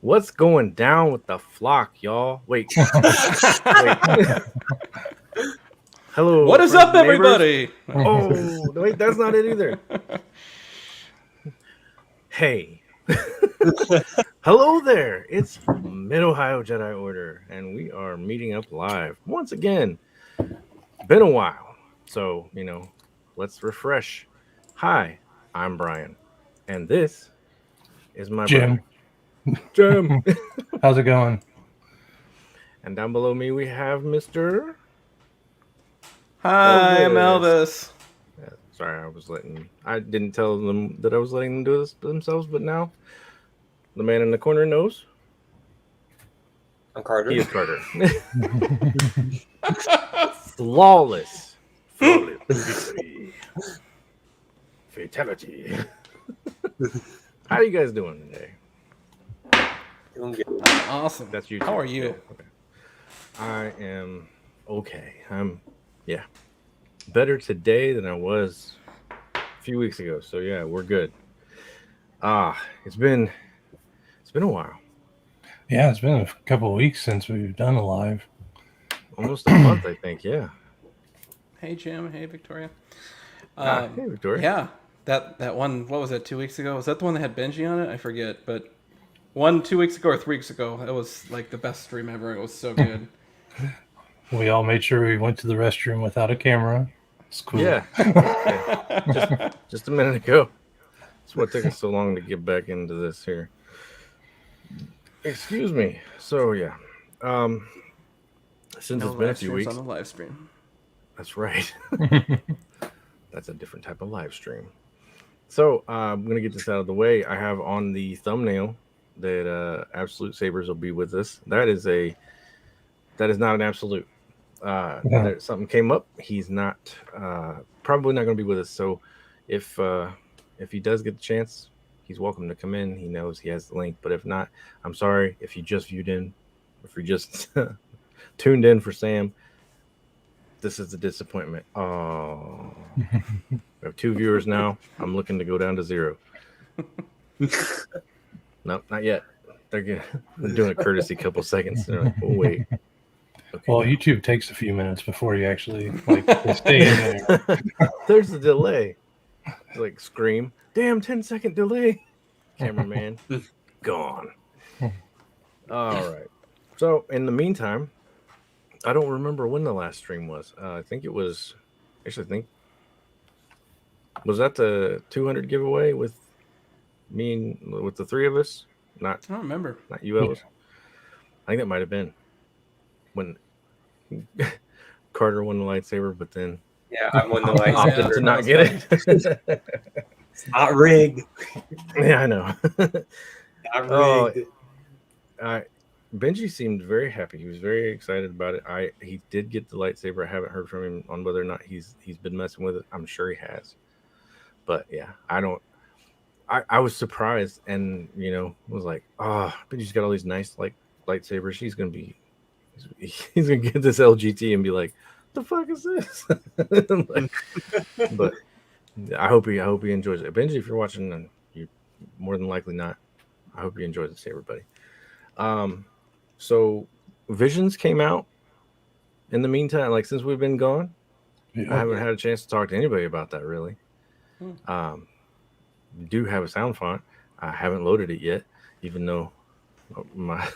What's going down with the flock, y'all? Wait. Hello. What is up, neighbors. everybody? Oh, wait, that's not it either. Hey. Hello there. It's Mid-Ohio Jedi Order, and we are meeting up live once again. Been a while, so, let's refresh. Hi, I'm Bryan, and this is my Jim. brother. Jim. How's it going? And down below me, we have Mr. Hi, I'm Elvis. Elvis. Sorry, I didn't tell them that I was letting them do this themselves, but now the man in the corner knows. I'm Carter. He is Carter. Flawless. Victory. Fatality. How are you guys doing today? Doing good. Awesome. That's you. How are you? Okay. I am okay. I'm better today than I was a few weeks ago. So yeah, we're good. It's been a while. Yeah, it's been a couple of weeks since we've done a live. Almost a month, I think. Yeah. Hey, Jim. Hey, Victoria. Hey, Victoria. Yeah, that one. What was that? 2 weeks ago? Was that the one that had Benji on it? I forget. But 2 weeks ago or 3 weeks ago, it was like the best stream ever. It was so good. We all made sure we went to the restroom without a camera. It's cool. Yeah. Just a minute ago. That's what took us so long to get back into this here. Excuse me. So yeah. Since it's been a few weeks on the live stream. That's right. That's a different type of live stream. So I'm gonna get this out of the way. I have on the thumbnail that Absolute Sabers will be with us. That is not an absolute. Something came up. He's not probably not going to be with us. So if he does get the chance, he's welcome to come in. He knows he has the link. But if not, I'm sorry. If you just viewed in, if you just tuned in for Sam, this is a disappointment. Oh, we have 2 viewers now. I'm looking to go down to 0. Nope, not yet. They're doing a courtesy couple seconds. They're like, oh wait. Okay, well, YouTube takes a few minutes before you actually stay in there. There's a delay. Like scream, damn, 10-second delay. Cameraman gone. All right. So in the meantime, I don't remember when the last stream was. I think it was. Was that the 200 giveaway with me and with the 3 of us? I don't remember. Not you, Ellis. I think that might have been when Carter won the lightsaber, but then I won the lightsaber. Opted to not get it. It's not rigged. Yeah, I know. Not rigged. Benji seemed very happy. He was very excited about it. He did get the lightsaber. I haven't heard from him on whether or not he's been messing with it. I'm sure he has. But yeah, I was surprised and was like, Benji's got all these nice lightsabers. He's gonna get this LGT and be like, the fuck is this? But I hope he enjoys it. Benji, if you're watching, and you more than likely not, I hope you enjoy the saber, buddy. So Visions came out in the meantime, since we've been gone. Yeah. I haven't had a chance to talk to anybody about that really. Do have a sound font. I haven't loaded it yet, even though my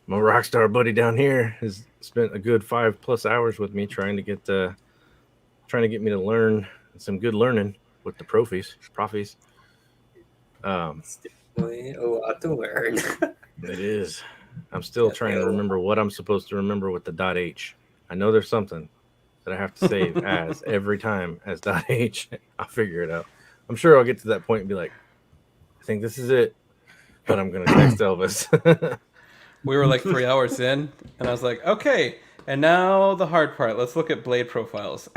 rockstar buddy down here has spent a good 5+ hours with me trying to get me to learn some good learning with the profis. It's definitely a lot to learn. It is. I'm still trying to remember what I'm supposed to remember with the .h. I know there's something that I have to save as every time as .h. I'll figure it out. I'm sure I'll get to that point and be like, I think this is it, but I'm gonna text Elvis. We were like 3 hours in, and I was like, okay, and now the hard part. Let's look at blade profiles.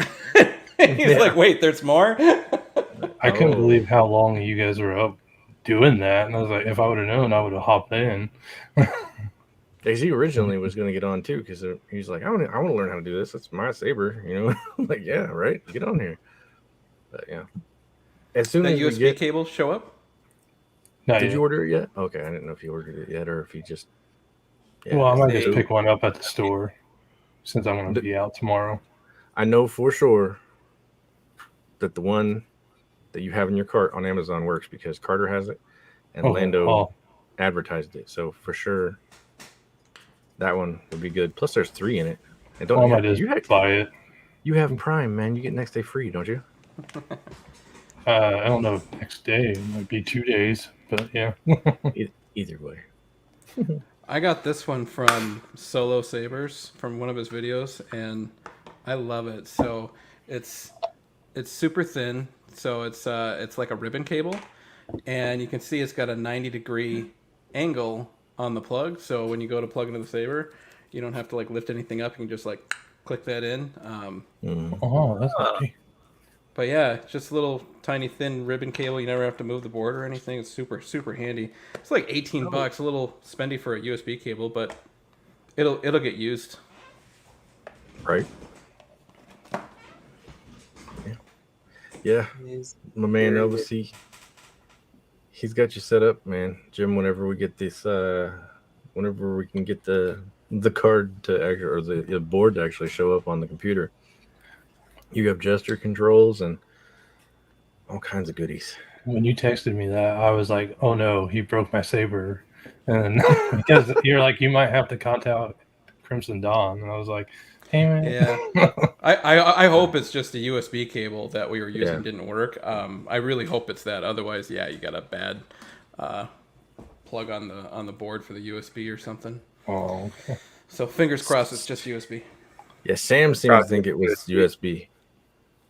He's like, wait, there's more? I couldn't believe how long you guys were up doing that. And I was like, if I would have known, I would have hopped in. He originally was going to get on too because he's like, I want to learn how to do this. It's my saber, I'm like, yeah, right. Get on here. But yeah, as soon The as USB cable show up. Not Did yet. you order it yet? Okay, I didn't know if you ordered it yet or if you just. Yeah, Well, I might just they- pick one up at the store since I'm going to be out tomorrow. I know for sure that the one that you have in your cart on Amazon works because Carter has it and Okay. Lando advertised it. So for sure, that one would be good. Plus, there's 3 in it. And don't I you might have, just buy it. you have Prime, man? You get next day free, don't you? I don't know. Next day it might be 2 days, but yeah. Either way. I got this one from Solo Sabers from one of his videos, and I love it. So it's super thin, so it's like a ribbon cable, and you can see it's got a 90-degree angle on the plug. So when you go to plug into the saber, you don't have to like lift anything up. You can just like click that in. Oh, that's nice. But yeah, just a little tiny thin ribbon cable. You never have to move the board or anything. It's super super handy. It's like $18, a little spendy for a USB cable, but it'll get used. Right? Yeah. My man Very Elvis, he's got you set up, man. Jim, whenever we get this, whenever we can get the card to actually, or the board to actually show up on the computer, you have gesture controls and all kinds of goodies. When you texted me that, I was like, "Oh no, he broke my saber," and because you're like, you might have to contact Crimson Dawn, and I was like, "Damn it!" Yeah, I hope it's just a USB cable that we were using Yeah. didn't work. I really hope it's that. Otherwise, yeah, you got a bad plug on the board for the USB or something. Oh, okay. So fingers crossed, it's just USB. Yeah, Sam seems to think it was USB.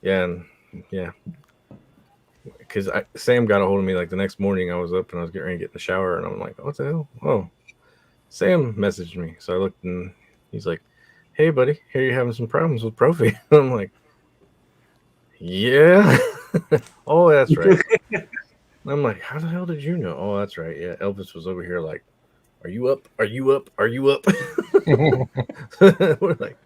Yeah, and yeah. Because Sam got a hold of me like the next morning. I was up and I was getting ready to get in the shower, and I'm like, "What the hell?" Oh, Sam messaged me. So I looked, and he's like, "Hey, buddy, hear you're having some problems with Profi." I'm like, "Yeah." Oh, that's right. I'm like, "How the hell did you know?" Oh, that's right. Yeah, Elvis was over here like, "Are you up? Are you up? Are you up?" We're like,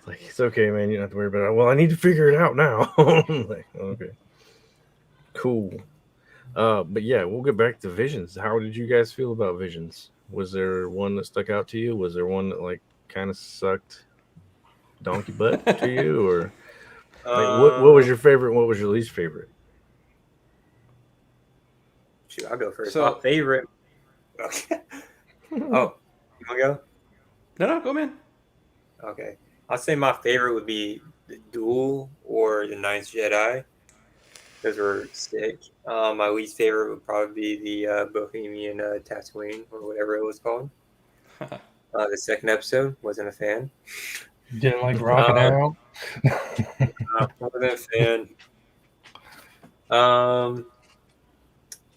it's okay, man. You don't have to worry about it. Well, I need to figure it out now. I'm like, okay, cool. But yeah, we'll get back to Visions. How did you guys feel about Visions? Was there one that stuck out to you? Was there one that like kind of sucked donkey butt to you, or like what was your favorite? What was your least favorite? Shoot, I'll go first. So- My favorite. Okay. Oh, you want to go? No, go man. Okay. I'll say my favorite would be the Duel or the Ninth Jedi. Those were sick. My least favorite would probably be the Bohemian Tatooine or whatever it was called. The second episode, wasn't a fan. You didn't like rocking out? Wasn't a fan.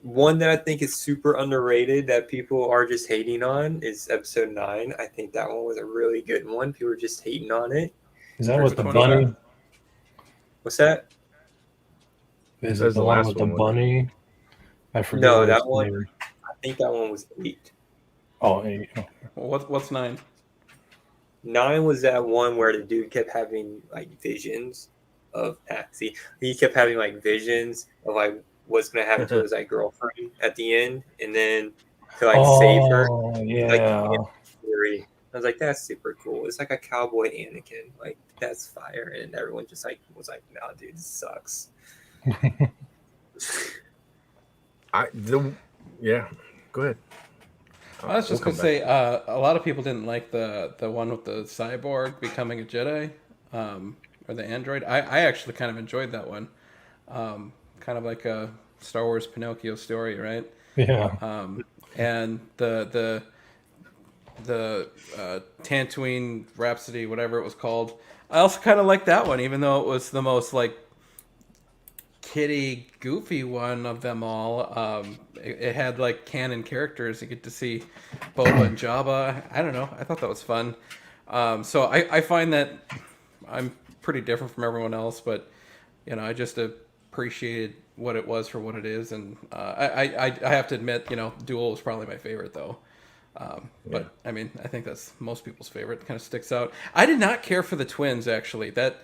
One that I think is super underrated that people are just hating on is episode 9. I think that one was a really good one. People were just hating on it. Is that with the Which one is bunny? What's that? Is That it was the the one last with the one, wasn't bunny? I forget. No, what that its one. name- I think that one was 8. Oh, hey, Well, what's 9? 9 was that one where the dude kept having like visions of Patsy. He kept having like visions of like what's gonna happen to his like girlfriend at the end, and then to like save her. Oh, Like, yeah. theory. I was like, that's super cool. It's like a cowboy Anakin. Like that's fire, and everyone just like was like, "No, dude, this sucks." Yeah, go ahead. I was just We'll gonna come say a lot of people didn't like the one with the cyborg becoming a Jedi, or the android. I actually kind of enjoyed that one. Kind of like a Star Wars Pinocchio story, right? Yeah. And the Tatooine Rhapsody, whatever it was called. I also kind of liked that one, even though it was the most like kiddie, goofy one of them all. It had like canon characters. You get to see Boba and Jabba. I don't know. I thought that was fun. So I find that I'm pretty different from everyone else, but you know, I just appreciated what it was for what it is, and I have to admit, you know, Duel was probably my favorite though. But I mean, I think that's most people's favorite. It kind of sticks out. I did not care for the twins actually. That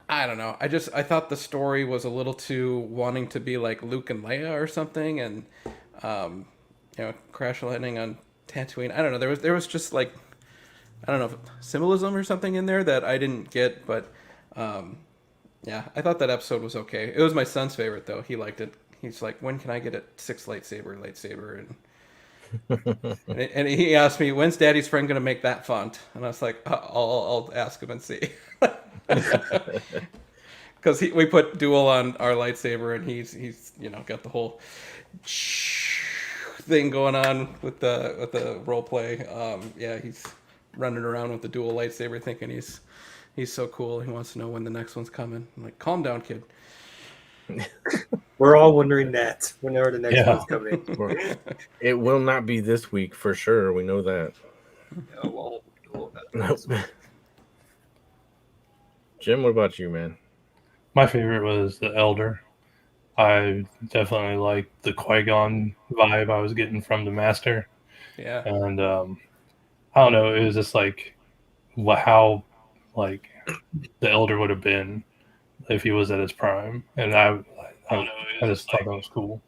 I don't know. I thought the story was a little too wanting to be like Luke and Leia or something, and crash landing on Tatooine. I don't know. There was just like, I don't know, symbolism or something in there that I didn't get, but yeah, I thought that episode was okay. It was my son's favorite though. He liked it. He's like, when can I get a 6 lightsaber? And he asked me, when's Daddy's friend gonna make that font? And I was like, I'll ask him and see. Because we put dual on our lightsaber, and he's got the whole thing going on with the role play. Yeah, he's running around with the dual lightsaber, thinking he's so cool. He wants to know when the next one's coming. I'm like, calm down, kid. We're all wondering that whenever the next Yeah. one's coming. It will not be this week for sure. We know that. Oh, well, Nope. Jim, what about you, man? My favorite was the Elder. I definitely liked the Qui-Gon vibe I was getting from the Master. Yeah. And I don't know, it was just like how like the Elder would have been if he was at his prime. And I don't know, I just thought that was cool.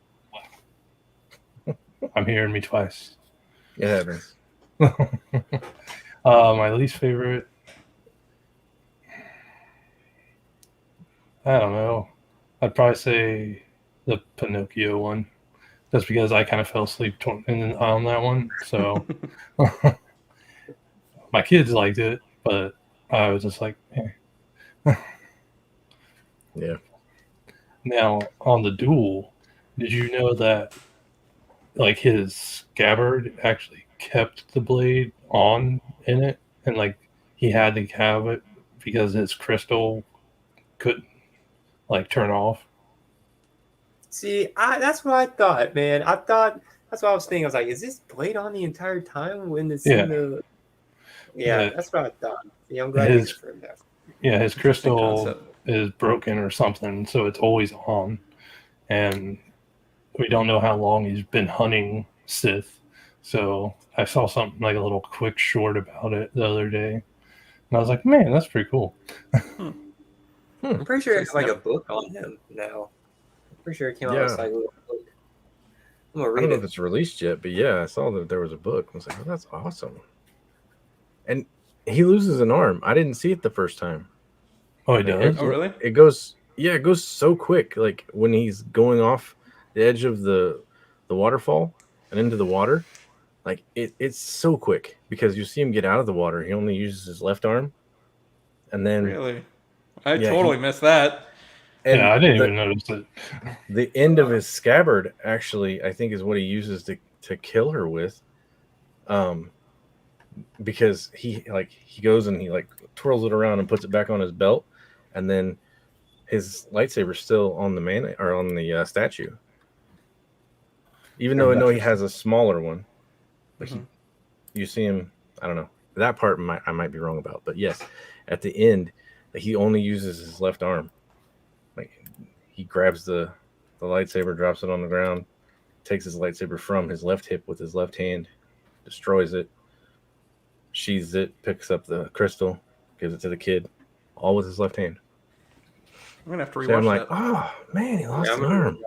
I'm hearing me twice. It happens. My least favorite, I don't know. I'd probably say the Pinocchio one, just because I kind of fell asleep on that one. So my kids liked it, but I was just like, eh. Yeah. Now on the duel, did you know that like his scabbard actually kept the blade on in it, and like he had to have it because his crystal couldn't like turn off? See, that's what I thought, man. That's what I was thinking. I was like, is this blade on the entire time when it's in the? Yeah, that's what I thought. Yeah, I'm glad you confirmed that. Yeah, his crystal concept. is broken or something, so it's always on, and we don't know how long he's been hunting Sith. So I saw something like a little quick short about it the other day, and I was like, man, that's pretty cool. I'm pretty sure it's like a book on him now. I'm pretty sure it came out as like a little book. I'm gonna I read don't know it. if it's released yet, but yeah, I saw that there was a book. I was like, oh, that's awesome. And he loses an arm. I didn't see it the first time. Oh, he does? Oh, really? It goes so quick. Like when he's going off the edge of the waterfall and into the water, like it's so quick because you see him get out of the water. He only uses his left arm, and then Really? I Yeah, totally missed that. and Yeah, I didn't even notice it. the end of his scabbard actually, I think, is what he uses to kill her with. Because he goes and he like twirls it around and puts it back on his belt, and then his lightsaber's still on the man or on the statue. Even though I know he has a smaller one, but you see him. I don't know that part. I might be wrong about, but yes, at the end, he only uses his left arm. Like he grabs the lightsaber, drops it on the ground, takes his lightsaber from his left hip with his left hand, destroys it, sheathes it, picks up the crystal, gives it to the kid, all with his left hand. I'm gonna have to rewatch So I'm like, that. oh man, he lost Yeah, an arm.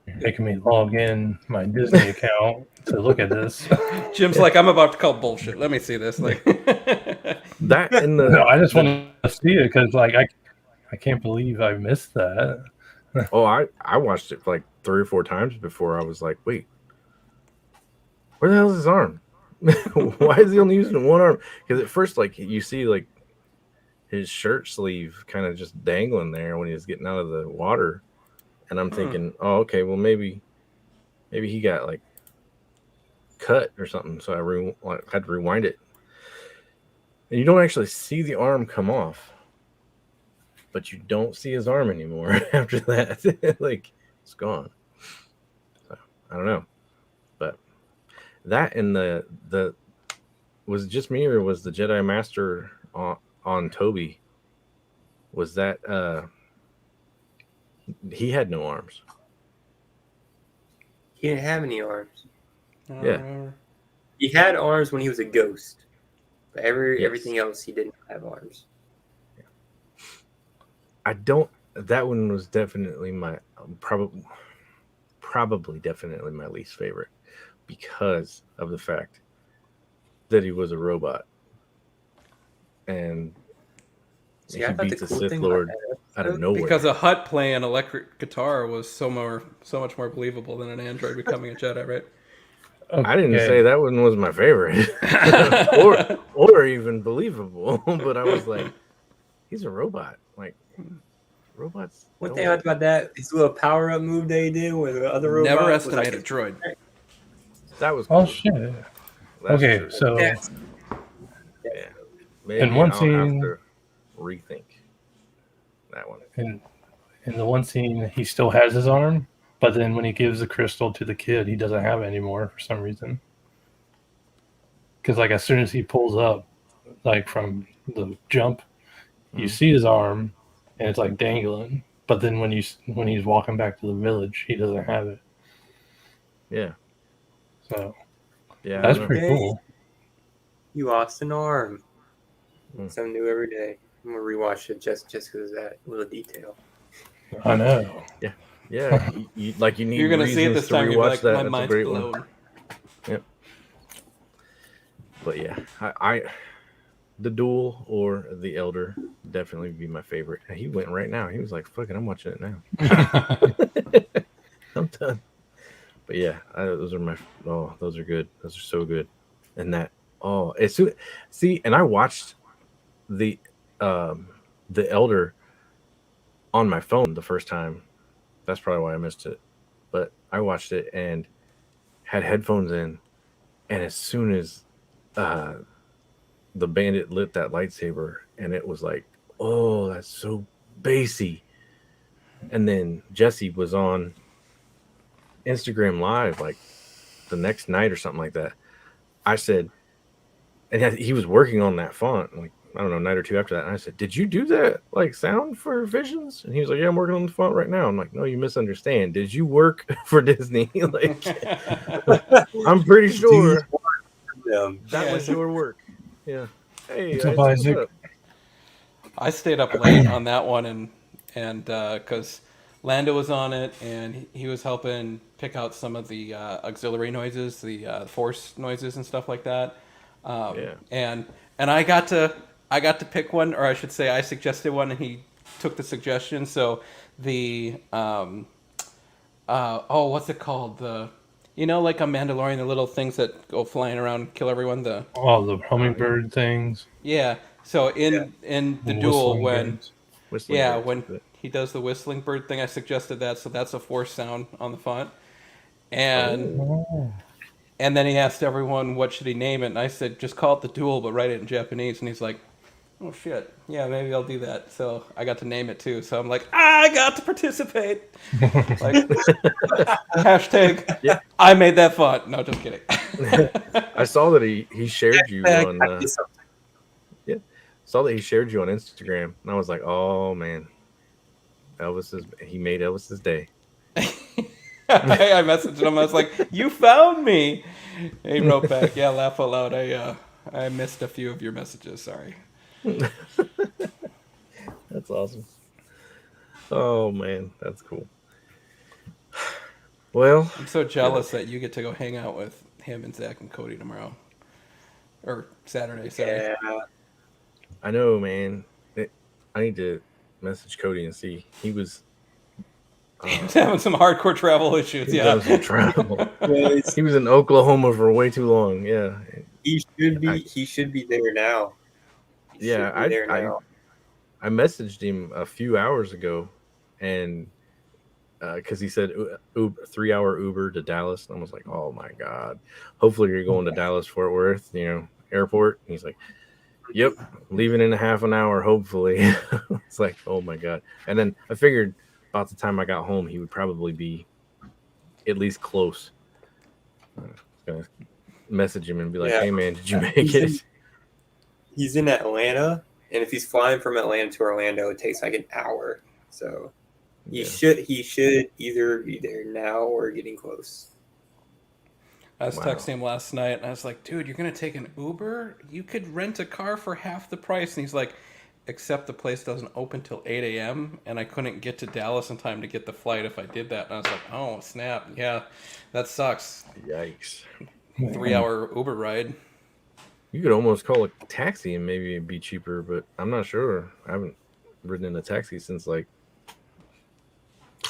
You're making me log in my Disney account to look at this. Jim's like, I'm about to call bullshit. Let me see this. Like, That and the No, I just want to see it because like I can't believe I missed that. oh, I watched it like 3 or 4 times before I was like, wait, where the hell is his arm? Why is he only using one arm? Because at first, like you see like his shirt sleeve kind of just dangling there when he was getting out of the water, and I'm thinking, oh, okay, well maybe he got like cut or something, so I had to rewind it, and you don't actually see the arm come off, but you don't see his arm anymore after that. Like it's gone. So I don't know, but that and the was it just me or was the Jedi Master on Toby? Was that he had no arms? He didn't have any arms. Yeah. He had arms when he was a ghost, but Yes. everything else he didn't have arms. I don't. That one was definitely my probably definitely my least favorite because of the fact that he was a robot and See, he I thought the beats a cool Sith thing about Lord that out of episode, Because nowhere. a Hut playing electric guitar was so much more believable than an android becoming a Jedi, right? I didn't Okay. say that one was my favorite, or even believable, but I was like, he's a robot. Like robots one thing don't. I liked about that, his little power up move they did with the other Never robot was like estimate a his droid. That was Oh cool. shit. That's Okay, true. so that's Yeah, in maybe one I'll have scene, to rethink that one. in in the one scene, he still has his arm, but then when he gives the crystal to the kid, he doesn't have it anymore for some reason. Because like as soon as he pulls up, like from the jump, you Mhm. see his arm, and it's like dangling. But then when he's walking back to the village, he doesn't have it. Yeah, So yeah, I don't that's know. pretty day cool. you lost an arm. Mm. Something new every day. I'm gonna rewatch it just because of that little detail. I know. Yeah, yeah. Like you need You're gonna see it reasons this to time. You'll be rewatch like, my that. That's a mind's great one. blown. Yep. But yeah, I the duel or the elder definitely be my favorite. And he went right now. He was like, "Fuck it, I'm watching it now. I'm done." But yeah, those are my. Oh, those are good. Those are so good. And that. Oh, as soon see, and I watched the um the elder on my phone the first time. That's probably why I missed it. But I watched it and had headphones in, and as soon as uh the bandit lit that lightsaber, and it was like, oh, that's so bassy. And then Jesse was on Instagram Live like the next night or something like that. I said, and he was working on that font like I don't know, a night or two after that. And I said, "Did you do that like sound for Visions?" And he was like, "Yeah, I'm working on the font right now." I'm like, "No, you misunderstand. Did you work for Disney?" Like, I'm pretty Dude, sure them. that Yeah, was so your work. Yeah. Hey, What's up, Isaac, what's Isaac? up? I stayed up late on that one, and because Lando was on it, and he was helping pick out some of the auxiliary noises, the force noises and stuff like that. Yeah. And I got to pick one, or I should say, I suggested one, and he took the suggestion. So the what's it called? Like a Mandalorian, the little things that go flying around, kill everyone. All the Yeah. hummingbird things, Yeah. So Yeah. in the duel whistling when birds. Whistling yeah, birds. when he does the whistling bird thing, I suggested that, so that's a force sound on the font. And Oh. Oh, and then he asked everyone what should he name it, and I said just call it the duel, but write it in Japanese. And he's like, "Oh shit, yeah, maybe I'll do that." So I got to name it too. So I'm like, I got to participate. Like hashtag, Yeah. I made that font. No, just kidding. I saw that he shared you on I did something. yeah. Saw that he shared you on Instagram, and I was like, oh man, he made Elvis's day. I messaged him. I was like, "You found me." He wrote back, "Yeah, laugh out loud. I missed a few of your messages. Sorry." That's awesome. Oh man, that's cool. Well, I'm so feel like jealous that you get to go hang out with him and Zach and Cody tomorrow or Saturday. Sorry. Yeah. I know, man. I need to message Cody and see. He was He was uh, having some hardcore travel issues. he was Yeah. having some trouble. Yes, He was in Oklahoma for way too long. Yeah, I he should be there now. He yeah should be there I now. I messaged him a few hours ago, and because he said 3 hour Uber to Dallas, and I was like, oh my god, hopefully you're going to Dallas Fort Worth, airport. And he's like, yep, leaving in a half an hour, hopefully. It's like, oh my god. And then I figured about the time I got home, he would probably be at least close. I was gonna message him and be like, Yeah. hey man, did you make He's in, it? he's in Atlanta, and if he's flying from Atlanta to Orlando, it takes like an hour. So Yeah. he should either be there now or getting close. I was Wow. texting him last night, and I was like, "Dude, you're gonna take an Uber? You could rent a car for half the price." And he's like, except the place doesn't open till 8 a.m. and I couldn't get to Dallas in time to get the flight if I did that. And I was like, oh snap, yeah, that sucks. Yikes! 3-hour Uber ride. You could almost call a taxi and maybe it'd be cheaper, but I'm not sure. I haven't ridden in a taxi since like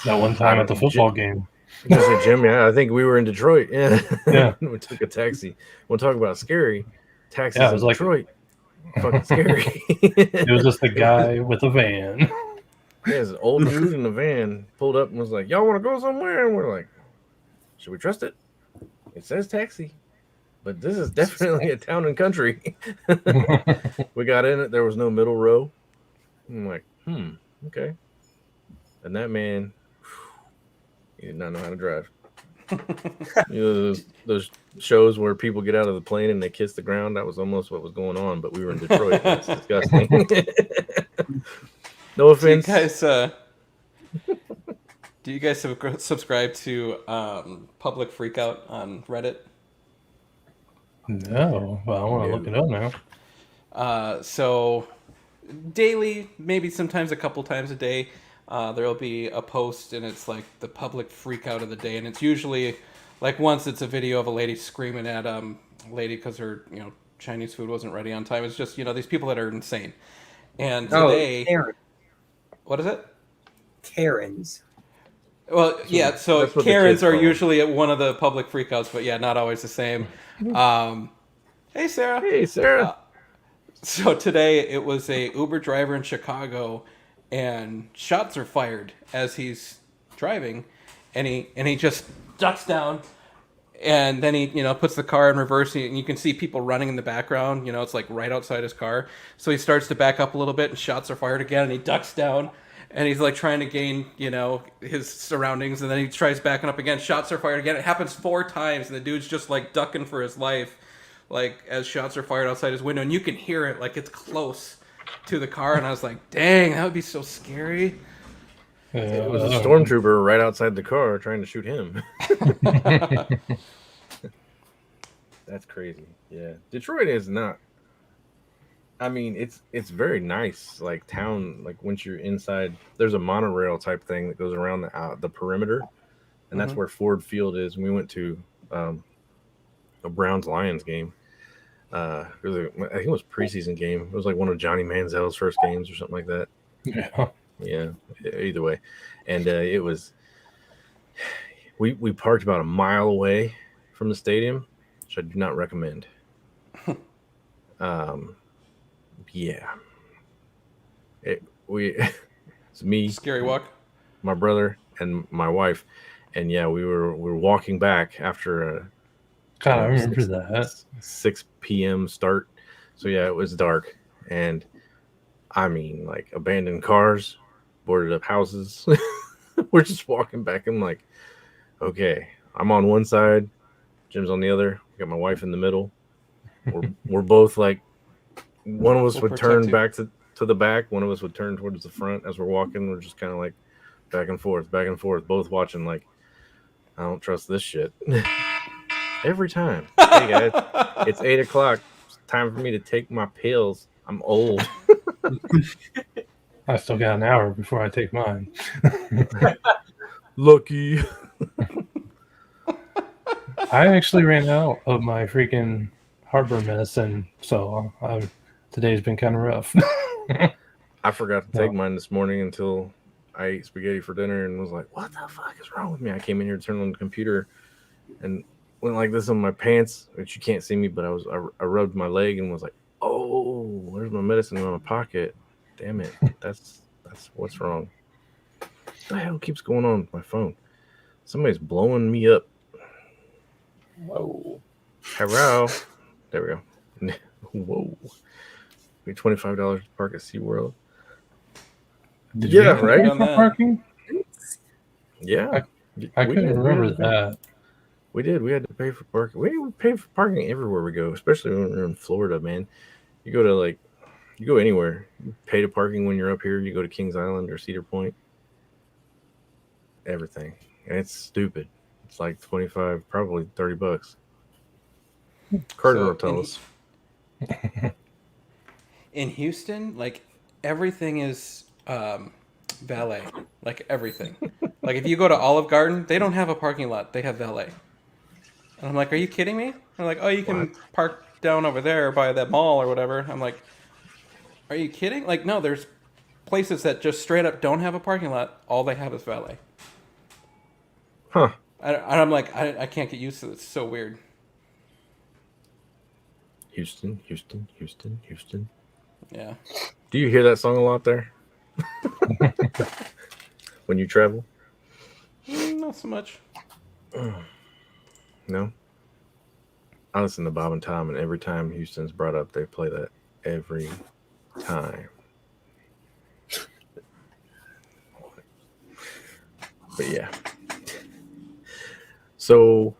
That one time at the football game. Just say, Jim, yeah, I think we were in Detroit. Yeah. Yeah. We took a taxi. We'll talk about scary. Taxis Yeah, it in was like- Detroit. Fucking scary. It was just a guy with a van. Yeah, there's an old dude in the van pulled up and was like, y'all want to go somewhere? And we're like, should we trust it? It says taxi. But this is definitely a town and country. We got in it. There was no middle row. I'm like, okay. And that man, he did not know how to drive. You know, those shows where people get out of the plane and they kiss the ground. That was almost what was going on. But we were in Detroit. That's disgusting. No offense. Do you guys subscribe to Public Freakout on Reddit? No, well, I want to look it up now. So daily, maybe sometimes a couple times a day, there'll be a post and it's like the public freak out of the day, and it's usually like once it's a video of a lady screaming at a lady because her Chinese food wasn't ready on time. It's just these people that are insane. And today, Karen. What is it? Karens. Well, yeah. So that's what the Karens kids are call them. usually at one of the public freakouts, but yeah, not always the same. Hey, Sarah. Hey, Sarah. So today it was a Uber driver in Chicago, and shots are fired as he's driving, and he just ducks down, and then he puts the car in reverse, and you can see people running in the background. It's like right outside his car. So he starts to back up a little bit, and shots are fired again, and he ducks down, and he's like trying to gain his surroundings, and then he tries backing up again. Shots are fired again. It happens 4 times, and the dude's just like ducking for his life, like as shots are fired outside his window, and you can hear it like it's close to the car. And I was like, dang, that would be so scary. It was a stormtrooper right outside the car trying to shoot him. That's crazy. Yeah, Detroit is not. I mean, it's very nice, like town. Like once you're inside, there's a monorail type thing that goes around the perimeter, and that's where Ford Field is. And we went to a Browns Lions game. I think it was a preseason game. It was like one of Johnny Manziel's first games or something like that. Yeah. Either way, and it was. We parked about a mile away from the stadium, which I do not recommend. Yeah. It's me, Scary walk. my brother, and my wife, and yeah, we were walking back after a God, I remember that. 6 p.m. start. So yeah, it was dark, and I mean, like abandoned cars, boarded up houses. We're just walking back. I'm like, okay, I'm on one side, Jim's on the other. We got my wife in the middle. We're both like, one of us would turn back to the back, one of us would turn towards the front as we're walking. We're just kind of like back and forth, both watching like, I don't trust this shit. Every time. Hey guys, it's 8 o'clock. It's time for me to take my pills. I'm old. I still got an hour before I take mine. Lucky. I actually ran out of my freaking heartburn medicine, so today's been kind of rough. I forgot to take mine this morning until I ate spaghetti for dinner and was like, what the fuck is wrong with me? I came in here to turn on the computer and went like this on my pants, which you can't see me, but I rubbed my leg and was like, oh, there's my medicine in my pocket. Damn it. That's what's wrong. What the hell keeps going on with my phone? Somebody's blowing me up. Whoa. Hello. There we go. Whoa. We $25 to park at SeaWorld. Did Yeah, you right? pay for parking? Yeah. I We couldn't did. remember that. We did. We had to pay for parking. We pay for parking everywhere we go, especially when we're in Florida, man. You go anywhere. You pay to parking when you're up here. You go to Kings Island or Cedar Point. Everything. And it's stupid. It's like 25, probably $30. Carter will tell us. In Houston, like everything is valet. Like everything. Like if you go to Olive Garden, they don't have a parking lot. They have valet. And I'm like, are you kidding me? They're like, oh, you can park down over there by that mall or whatever. I'm like, are you kidding? Like, no, there's places that just straight up don't have a parking lot. All they have is valet. Huh. And I'm like, I can't get used to this. It's so weird. Houston, Houston, Houston, Houston. Yeah. Do you hear that song a lot there? When you travel? Not so much. No. I listen to Bob and Tom, and every time Houston's brought up, they play that every time. But yeah. So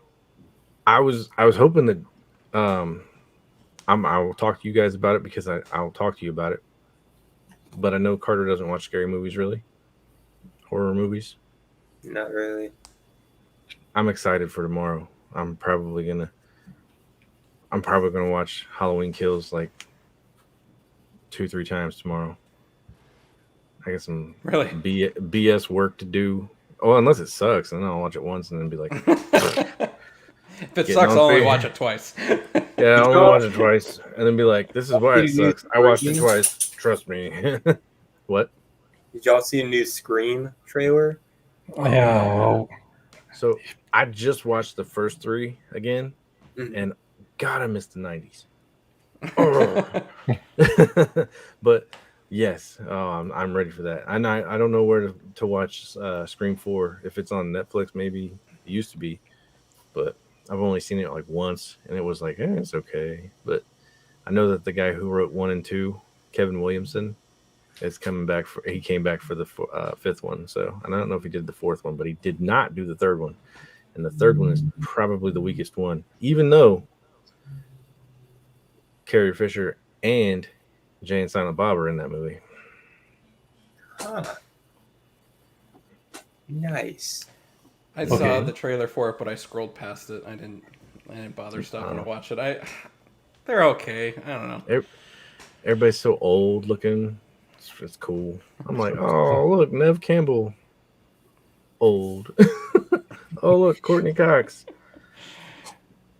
I was hoping that I will talk to you guys about it because I'll talk to you about it. But I know Carter doesn't watch scary movies really. Horror movies. Not really. I'm excited for tomorrow. I'm probably gonna watch Halloween Kills like 2-3 times tomorrow. I got some Really? BS work to do. Oh, unless it sucks, and then I'll watch it once and then be like, if it sucks, I'll only watch it twice. yeah, I'll only watch it twice, and then be like, this is why it sucks. I watched it twice. Trust me. What? Did y'all see a new Scream trailer? Yeah. So I just watched the first 3 again, Mhm. and God, I missed the 90s. But yes, I'm ready for that. And I don't know where to watch Scream 4. If it's on Netflix, maybe it used to be, but I've only seen it like once, and it was like, it's okay. But I know that the guy who wrote 1 and 2, Kevin Williamson, is coming back. He came back for the 5th one. So and I don't know if he did the 4th one, but he did not do the 3rd one. And the 3rd one is probably the weakest one, even though Carrie Fisher and Jay and Silent Bob are in that movie. Huh. Nice. I saw the trailer for it, but I scrolled past it. I didn't bother stopping to watch it. They're okay. I don't know. Everybody's so old looking. It's cool. I'm like, oh look, Nev Campbell, old. Oh look, Courtney Cox.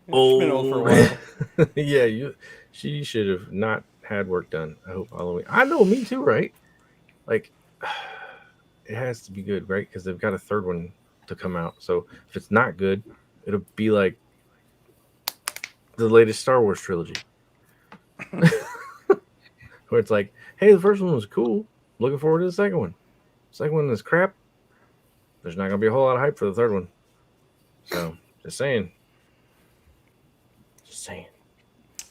It's been old for a while. Yeah, she should have not had work done. I hope Halloween. I know, me too, right? Like, it has to be good, right? Because they've got a 3rd one to come out. So if it's not good, it'll be like the latest Star Wars trilogy. Where it's like, hey, the first one was cool. Looking forward to the second one. Second one is crap. There's not going to be a whole lot of hype for the 3rd one. So, just saying.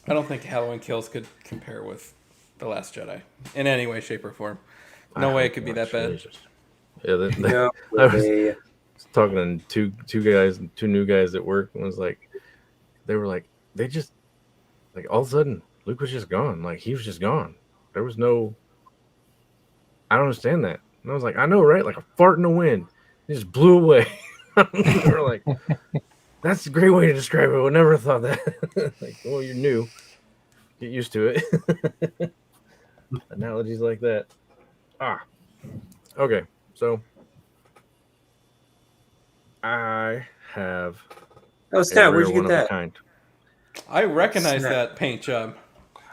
I don't think Halloween Kills could compare with The Last Jedi in any way, shape, or form. No way it could be that bad. Yeah, No, I was talking to two new guys at work, and was like, they were like, they just like all of a sudden Luke was just gone. Like he was just gone. There was no. I don't understand that. And I was like, I know, right? Like a fart in the wind. It just blew away. They were like, that's a great way to describe it. I would never have thought that. Like, well, you're new. Get used to it. Analogies like that. Okay. So I have. Oh, Snap, where'd you get that? Kind. I recognize that paint job.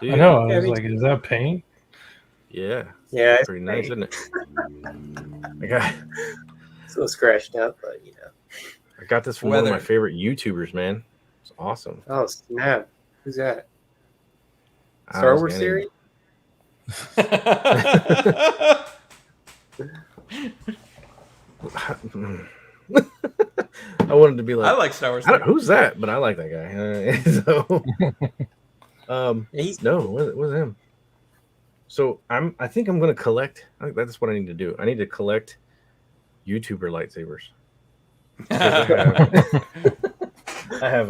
I know. I was like, is that paint? Yeah. Yeah, It's pretty nice, isn't it? I got. It's a little scratched up, but you know. I got this from one of my favorite YouTubers, man. It's awesome. Oh, Snap. Who's that? Star Wars series? I wanted to be like, I like Star Wars. Who's that? But I like that guy. It was him. So I think I'm gonna collect. I think that's what I need to do. I need to collect YouTuber lightsabers. I have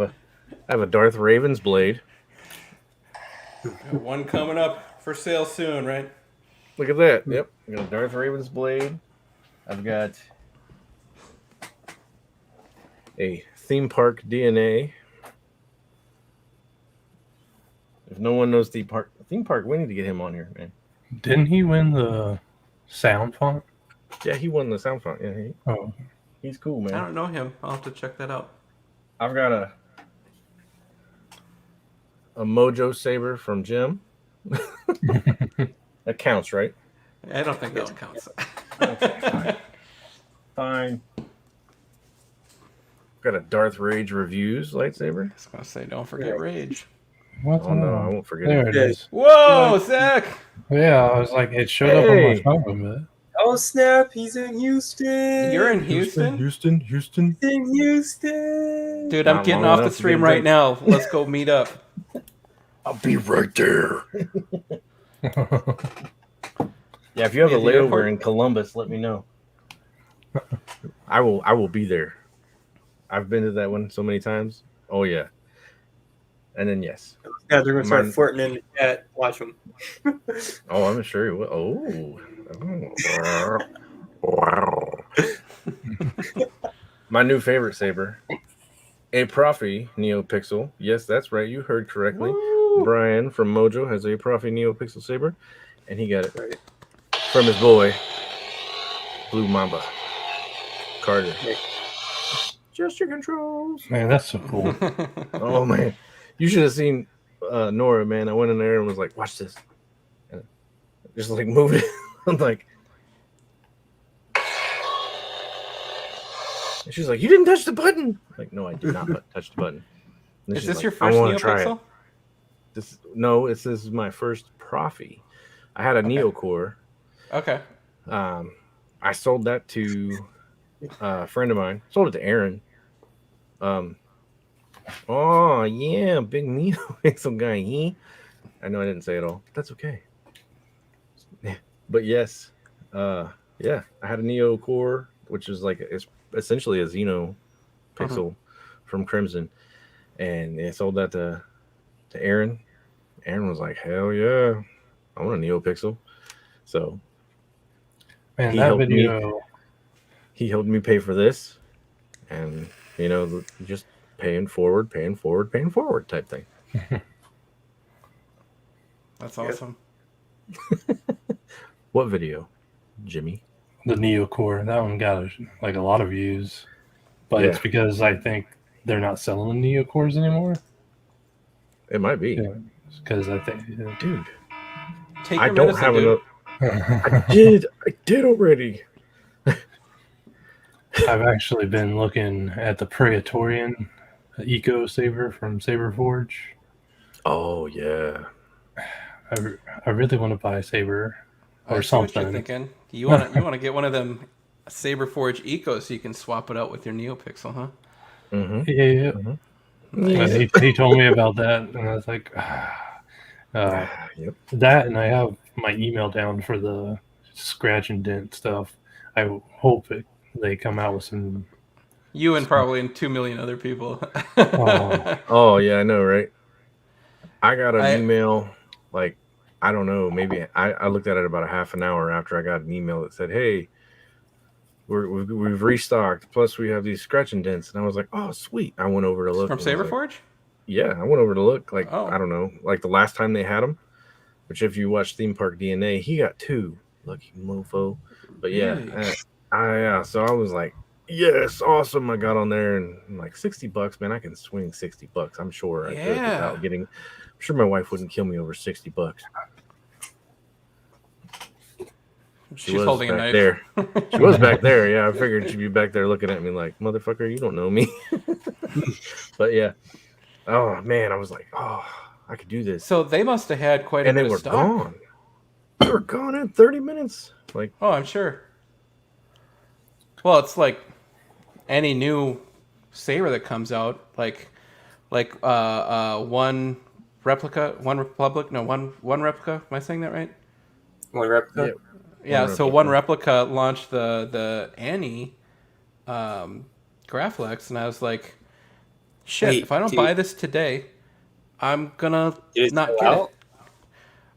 a Darth Raven's blade. One coming up for sale soon, right? Look at that. Yep. I got a Darth Raven's blade. I've got a theme park DNA. If no one knows theme park, we need to get him on here, man. Didn't he win the sound font? Yeah, he won the sound font. Yeah, Oh, he's cool, I man. don't know him. I'll have to check that out. I've got a MOJO saber from Jim. That counts, right? I don't think that one counts. Okay, fine. Got a Darth Rage Reviews lightsaber. I was gonna say, don't forget Rage. what? Oh no, I won't forget There it. it is. Whoa, Zach! Yeah, I was like, it showed up on my Hey. phone, but Oh snap! He's in Houston. You're in Houston? Houston. He's in Houston. Dude, I'm Not getting long off the enough to stream get right drunk. now. Let's go meet up. I'll be right there. Yeah, if you have a At the layover airport? in Columbus, let me know. I will be there. I've been to that one so many times. Oh yeah. And then yes. Yeah, they're gonna start Mine- flirting in the chat. Watch them. Oh, I'm sure you will. My new favorite saber, a Profi NeoPixel. Yes, that's right. You heard correctly. Woo. Bryan from MOJO has a Profi NeoPixel saber, and he got it from his boy, Blue Mamba. Carter. Just your controls. man, that's so cool. Oh man, you should have seen Nora. Man, I went in there and was like, "Watch this," and just like moved it. I'm like, and she's like, "You didn't touch the button." I'm like, no, I did not touch the button. And Is she's this like, your "I first wanna try it." NeoPixel? This is my first Profi. I had a Neocore. Okay. I sold that to a friend of mine. Sold it to Aaron. Oh yeah, big NeoPixel guy. I know I didn't say it all. That's okay. But yes, yeah, I had a Neocore, which is like it's essentially a Xeno pixel from Crimson, and I sold that to Aaron. Aaron was like, "Hell yeah, I want a NeoPixel." So Man, He that helped me. video. he helped me pay for this, and just paying forward type thing. That's awesome. What video, Jimmy? The Neocore, that one got a lot of views, but it's Yeah. because I think they're not selling the Neocores anymore. It might be, Because I think, dude. Take I your don't medicine, have dude. enough. I did already. I've actually been looking at the Praetorian Eco Saber from Saberforge. Oh yeah. I really want to buy a Saber I or see what you're something. thinking. You want to get one of them Saberforge Eco so you can swap it out with your NeoPixel, huh? Mm-hmm. Yeah. Nice. He told me about that, and I was like, Yep. that, and I have my email down for the scratch and dent stuff. I hope they come out with some. You and probably 2 million other people. Oh yeah, I know, right? I got an I- email, like, I don't know, maybe I looked at it about a half an hour after I got an email that said, "Hey, we've restocked. Plus, we have these scratch and dents." And I was like, "Oh, sweet!" I went over to look. From and I was like, Saberforge? yeah, I went over to look. Like, Oh. I don't know, like the last time they had them. Which, if you watch Theme Park DNA, he got 2. Lucky mofo. But yeah, Really? yeah. So I was like, yes, awesome. I got on there and I'm like, $60, man. I can swing $60. I'm sure I could Yeah. without getting. I'm sure my wife wouldn't kill me over $60. She She's was holding a back knife. there. She was back there. Yeah, I figured she'd be back there looking at me like, "Motherfucker, you don't know me." But yeah. Oh man, I was like, oh, I could do this. So they must have had quite a And bit they of were stock. gone. They were gone in 30 minutes. Like, Oh, I'm sure. Well, it's like any new saber that comes out, like one replica. Am I saying that right? One replica. yeah, Yeah. One So replica. one replica launched the Annie Graflex, and I was like, shit, Wait, if I don't dude. buy this today, I'm gonna Did it not sell get out? it.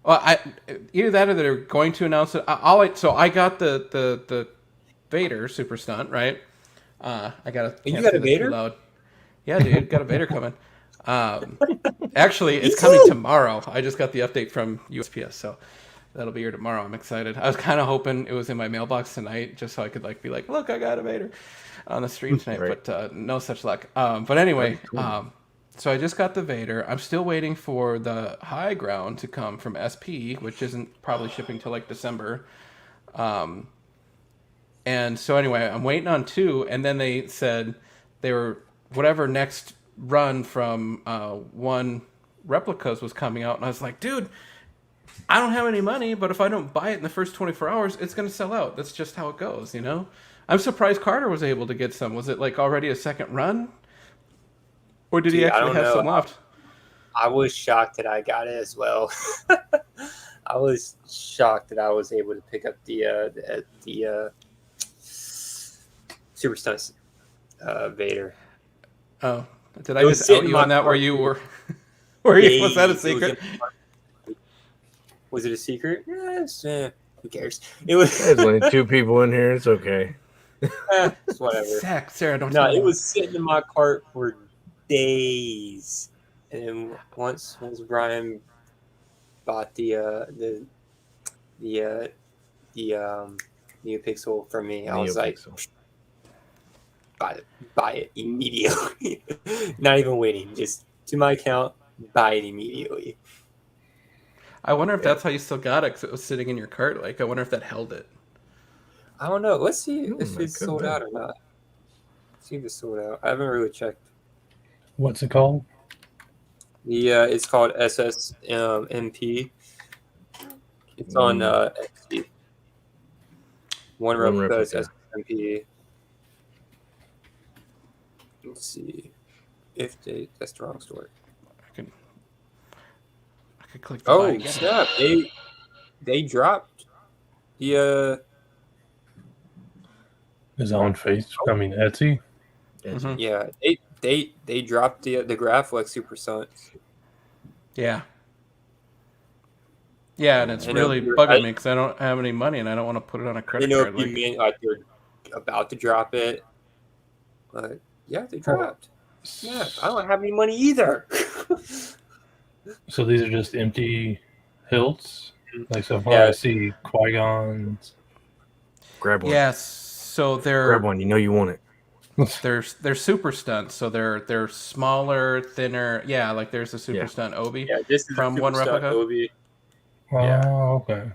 Well, either that or they're going to announce it. So I got the Vader Super Stunt, right? I got You can't got say a that too Vader? loud. Yeah, dude, got a Vader coming. Actually, it's coming tomorrow. I just got the update from USPS. So, that'll be here tomorrow. I'm excited. I was kind of hoping it was in my mailbox tonight, just so I could like be like, look, I got a Vader on the stream tonight. Right. But no such luck. But anyway, Very cool. so I just got the Vader. I'm still waiting for the high ground to come from SP, which isn't probably shipping till like December. And so anyway, I'm waiting on 2, and then they said they were whatever next run from 1 replicas was coming out, and I was like, dude, I don't have any money, but if I don't buy it in the first 24 hours, it's going to sell out. That's just how it goes, you know? I'm surprised Carter was able to get some. Was it like already a second run? Or did he Dude, I actually don't have know. some left? I was shocked that I got it as well. I was shocked that I was able to pick up the Super Stunts Vader. Oh, did It I was just out sitting you in on my that where cart. you were? Was that a It was secret? Was it a secret? Yes. Who cares? It was. There's only 2 people in here. It's okay. It's whatever. Zach, Sarah, don't No, tell it me. was sitting in my cart for days, and then once Brian bought the new Pixel from me, I was like, NeoPixel. buy it immediately. Not even waiting, just to my account, buy it immediately. I wonder if that's how you still got it, because it was sitting in your cart. Like, I wonder if that held it. I don't know. Let's see if that it's could sold be. out or not. See if it's sold out. I haven't really checked. What's it called? It's called SSMP. It's on XD. One replica is replica. SSMP. Let's see if that's the wrong story. I could click the buy Oh again. snap! They dropped the His own face. I mean, Etsy. Mhm. yeah they dropped the Graflex Super Stunts. Yeah. Yeah, and it's I know really you're- bugging me because I don't have any money and I don't want to put it on a I credit didn't know card. if you Like, meant like they're about to drop it, but yeah, they dropped. Yeah, I don't have any money either. So these are just empty hilts. Like so far, Yeah. I see Qui-Gon's. Grab one. yes, so Grab one. You know you want it. they're super stunts, so they're smaller, thinner. Yeah, like there's a super Yeah. stunt Obi. Yeah, this is From a one Super Stunt replica? Obi. Oh, Yeah. okay.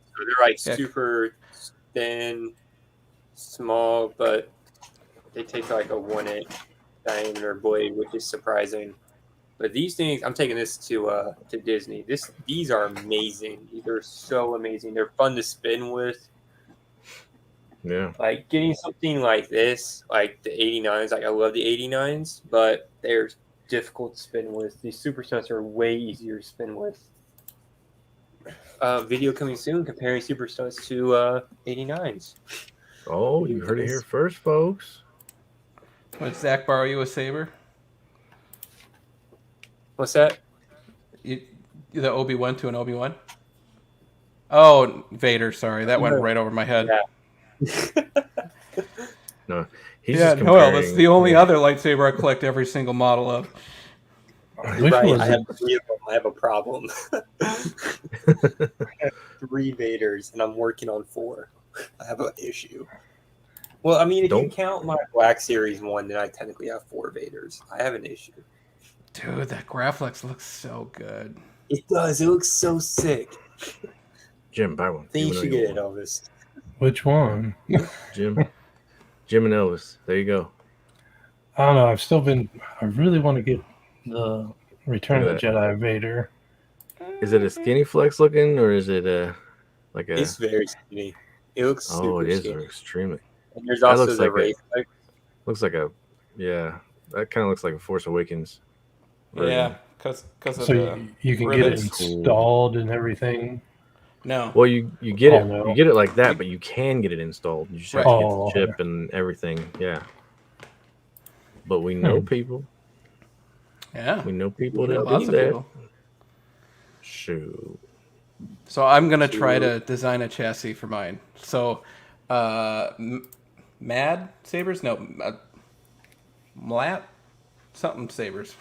So they're like Yeah. super thin, small, but they take like a 1-inch diameter blade, which is surprising. But these things, I'm taking this to Disney. These are amazing. They're so amazing. They're fun to spin with. Yeah. Like getting something like this, like the 89s. Like I love the 89s, but they're difficult to spin with. These Super Stunts are way easier to spin with. Video coming soon comparing Super Stunts to 89s. Oh, you heard it here first, folks. Would Zach borrow you a saber? What's that? The Obi-Wan to an Obi-Wan? Oh, Vader, sorry. That went right over my head. Yeah. No, he's Yeah, just Noel, that's the only yeah. other lightsaber I collect every single model of. Which Right, was I it? have 3 of them. I have a problem. I have 3 Vaders, and I'm working on 4. I have an issue. Well, I mean, if you Don't- count my Black Series one, then I technically have 4 Vaders. I have an issue. Dude, that Graflex looks so good. It does. It looks so sick. Jim, buy one. I think you know should you get it, want Elvis. Which one? one. Jim and Elvis. There you go. I don't know. I really want to get the Return of Look the at Jedi Vader. Is it a skinny flex looking, or is it like a? It's very skinny. It looks super Oh, it is skinny. extremely. And there's That also looks the like a- Wraith. Looks like a. Yeah, that kind of looks like a Force Awakens. version. Yeah, because of So the... you can get it rivets. installed and everything. No. Well, you get it. Oh, no. You get it like that, but you can get it installed. You just have to Right. get Oh, the chip and everything. Yeah. But we know people. Yeah. We know people We know that lots do of that. people. Shoot. So I'm going to try to design a chassis for mine. So, Mad Sabers? No, Mlat? Something Sabers.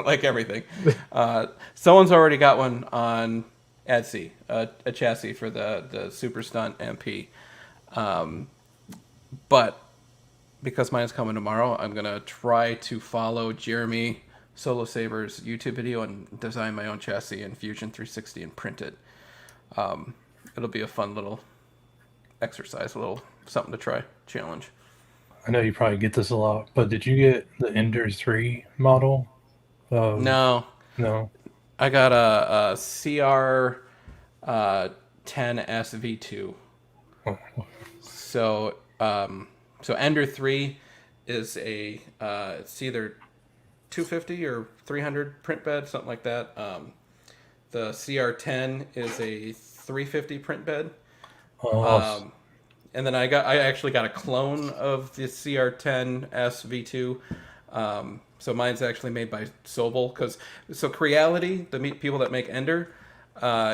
Like everything. Someone's already got one on Etsy, a chassis for the Super Stunt MP. But because mine's coming tomorrow, I'm gonna try to follow Jeremy Solo Sabers YouTube video and design my own chassis in Fusion 360 and print it. It'll be a fun little exercise, a little something to try, challenge. I know you probably get this a lot, but did you get the Ender 3 model? No, No. I got a CR 10 SV2. Oh, So so Ender 3 is a it's either 250 or 300 print bed, something like that. The CR10 is a 350 print bed. oh, And then I actually got a clone of the CR10 SV2. So mine's actually made by Sobel so Creality, the people that make Ender,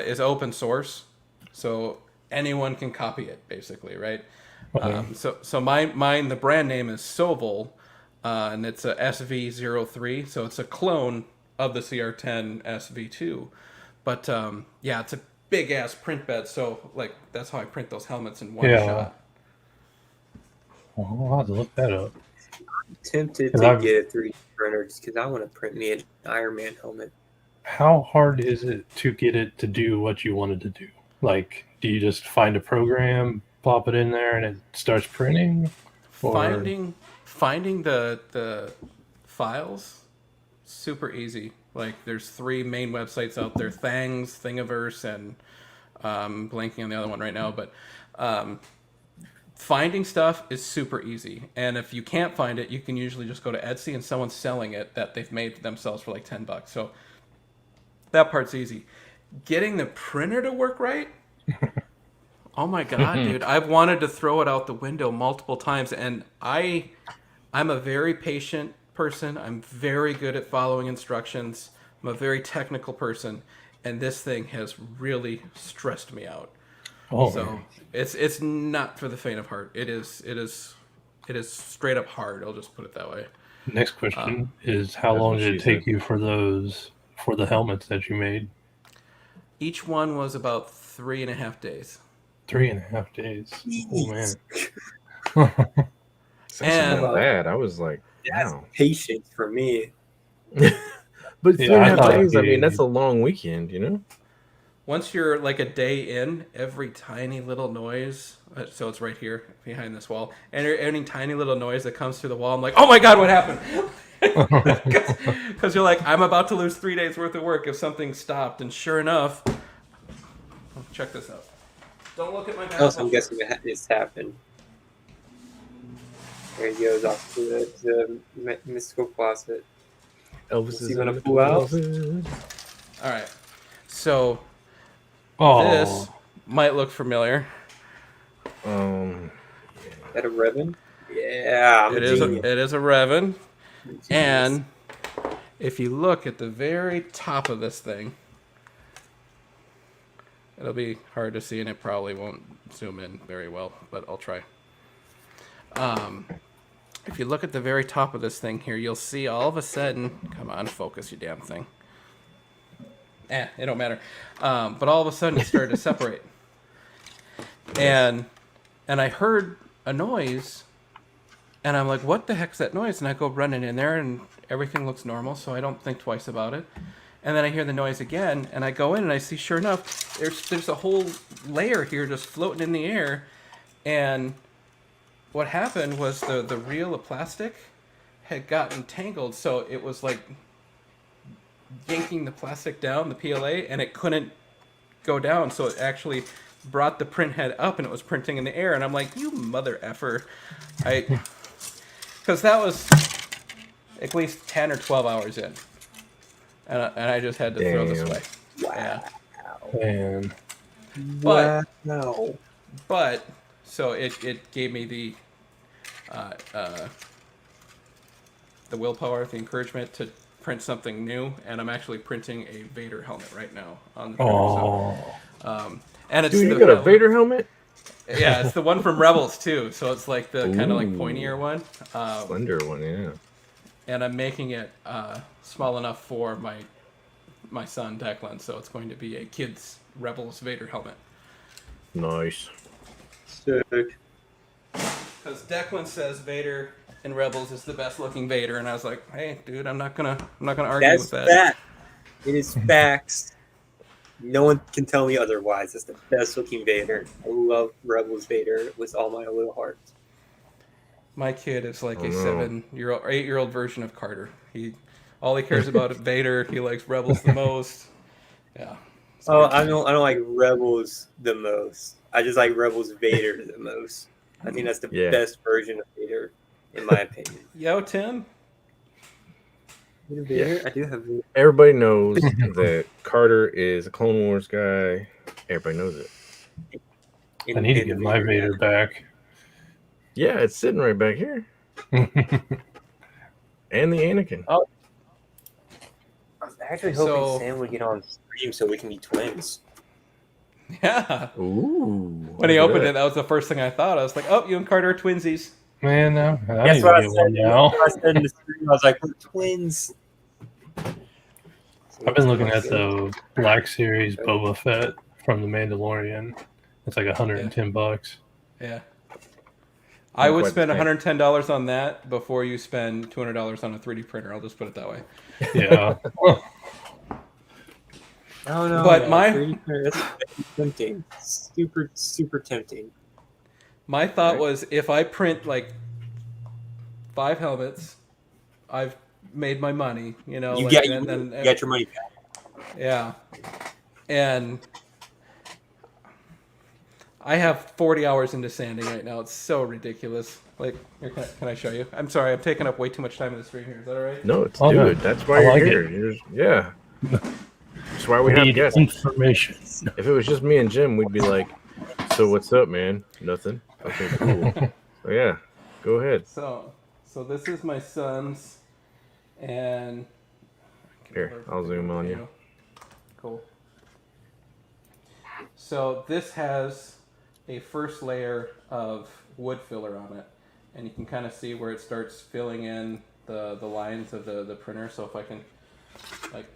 is open source. So anyone can copy it basically, right? okay. So mine the brand name is Sobel, and it's a SV03, so it's a clone of the CR10 SV2. But yeah, it's a big ass print bed, so like that's how I print those helmets in one Yeah. shot. Well, I'll have to look that up. Tempted 'Cause to I've- get a 3D printer just because I want to print me an Iron Man helmet. How hard is it to get it to do what you wanted to do? Like, do you just find a program, plop it in there, and it starts printing? Or- Finding the files, super easy. Like there's 3 main websites out there: Thangs, Thingiverse, and blanking on the other one right now. But finding stuff is super easy. And if you can't find it, you can usually just go to Etsy and someone's selling it that they've made themselves for like $10. So that part's easy. Getting the printer to work right. Oh my god, dude! I've wanted to throw it out the window multiple times, and I'm a very patient person. I'm very good at following instructions. I'm a very technical person, and this thing has really stressed me out. Oh, So it's not for the faint of heart. It is straight up hard. I'll just put it that way. next question is how that's long what did she it take said. you for the helmets that you made? Each one was about 3.5 days. 3.5 days. Oh man. That's And- not bad. I was like, That's wow. patience for me. But Yeah, 3.5 I thought it'd days, I be- mean, that's a long weekend, you know? Once you're like a day in, every tiny little noise, so it's right here behind this wall, and any tiny little noise that comes through the wall, I'm like, oh my god, what happened? Because you're like, I'm about to lose 3 days worth of work if something stopped, and sure enough, check this out. Don't look at my back. Else, I'm guessing it's happened. There he goes off to the mystical closet. Elvis Is is he gonna in the pull out? closet. All right, so Oh, this might look familiar. Um, Is that a ribbon? Yeah, I'm It a is. genius. It is a Revan, I'm a genius. and if you look at the very top of this thing, it'll be hard to see, and it probably won't zoom in very well, but I'll try. If you look at the very top of this thing here, you'll see all of a sudden. Come on, focus, you damn thing. It don't matter. But all of a sudden, it started to separate, and I heard a noise, and I'm like, "What the heck's that noise?" And I go running in there, and everything looks normal, so I don't think twice about it. And then I hear the noise again, and I go in, and I see, sure enough, there's a whole layer here just floating in the air, and what happened was the reel of plastic had gotten tangled, so it was like yanking the plastic down, the PLA, and it couldn't go down, so it actually brought the print head up, and it was printing in the air, and I'm like, you mother effer. Because that was at least 10 or 12 hours in, and I just had to throw this Damn. away. Wow. Yeah. man. But Wow. But so it gave me the willpower, the encouragement to print something new, and I'm actually printing a Vader helmet right now on the printer. Oh, So, and it's dude, the you got a Vader helmet? Yeah, it's the one from Rebels too. So it's like the kind of like Ooh. pointier one. Slender one, yeah. And I'm making it small enough for my my son Declan, so it's going to be a kid's Rebels Vader helmet. Nice. Sick. Because Declan says Vader in Rebels is the best looking Vader, and I was like, hey, dude, I'm not gonna argue That's with that. fact. It is facts. No one can tell me otherwise. That's the best looking Vader. I love Rebels Vader with all my little heart. My kid is like a Oh, no. 7-year-old or 8-year-old version of Carter. All he cares about is Vader. He likes Rebels the most. Yeah. Oh, I don't like Rebels the most. I just like Rebels Vader the most. I think that's the best version of Vader, in my opinion. Yo, Tim. Vader? I do have Vader. Everybody knows that Carter is a Clone Wars guy. Everybody knows it. I need to get my Vader back. Yeah, it's sitting right back here. And the Anakin. Oh. I was actually hoping Sam would get on stream so we can be twins. Yeah. Ooh. When he opened it, that was the first thing I thought. I was like, oh, you and Carter are twinsies. Man, no. That's what I said. I said in the stream. I was like, we're twins. I've been looking at the Black Series Boba Fett from The Mandalorian. It's like $110. Yeah. I would spend $110 on that before you spend $200 on a 3D printer. I'll just put it that way. Yeah. Oh no! But that's tempting. Super, super tempting. My thought was, if I print like 5 helmets, I've made my money. You know, you like, get your money back. Yeah, and I have 40 hours into sanding right now. It's so ridiculous. Like, here, can I show you? I'm sorry, I'm taking up way too much time in the stream here. Is that all right? No, it's good. That's why you're here. Yeah. That's why we have guests. Information. If it was just me and Jim, we'd be like, so what's up, man? Nothing. Okay, cool. So yeah, go ahead. So this is my son's, and here, I'll zoom on you. Cool. So this has a first layer of wood filler on it, and you can kind of see where it starts filling in the lines of the printer. So if I can, like,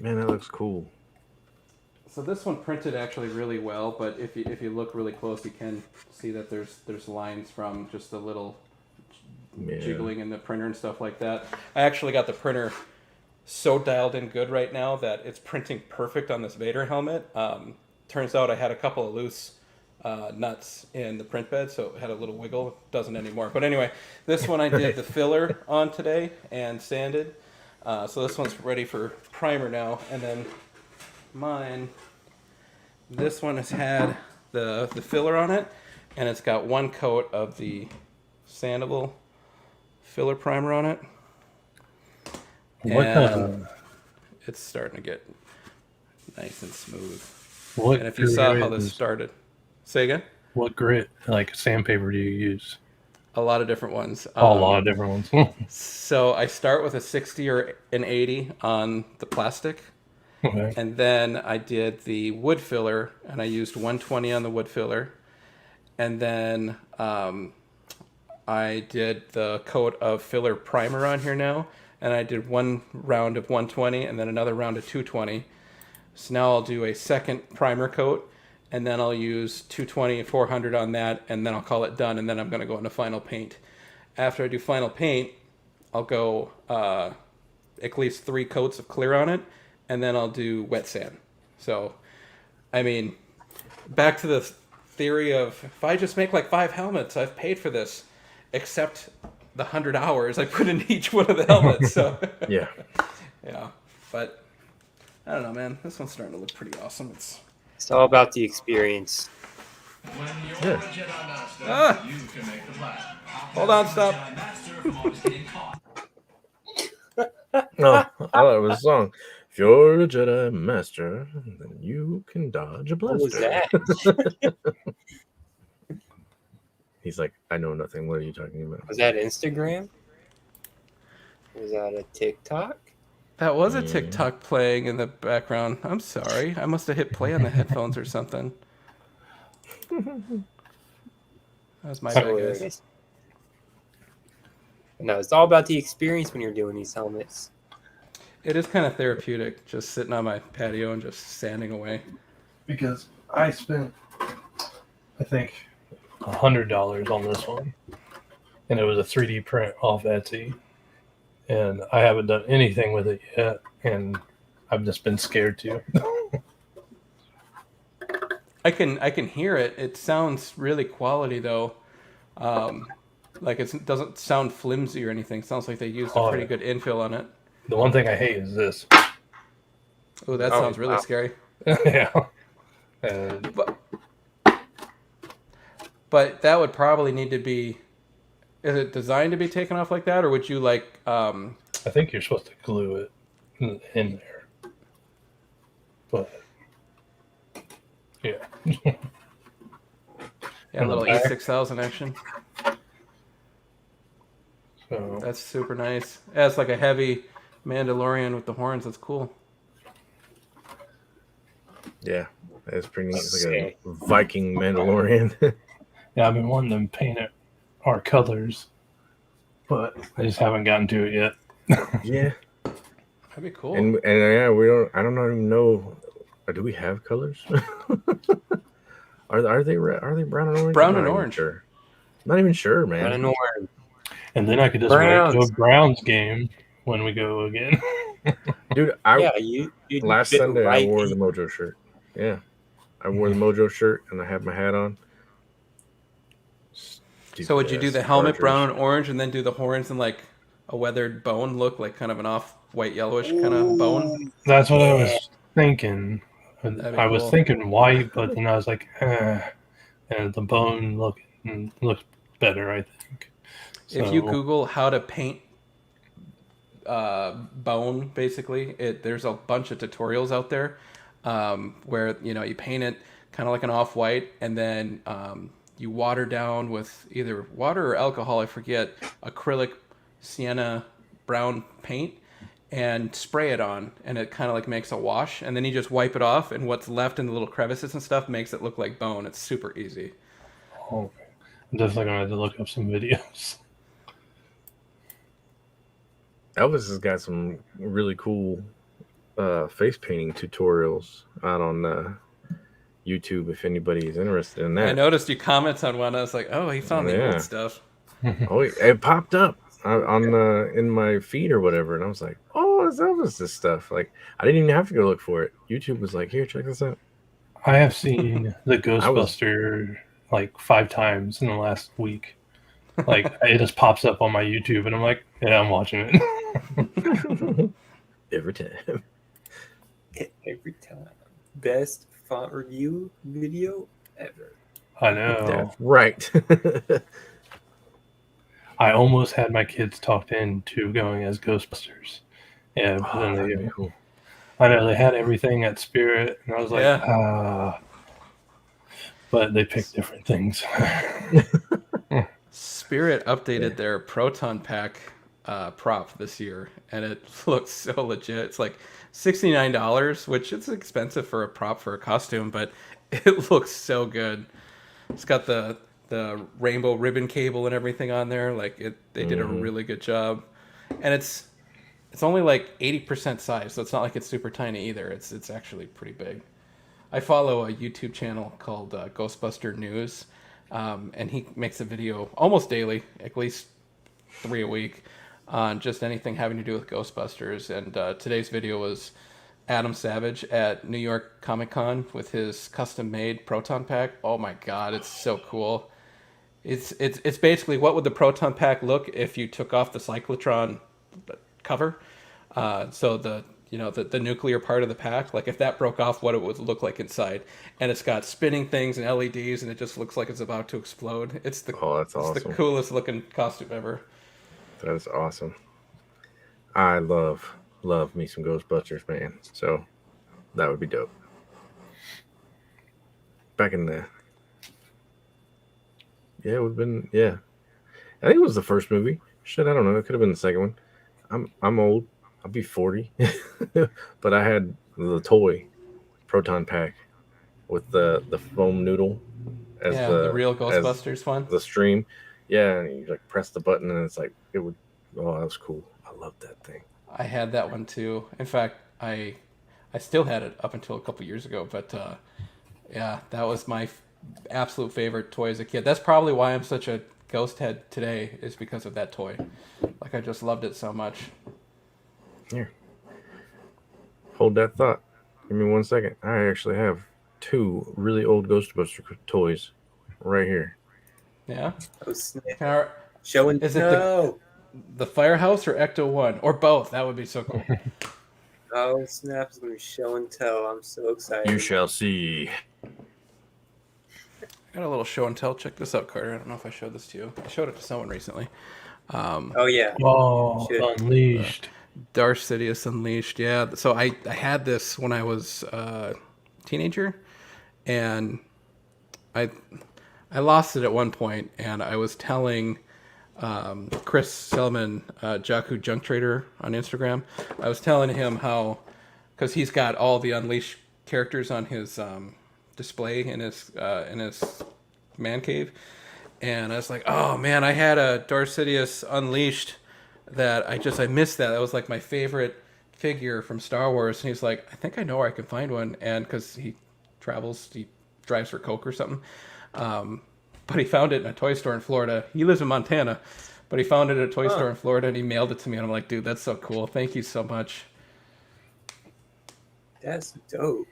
man, that looks cool. So this one printed actually really well, but if you look really close, you can see that there's lines from just a little jiggling in the printer and stuff like that. I actually got the printer so dialed in good right now that it's printing perfect on this Vader helmet. Turns out I had a couple of loose nuts in the print bed, so it had a little wiggle. Doesn't anymore. But anyway, this one I did the filler on today and sanded. So this one's ready for primer now. And then mine, this one has had the filler on it, and it's got one coat of the sandable filler primer on it. And it's starting to get nice and smooth. And if you saw how this started, say again. What grit, like sandpaper, do you use? A lot of different ones. A lot of different ones. So I start with a 60 or an 80 on the plastic. Okay. And then I did the wood filler, and I used 120 on the wood filler. And then I did the coat of filler primer on here now. And I did one round of 120 and then another round of 220. So now I'll do a second primer coat, and then I'll use 220 and 400 on that, and then I'll call it done, and then I'm going to go into final paint. After I do final paint, I'll go at least 3 coats of clear on it, and then I'll do wet sand. So, I mean, back to the theory of, if I just make like 5 helmets, I've paid for this, except the 100 hours I put in each one of the helmets. So yeah, but I don't know, man. This one's starting to look pretty awesome. It's all about the experience. Hold on, stop. No, I thought it was a song. If you're a Jedi Master, then you can dodge a blaster. What was that? He's like, I know nothing. What are you talking about? Was that Instagram? Was that a TikTok? That was a TikTok playing in the background. I'm sorry. I must have hit play on the headphones or something. That was my bad, guys. No, it's all about the experience when you're doing these helmets. It is kind of therapeutic, just sitting on my patio and just sanding away. Because I spent, I think, $100 on this one, and it was a 3D print off Etsy, and I haven't done anything with it yet, and I've just been scared to. I can hear it. It sounds really quality though. Like it doesn't sound flimsy or anything. It sounds like they used a pretty good infill on it. The one thing I hate is this. Oh, that sounds really scary. Yeah. But that would probably need to be. Is it designed to be taken off like that, or would you like? I think you're supposed to glue it in there. But yeah. Yeah, a little E6000 action. So That's super nice. Yeah, it's like a heavy Mandalorian with the horns. That's cool. Yeah, it's pretty neat. It's like a Viking Mandalorian. yeah, I've been wanting to paint it our colors, but I just haven't gotten to it yet. Yeah, that'd be cool. And yeah, we don't. I don't even know. Do we have colors? Are they brown and orange? Brown and orange. Sure. Not even sure, man. Brown and orange. And then I could just wait to a Browns game when we go again. Dude, you last fit Sunday right I wore the in. MOJO shirt. Yeah, I wore the MOJO shirt and I had my hat on. So would you do the helmet brown and orange and then do the horns and like a weathered bone look, like kind of an off white yellowish kind of bone? That's what I was thinking. I was cool. thinking white, but then I was like, and the bone looks better, I think. So, if you Google how to paint bone, basically, there's a bunch of tutorials out there where you paint it kind of like an off white, and then you water down with either water or alcohol, I forget, acrylic sienna brown paint, and spray it on, and it kind of like makes a wash, and then you just wipe it off, and what's left in the little crevices and stuff makes it look like bone. It's super easy. Oh, I'm definitely gonna have to look up some videos. Elvis has got some really cool face painting tutorials out on YouTube if anybody is interested in that. I noticed you comments on one. I was like, oh, he found the old stuff. Oh, it popped up on in my feed or whatever, and I was like, oh, it's Elvis this stuff. Like, I didn't even have to go look for it. YouTube was like, here, check this out. I have seen the Ghostbuster like 5 times in the last week. Like, it just pops up on my YouTube, and I'm like, yeah, I'm watching it. Every time. Every time. Best font review video ever. I know. That's right. I almost had my kids talked into going as Ghostbusters. Yeah, but then that'd be cool. I know they had everything at Spirit, and I was like, but they picked different things. Spirit updated their Proton Pack prop this year, and it looks so legit. It's like $69, which is expensive for a prop for a costume, but it looks so good. It's got the rainbow ribbon cable and everything on there. Like they did a really good job, and it's only like 80% size, so it's not like it's super tiny either. It's actually pretty big. I follow a YouTube channel called Ghostbuster News, and he makes a video almost daily, at least 3 a week, on just anything having to do with Ghostbusters. And today's video was Adam Savage at New York Comic Con with his custom-made Proton Pack. Oh my God, it's so cool. It's basically what would the Proton Pack look if you took off the cyclotron cover. So the nuclear part of the pack, like if that broke off, what it would look like inside. And it's got spinning things and LEDs, and it just looks like it's about to explode. It's the the coolest looking costume ever. That is awesome. I love me some Ghostbusters, man. So that would be dope. Back in the it would have been I think it was the first movie. Shit, I don't know. It could have been the second one. I'm old. I'll be 40. But I had the toy Proton Pack with the foam noodle as the real Ghostbusters one. The stream. Yeah, and you like press the button and it's like it would that was cool. I love that thing. I had that one too. In fact, I still had it up until a couple years ago. But yeah, that was my absolute favorite toy as a kid. That's probably why I'm such a ghost head today, is because of that toy. Like, I just loved it so much. Here. Hold that thought. Give me 1 second. I actually have 2 really old Ghostbuster toys right here. Yeah. Oh, snap. Can I- Show and Is it tell. the Firehouse or Ecto 1? Or both. That would be so cool. Oh, snap. It's going to be show and tell. I'm so excited. You shall see. Got a little show and tell. Check this out, Carter. I don't know if I showed this to you. I showed it to someone recently. Oh, yeah. Oh, Shit. Unleashed. Darth Sidious Unleashed. Yeah. So I had this when I was a teenager, and I lost it at one point, and I was telling Chris Selman, Jakku Junk Trader on Instagram, I was telling him how, because he's got all the Unleashed characters on his display in his man cave, and I was like, oh man, I had a Darth Sidious Unleashed that I missed that. That was like my favorite figure from Star Wars. And he's like, I think I know where I can find one, and because he drives for Coke or something. But he found it in a toy store in Florida. He lives in Montana, but he found it at a toy store in Florida, and he mailed it to me. And I'm like, dude, that's so cool. Thank you so much. That's dope.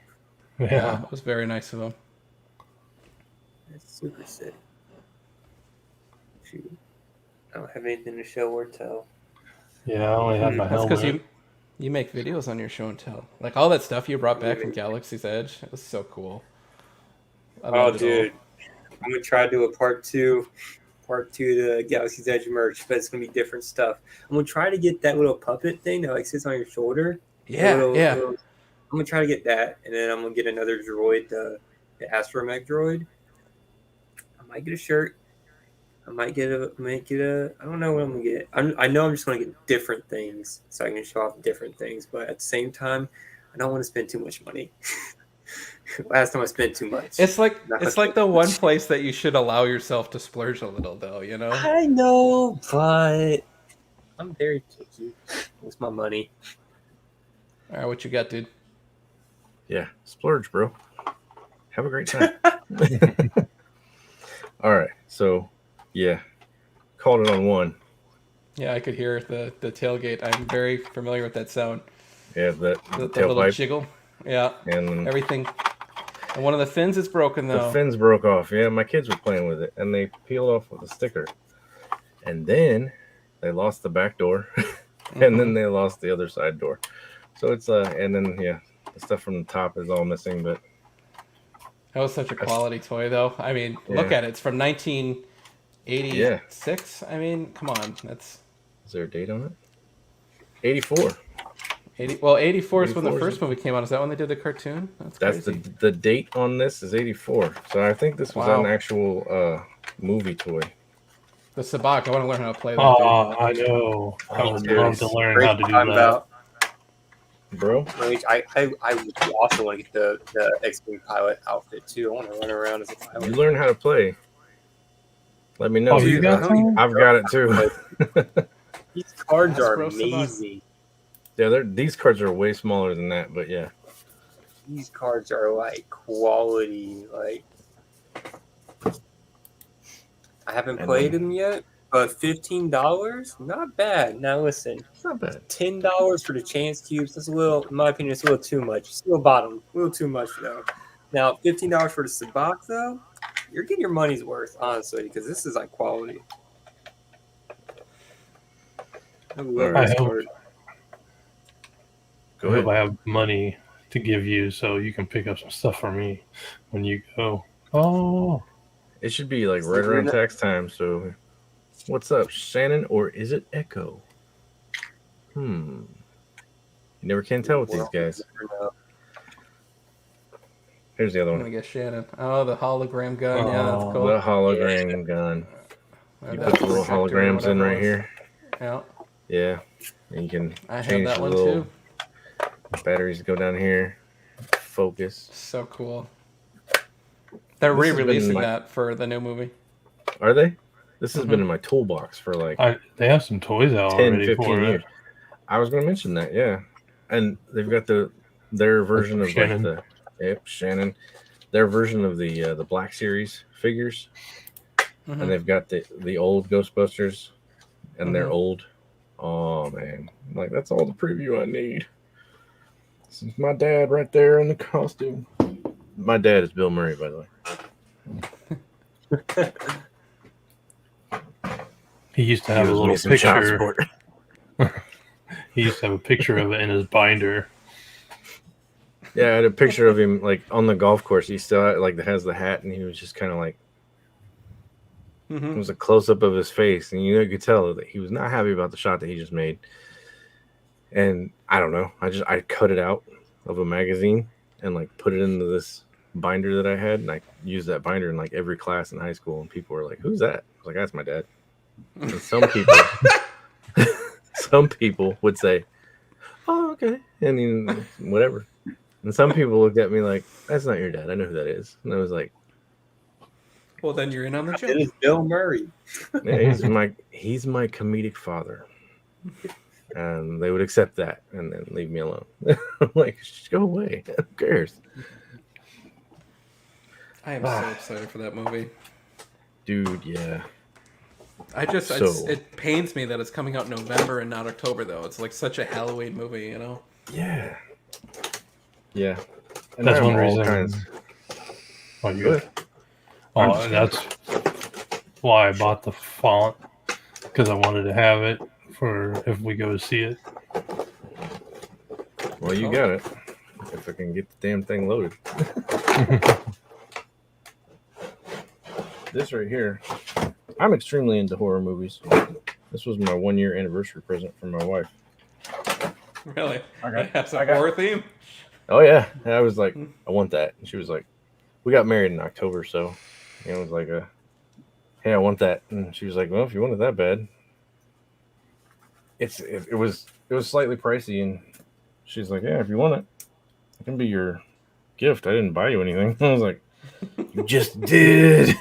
Yeah. It was very nice of him. That's super sick. Shoot. I don't have anything to show or tell. Yeah, I only had my That's because helmet. you make videos on your show and tell. Like all that stuff you brought back from Galaxy's Edge. It was so cool. I Oh, loved it all. dude. I'm going to try to do a part two to the Galaxy's Edge merch, but it's going to be different stuff. I'm going to try to get that little puppet thing that like sits on your shoulder. Yeah, yeah. I'm going to try to get that, and then I'm going to get another droid, the Astromech droid. I might get a shirt. I might get a, I don't know what I'm going to get. I know I'm just going to get different things so I can show off different things, but at the same time, I don't want to spend too much money. Last time I spent too much. It's like the one place that you should allow yourself to splurge a little, though. You know. I know, but I'm very picky with my money. All right, what you got, dude? Yeah, splurge, bro. Have a great time. All right, so yeah, called it on one. Yeah, I could hear the tailgate. I'm very familiar with that sound. Yeah, the little tailpipe jiggle. Yeah, and everything. And one of the fins is broken, though. the fins broke off. Yeah, my kids were playing with it, and they peeled off with a sticker. And then they lost the back door, and then they lost the other side door. So it's and then yeah, the stuff from the top is all missing. But That was such a quality toy, though. I mean, look at it. It's from 1986. I mean, come on. Is there a date on it? 84. 84 is when the first movie came out. Is that when they did the cartoon? That's crazy. the date on this is 84. So I think this was an actual movie toy. The Sabak. I want to learn how to play that. Oh, I know. I would love to learn how to do that. Bro? I also want to get the X-Wing pilot outfit, too. I want to run around as a pilot. You learn how to play. Let me know. Oh, you got some? I've got it, too. These cards are amazing. Yeah, these cards are way smaller than that, but yeah. These cards are like quality. Like, I haven't played them yet, but $15, not bad. Now listen, It's not bad. $10 for the chance cubes. That's a little, in my opinion, it's a little too much. It's a little bottom, a little too much though. Now $15 for the Sabak though, you're getting your money's worth, honestly, because this is like quality. I love this card. I hope I have money to give you so you can pick up some stuff for me when you go. Oh. It should be like right around tax time. So, what's up, Shannon? Or is it Echo? You never can tell with these guys. Here's the other one. I'm gonna get Shannon. Oh, the hologram gun. Yeah, that's cool. The hologram gun. You put the little holograms in right here. Yeah. Yeah. And you can I have change that the one little too. batteries go down here. Focus. So cool. They're re-releasing that for the new movie. Are they? This has been in my toolbox for like they have some toys out 10, already 15 for years. it. I was going to mention that, yeah. And they've got their version of Shannon. like Shannon, their version of the Black Series figures, Mhm. and they've got the old Ghostbusters, and they're Mhm. old. Oh man, like that's all the preview I need. This is my dad right there in the costume. My dad is Bill Murray, by the way. He used to have a owes me little some child picture. support. He used to have a picture of it in his binder. Yeah, I had a picture of him like on the golf course. He still like has the hat, and he was just kind of like it was a close up of his face, and you could tell that he was not happy about the shot that he just made. And I don't know, I cut it out of a magazine and like put it into this binder that I had, and I used that binder in like every class in high school, and people were like, "Who's that?" I was like, "That's my dad." And some people would say, "Oh, okay," and then whatever. And some people looked at me like, "That's not your dad. I know who that is." And I was like, Well, then you're in on the It joke. is Bill Murray. "Yeah, he's my comedic father." And they would accept that and then leave me alone. I'm like, just go away. Who cares? I am so excited for that movie. Dude, yeah. It pains me that it's coming out in November and not October, though. It's like such a Halloween movie, you know? Yeah. Yeah. And That's I have one all reason. kinds. Oh, you Good. I'm just that's why I bought the font, because I wanted to have it for if we go see it. Well, you got it. If I can get the damn thing loaded. This right here. I'm extremely into horror movies. This was my 1-year anniversary present from my wife. Really? It has a horror theme? Oh yeah. And I was like, I want that. And she was like, we got married in October, so it was like hey, I want that. And she was like, well, if you want it that bad. It was slightly pricey, and she's like, yeah, if you want it, it can be your gift. I didn't buy you anything. I was like, you just did.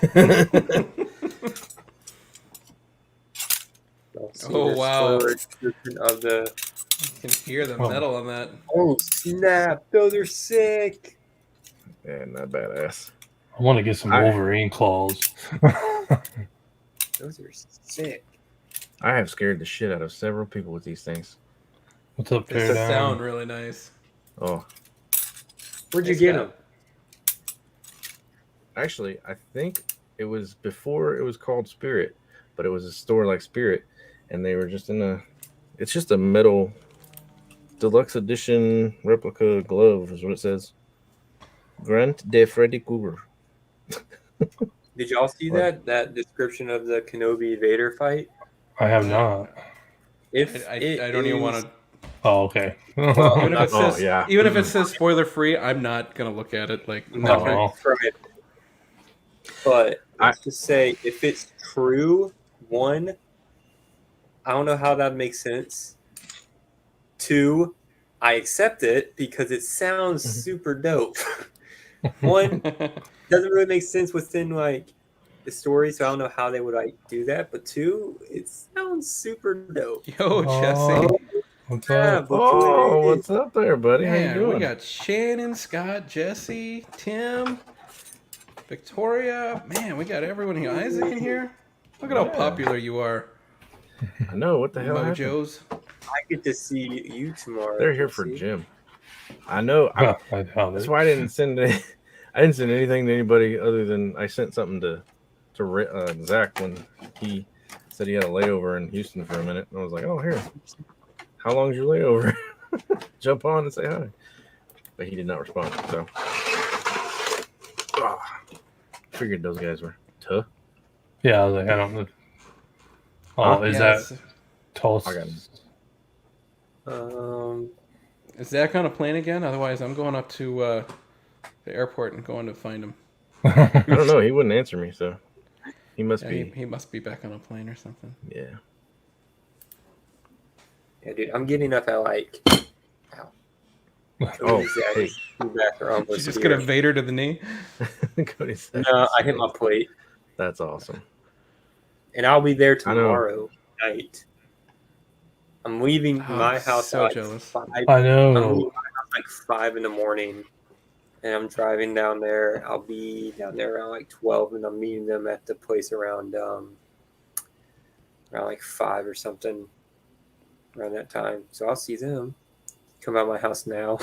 Oh, wow. Of the... You can hear the metal on that. Oh, snap. Those are sick. Yeah, not badass. I want to get some Wolverine claws. Those are sick. I have scared the shit out of several people with these things. What's up, They Paradigm? sound really nice. Oh. Where'd you get them? Actually, I think it was before it was called Spirit, but it was a store like Spirit, and they were just it's just a metal deluxe edition replica glove is what it says. Grant de Freddy Krueger. Did y'all see that description of the Kenobi Vader fight? I have not. I don't even want to. Oh, okay. Well, even if it Mm. says spoiler free, I'm not gonna look at it. Like, No. From it. But let's just say, if it's true, one, I don't know how that makes sense. Two, I accept it because it sounds super dope. One, doesn't really make sense within like the story, so I don't know how they would like do that. But two, it sounds super dope. Yo, Jesse. What's Yeah, up? Oh, what's up there, buddy? How you Man, doing? we got Shannon, Scott, Jesse, Tim, Victoria. Man, we got everyone here. Isaac in here. Look at how popular you are. I know, what the hell happened? Mojos. I get to see you tomorrow. They're here for Jim. I know. That's why I didn't send I didn't send anything to anybody other than I sent something to Zach when he said he had a layover in Houston for a minute, and I was like, "Oh, here. How long's your layover? Jump on and say hi." But he did not respond. So, figured those guys were tough. Yeah, I was like, I don't know. Oh, is that Tulsa? I got it. Is Zach on a plane again? Otherwise, I'm going up to the airport and going to find him. I don't know. He wouldn't answer me, so he must be. He must be back on a plane or something. Yeah. Yeah, dude, I'm getting up at like. Ow. Oh, hey. She's just gonna Vader to the knee. Cody said, no, I hit my plate. That's awesome. And I'll be there tomorrow night. I'm leaving my house so at jealous. 5. I I'm leaving know. my house like 5 in the morning, and I'm driving down there. I'll be down there around like 12, and I'm meeting them at the place around like 5 or something around that time. So I'll see them. Come out of my house now.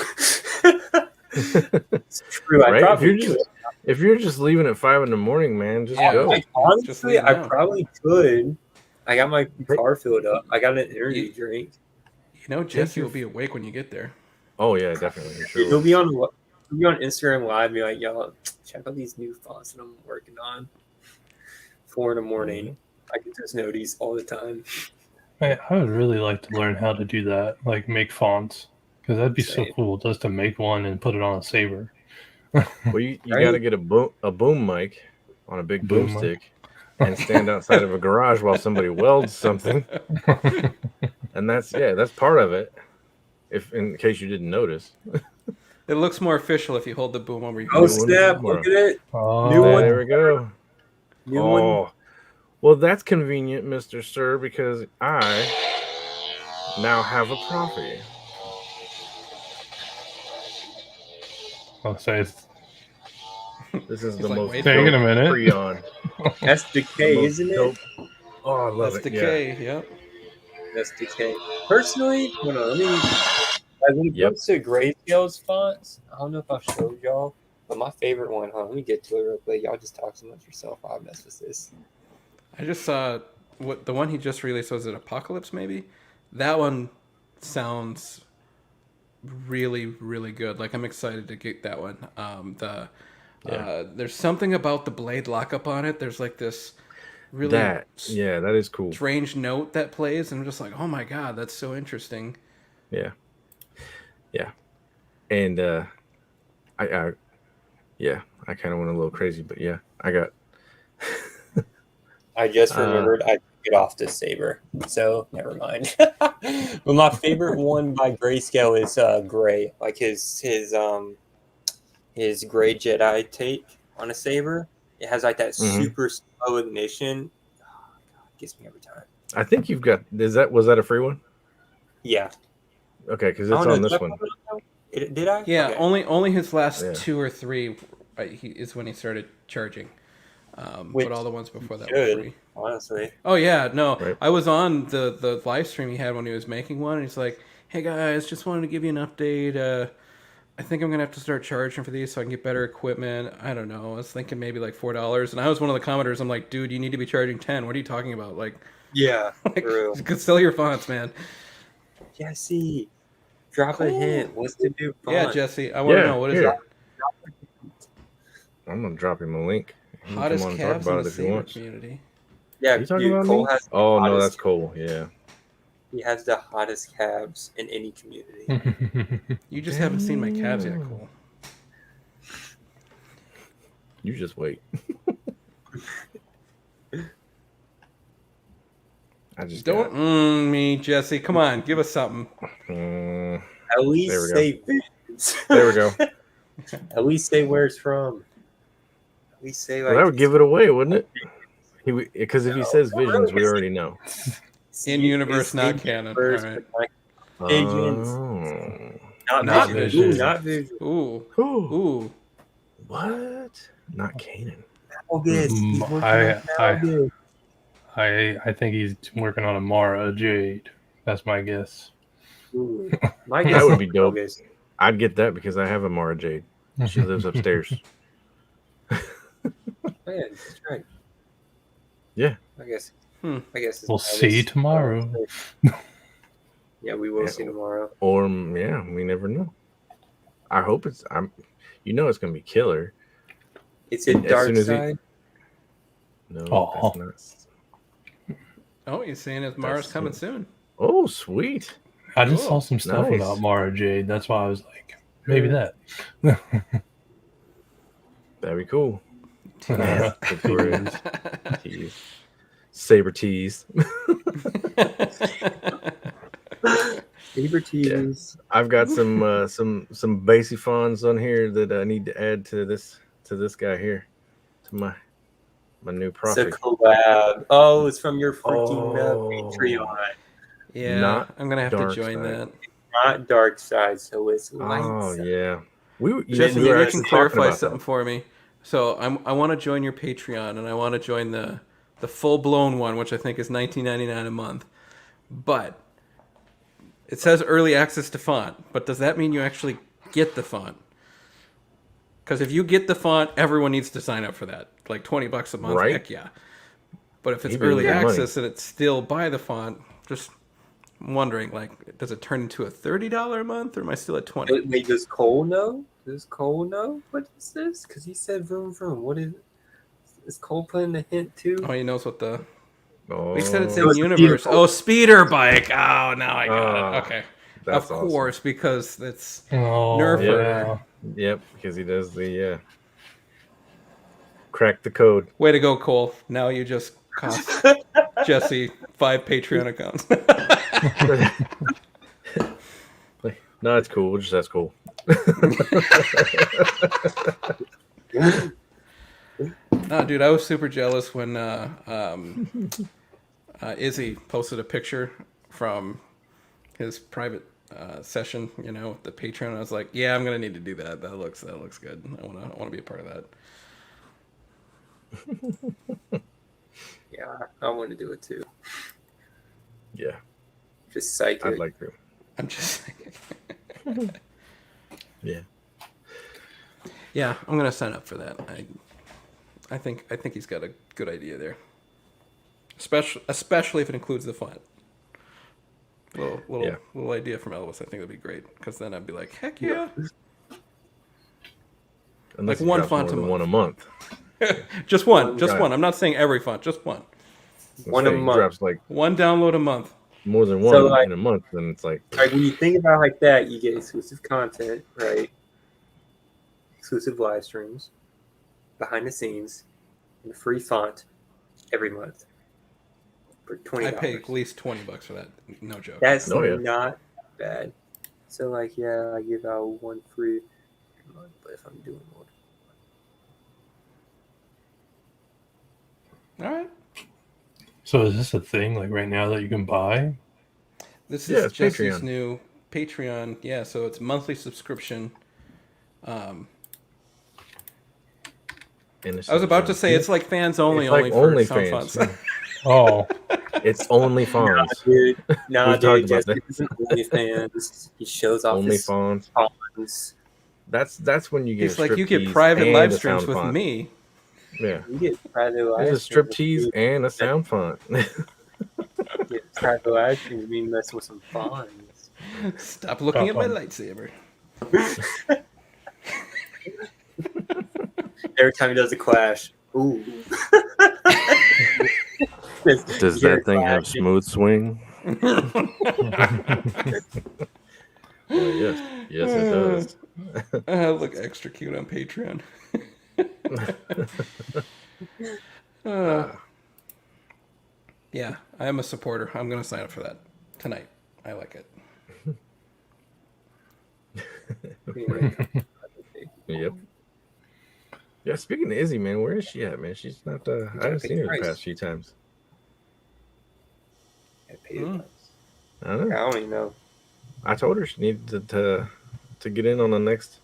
It's true. I Right? probably could. If you're just leaving at 5 in the morning, man, just Yeah. go. Like, Just honestly, leave I now. probably could. I got my car filled up. I got an energy You- drink. You know, Jesse will be awake when you get there. Oh yeah, definitely. I'm sure. He'll be on Instagram Live, be like, "Yo, check out these new fonts that I'm working on." 4 in the morning. I get those noties all the time. I would really like to learn how to do that, like make fonts, because that'd be so Same. cool just to make one and put it on a saber. Well, you Right? got to get a boom mic on a big Boom mic. boomstick and stand outside of a garage while somebody welds something, and that's part of it. If in case you didn't notice, It looks more official if you hold the boom over your Oh head. snap! Look at it. Oh, New one. there we go. New one. Oh, well, that's convenient, Mr. Sir, because I now have a prophet. I'll say it's This is He's the like, most wait for it. dope a minute. Freon. That's decay, Most isn't it? dope. Oh, I love That's it. decay. Yep. That's decay. Personally, hold on, when it Yep. comes to grayscale's fonts, I don't know if I've showed y'all, but my favorite one, let me get to it real quick. Y'all just talk so much yourself. I'll mess with this. I just saw what the one he just released, was it Apocalypse maybe? That one sounds really, really good. Like, I'm excited to get that one. There's something about the blade lockup on it. There's like this really that is cool. strange note that plays, and I'm just like, oh my god, that's so interesting. Yeah. And I kind of went a little crazy, but yeah, I got. I just remembered I took it off the saber, so never mind. But my favorite one by Grayscale is gray, like his gray Jedi take on a saber. It has like that super slow ignition. Oh, God, it gets me every time. I think you've got. Was that a free one? Yeah. Okay, because I it's don't on know, this one. Did I? Yeah, Okay. only his last Yeah. 2 or 3 is when he started charging. Which But all the ones before that good. were free. Honestly. Oh yeah, no. Right. I was on the live stream he had when he was making one, and he's like, "Hey guys, just wanted to give you an update. I think I'm gonna have to start charging for these so I can get better equipment. I don't know. I was thinking maybe like $4." And I was one of the commenters. I'm like, "Dude, you need to be charging 10. What are you talking about? Like, Yeah. like True. you could sell your fonts, man." Jesse, drop a hint. What's the new font? Yeah, Jesse, I want to know what is here. it? I'm gonna drop him a link. You can Hottest come on and talk calves in about the it if you Saber want. community. Yeah, Are you talking dude, about Cole me? has the Oh no, hottest- that's Cole. Yeah. He has the hottest calves in any community. You just haven't seen my calves yet, Cole. You just wait. I just Don't me, Jesse. Come on, give us something. Mm, At least There we go. say Vince. there we go. At least say where it's from. At least say like Well, that would give it away, wouldn't it? Because if he says No, visions, we really. already know. In universe, not canon. Universe, All right. but not Visions. Oh. Not Visions. Visions. Ooh, not Visions. Ooh, Ooh. ooh. What? Not Canaan. August. He's working on August. I think he's working on a Mara Jade. That's my guess. Ooh, my That guess would is be dope. August. I'd get that because I have a Mara Jade. She lives upstairs. Oh, yeah, that's right. Yeah. I guess. Hmm. I guess. It's We'll see August. tomorrow. Yeah, we will Yeah. see tomorrow. Or yeah, we never know. I hope it's. It's gonna be killer. It's in As Dark soon as he- Side. No, Oh. that's not. Oh, you're saying his Mara's That's coming sweet. soon. Oh, sweet. I just Cool. saw some stuff Nice. about Mara Jade. That's why I was like, maybe that. That'd be cool. Yeah. Victoria's tease. Saber tease. Saber teas. I've got some basic fonts on here that I need to add to this guy here, to my new It's a prophet. collab. Oh, it's from your freaking Oh. Patreon. Yeah, Not I'm gonna have to dark join side. that. Not dark side, so it's light Oh side. yeah, we Jesse, we maybe were you actually can talking clarify about something that. for me. So I want to join your Patreon, and I want to join the full blown one, which I think is $19.99 a month. But it says early access to font. But does that mean you actually get the font? Because if you get the font, everyone needs to sign up for that. Like $20 a month, Right? heck yeah. But if it's You'd be early losing money. access and it's still buy the font, just wondering, like, does it turn into a $30 a month, or am I still at 20? Wait, does Cole know? Does Cole know what is this? Because he said vroom vroom. What is? Is Cole putting the hint too? Oh, he knows what the. Oh, He said it's It in was a universe. speeder Oh, speeder bike. Oh, now I got Ah, it. Okay, that's of course, because it's Oh, Nerfer. yeah. Yep, because he does the crack the code. Way to go, Cole. Now you just cost Jesse 5 Patreon accounts. No, it's cool. We'll just ask Cole. No, dude, I was super jealous when Izzy posted a picture from his private session, with the Patreon. I was like, yeah, I'm gonna need to do that. That looks good. I wanna be a part of that. Yeah, I want to do it too. Yeah, Just psychic. I'd like to. I'm just Yeah. Yeah, I'm gonna sign up for that. I think he's got a good idea there. Especially if it includes the font. Little idea from Elvis. I think that'd be great, because then I'd be like, heck yeah. Unless Like he one drops font more a than month. one a month. Just one. Right. I'm not saying every font. Just one. One a He month. drops like One download a month. more than one So, like- in a month, then it's like Like when you think about it like that, you get exclusive content, right? Exclusive live streams, behind the scenes, and a free font every month for $20. I pay at least $20 for that. No joke. That's Oh, yeah. not bad. So like, yeah, I give out one free a month, but if I'm doing more, All right. So is this a thing like right now that you can buy? This Yeah, is it's Jesse's Patreon. new Patreon. Yeah, so it's monthly subscription. and I was about to say it's like fans only, It's like only for OnlyFans. sound fonts. Oh, It's only fonts. dude, nah, We've dude, talked about Jesse isn't OnlyFans. He shows off Only his fonts. fonts. That's when you get. It's like you striptease get private and live a streams sound with font. me. Yeah, You get private live there's a streams. striptease and a sound font. You get private live streams. Me messing with some fonts. Stop looking at my lightsaber. Every time he does a clash, ooh. Does that thing have smooth swing? Yes, it does. I look extra cute on Patreon. Yeah, I am a supporter. I'm going to sign up for that tonight. I like it. Yep. Yeah, speaking of Izzy, man, where is she at, man? She's not. I haven't seen her the past few times. I paid it once. I don't know. I don't even know. I told her she needed to get in on the next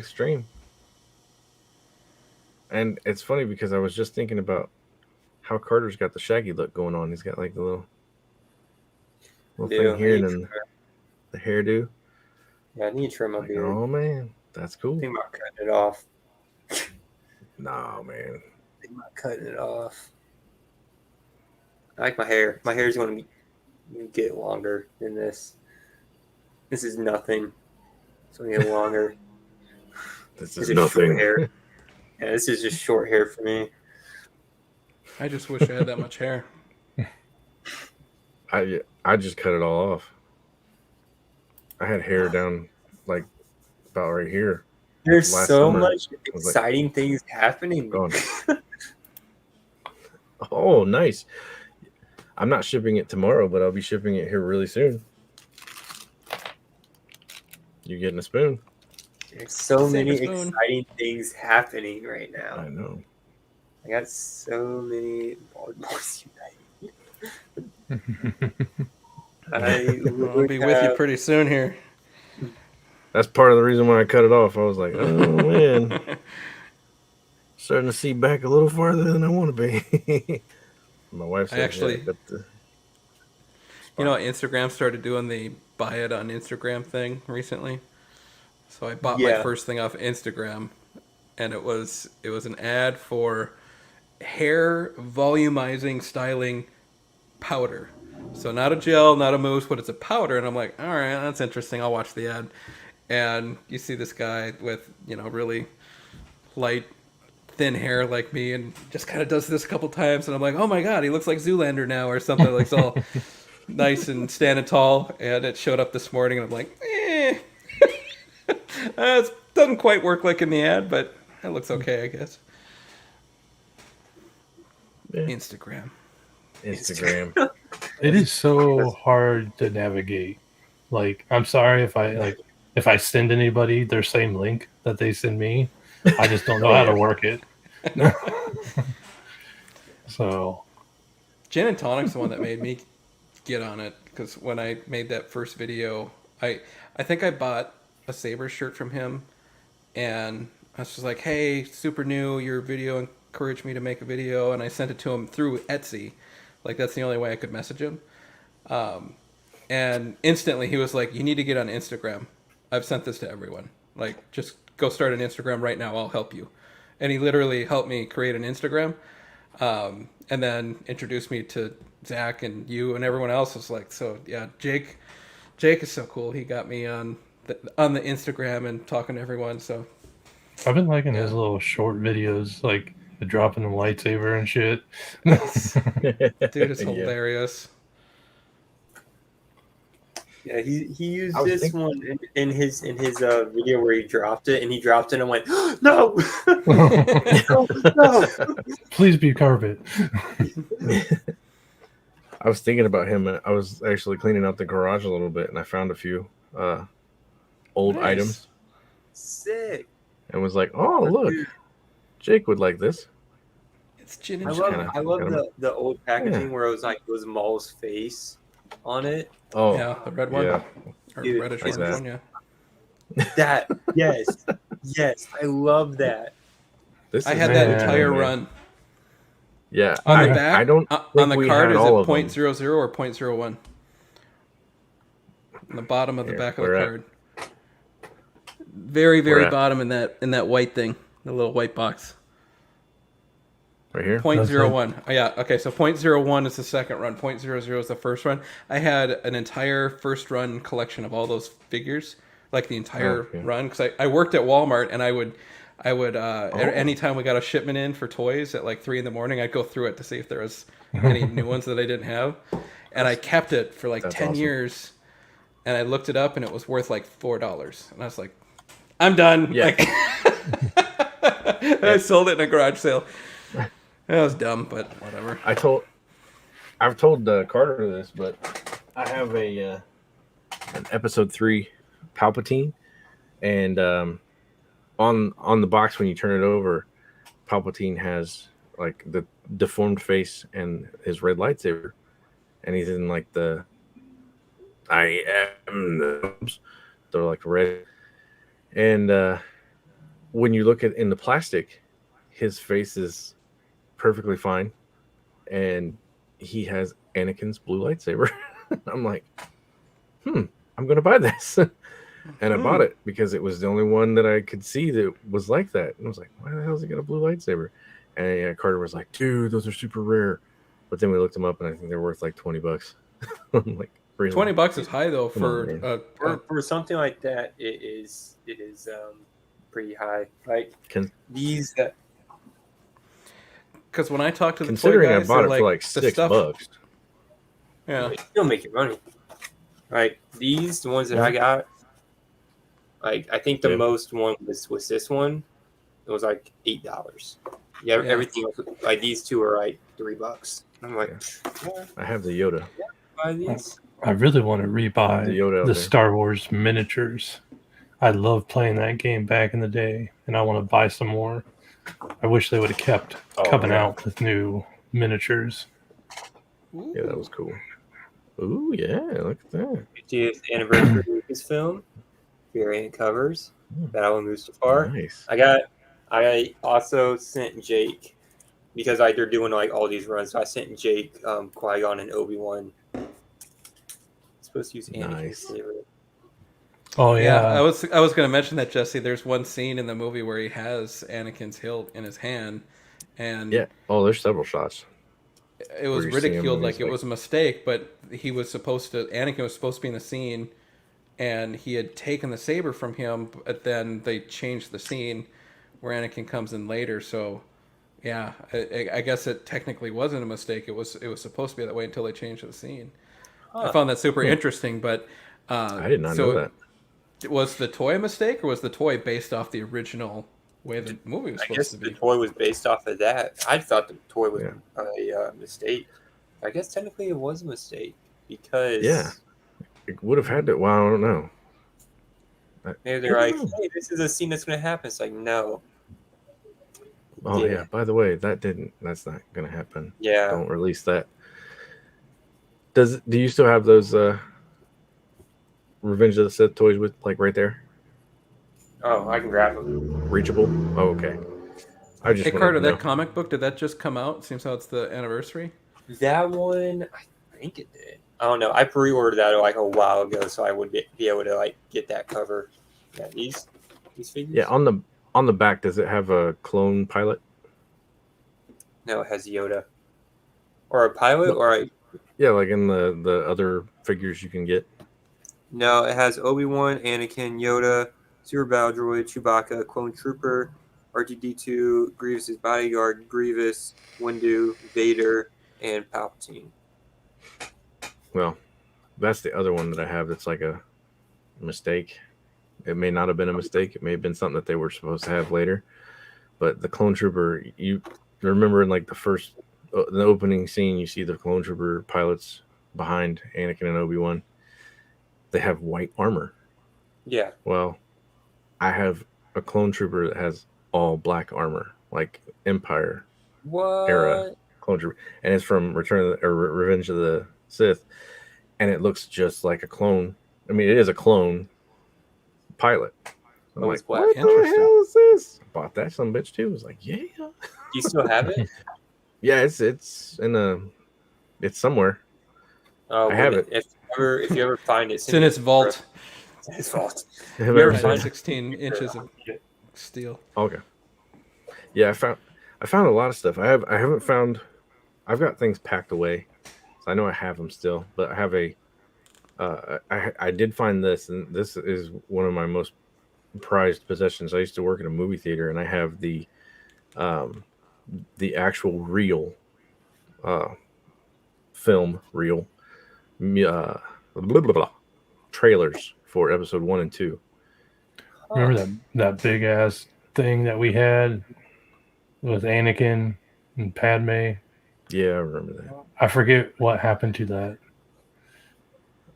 stream. And it's funny because I was just thinking about how Carter's got the Shaggy look going on. He's got like the little thing here and then the hairdo. Yeah, I need to trim my Like, beard. oh man, that's cool. I think about cutting it off. Nah, man. I think about cutting it off. I like my hair. My hair is going to get longer than this. This is nothing. It's going to get longer. This This is is nothing. short hair. Yeah, this is just short hair for me. I just wish I had that much hair. I just cut it all off. I had hair down like about right here. There's Last so summer, much I was like, exciting things happening. Gone. Oh, nice. I'm not shipping it tomorrow, but I'll be shipping it here really soon. You getting a spoon? There's so many spoon. exciting things happening right now. I know. I got so many Baltimore's United. I I'll be with you pretty soon here. That's part of the reason why I cut it off. I was like, oh man, starting to see back a little farther than I want to be. My wife said, actually, cut the you know, Instagram started doing the buy it on Instagram thing recently. So I bought my first thing off Instagram, and it was an ad for hair volumizing styling powder. So not a gel, not a mousse, but it's a powder. And I'm like, all right, that's interesting. I'll watch the ad. And you see this guy with, you know, really light, thin hair like me, and just kind of does this a couple times. And I'm like, oh my God, he looks like Zoolander now or something. Like, it's all nice and standing tall. And it showed up this morning, and I'm like, it doesn't quite work like in the ad, but it looks okay, I guess. Yeah. Instagram. It is so hard to navigate. Like, I'm sorry if I send anybody their same link that they send me, I just don't know how to work it. So, Gin and Tonic's the one that made me get on it, because when I made that first video, I think I bought a Sabres shirt from him, and I was just like, hey, super new, your video encouraged me to make a video, and I sent it to him through Etsy. Like, that's the only way I could message him. And instantly he was like, you need to get on Instagram. I've sent this to everyone. Like, just go start an Instagram right now. I'll help you. And he literally helped me create an Instagram, and then introduced me to Zach and you and everyone else. Was like, so yeah, Jake is so cool. He got me on the Instagram and talking to everyone. So I've been liking his little short videos, like the dropping the lightsaber and shit. Dude, it's hilarious. Yeah, he used this one in his video where he dropped it, and he dropped it and went, no, no. Please be carpet. I was thinking about him. I was actually cleaning out the garage a little bit, and I found a few old items. Sick. And was like, oh, look, Jake would like this. It's Gin and I love the old packaging where it was Maul's face on it. Oh, yeah, the red one. Yeah. Or Dude, reddish like orange that. one, yeah. That, yes, I love that. This I is had that man, entire man. run. Yeah, On the back, I don't on the we card, had is it all of them. 0.00 or 0.01? On the bottom of the back of the card. Very, very bottom in that white thing, the little white box. Right here? 0.01. Oh, yeah, okay, so 0.01 is the second run. 0.00 is the first run. I had an entire first run collection of all those figures, like the entire run, because I worked at Walmart, and I would anytime we got a shipment in for toys at like 3 a.m, I'd go through it to see if there was any new ones that I didn't have. And I kept it for like 10 years, and I looked it up, and it was worth like $4. And I was like, I'm done. Yeah. Like, I sold it in a garage sale. That was dumb, but whatever. I've told Carter this, but I have an episode 3 Palpatine, and on the box when you turn it over, Palpatine has like the deformed face and his red lightsaber, and he's in like the I am the they're like red, and when you look at in the plastic, his face is perfectly fine, and he has Anakin's blue lightsaber. I'm like, I'm gonna buy this. And I bought it because it was the only one that I could see that was like that. And I was like, why the hell has he got a blue lightsaber? And Carter was like, dude, those are super rare. But then we looked them up, and I think they're worth like $20. I'm like, really? $20 is high though For something like that. It is pretty high. Like these that. Because when I talk to the considering toy guys, I bought it like, for like $6. Yeah, You'll make your money. Like the ones that I got. Like I think the most one was this one. It was like $8. Yeah, everything else, like these two are like $3. I'm like, I have the Yoda. Buy these. I really want to rebuy the Star Wars miniatures. I love playing that game back in the day, and I want to buy some more. I wish they would have kept coming out with new miniatures. Yeah, that was cool. Ooh, yeah, look at that. 50th anniversary Lucasfilm variant covers. Battle of Mustafar. Nice. I also sent Jake because they're doing like all these runs. So I sent Jake Qui-Gon and Obi-Wan. Supposed to use Anakin's Nice. favorite. Oh Yeah, yeah. I was going to mention that, Jesse. There's one scene in the movie where he has Anakin's hilt in his hand, and Yeah. Oh, there's several shots. it was where you see him ridiculed and like he's it like- was a mistake. But Anakin was supposed to be in the scene, and he had taken the saber from him. But then they changed the scene where Anakin comes in later. So, yeah, I guess it technically wasn't a mistake. It was supposed to be that way until they changed the scene. I found that super interesting. But I did not know that. Was the toy a mistake, or was the toy based off the original way the movie was I supposed guess to the be? toy was based off of that. I thought the toy was Yeah. a mistake. I guess technically it was a mistake because Yeah. It would have had to. Well, I don't know. maybe they're I like, don't know. hey, this is a scene that's going to happen. It's like, no. Oh Yeah. yeah. By the way, that's not gonna happen. Yeah. Don't release that. Do you still have those Revenge of the Sith toys with like right there? Oh, I can grab them. Reachable? Oh, okay. I just Hey wanted Carter, to know. that comic book, did that just come out? Seems how it's the anniversary. That one, I think it did. I don't know. I pre-ordered that like a while ago, so I would be able to like get that cover. Yeah, these figures. Yeah, on the back, does it have a clone pilot? No, it has Yoda, or a pilot, or a Yeah, like in the other figures you can get. no. It has Obi-Wan, Anakin, Yoda, Super Battle Droid, Chewbacca, Clone Trooper, R2-D2, Grievous's bodyguard, Grievous, Windu, Vader, and Palpatine. Well, that's the other one that I have that's like a mistake. It may not have been a mistake. It may have been something that they were supposed to have later. But the clone trooper, you remember in like the opening scene, you see the clone trooper pilots behind Anakin and Obi-Wan. They have white armor. Yeah. Well, I have a clone trooper that has all black armor, like Empire What? era clone trooper, and it's from Revenge of the Sith, and it looks just like a clone. I mean, it is a clone pilot. I'm Oh, like, it's black. what the Interesting. hell is this? Bought that some bitch too. Was like, yeah, Do you still have it? yeah. It's somewhere. Oh, I have it. If you ever find it, It's in its vault. It's in its vault. Have You I ever ever find seen- 16 inches of steel. Okay. Yeah, I found a lot of stuff. I've got things packed away, so I know I have them still. But I have I did find this, and this is one of my most prized possessions. I used to work at a movie theater, and I have the actual reel, film reel, trailers for episode 1 and 2. Remember that big ass thing that we had with Anakin and Padme? Yeah, I remember that. I forget what happened to that.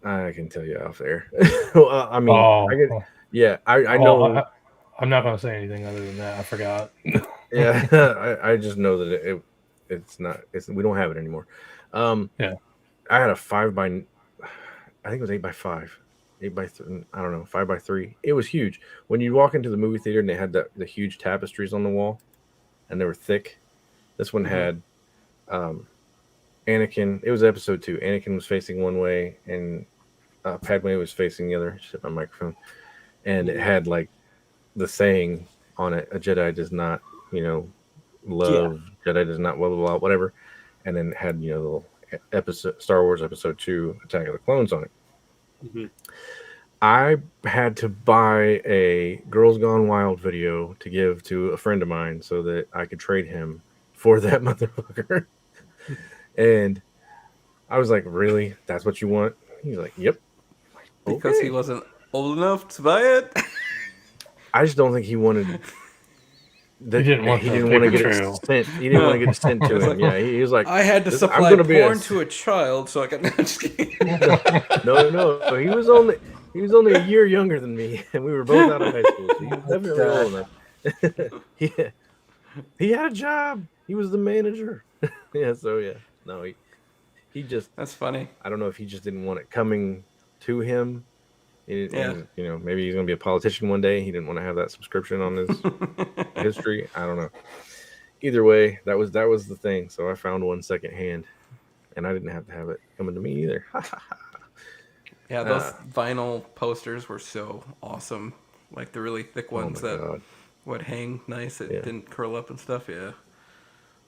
I can tell you off there. Well, I mean, I know. I'm not going to say anything other than that. I forgot. Yeah, I just know that we don't have it anymore. Yeah. I had a 5x, I think it was 8x5, 8x3, I don't know, 5x3. It was huge. When you walk into the movie theater and they had the huge tapestries on the wall, and they were thick. This one had Anakin. It was episode 2. Anakin was facing one way, and Padme was facing the other. Shit, my microphone. And it had like the saying on it: "A Jedi does not, love. Jedi does not blah blah blah, whatever." And then it had the little episode Star Wars Episode 2 Attack of the Clones on it. Mm-hmm. I had to buy a Girls Gone Wild video to give to a friend of mine so that I could trade him for that motherfucker. And I was like, really? That's what you want? He's like, yep. Because Okay. he wasn't old enough to buy it. I just don't think he wanted. He didn't want the to paper get trail. it sent. He didn't want to get it sent to him. Yeah, he was like, I had to I'm supply gonna be porn to a child, so I got. No, I'm just kidding. No. He was only a year younger than me, and we were both out of high school. So he was definitely old enough. Yeah, he had a job. He was the manager. Yeah. So yeah, no, He just, That's funny. I don't know if he just didn't want it coming to him. Yeah. And you know, maybe he's gonna be a politician one day. He didn't want to have that subscription on his history. I don't know. Either way, that was the thing. So I found one secondhand, and I didn't have to have it coming to me either. Yeah, those vinyl posters were so awesome. Like the really thick Oh ones my that god. would hang nice. It Yeah. didn't curl up and stuff. Yeah.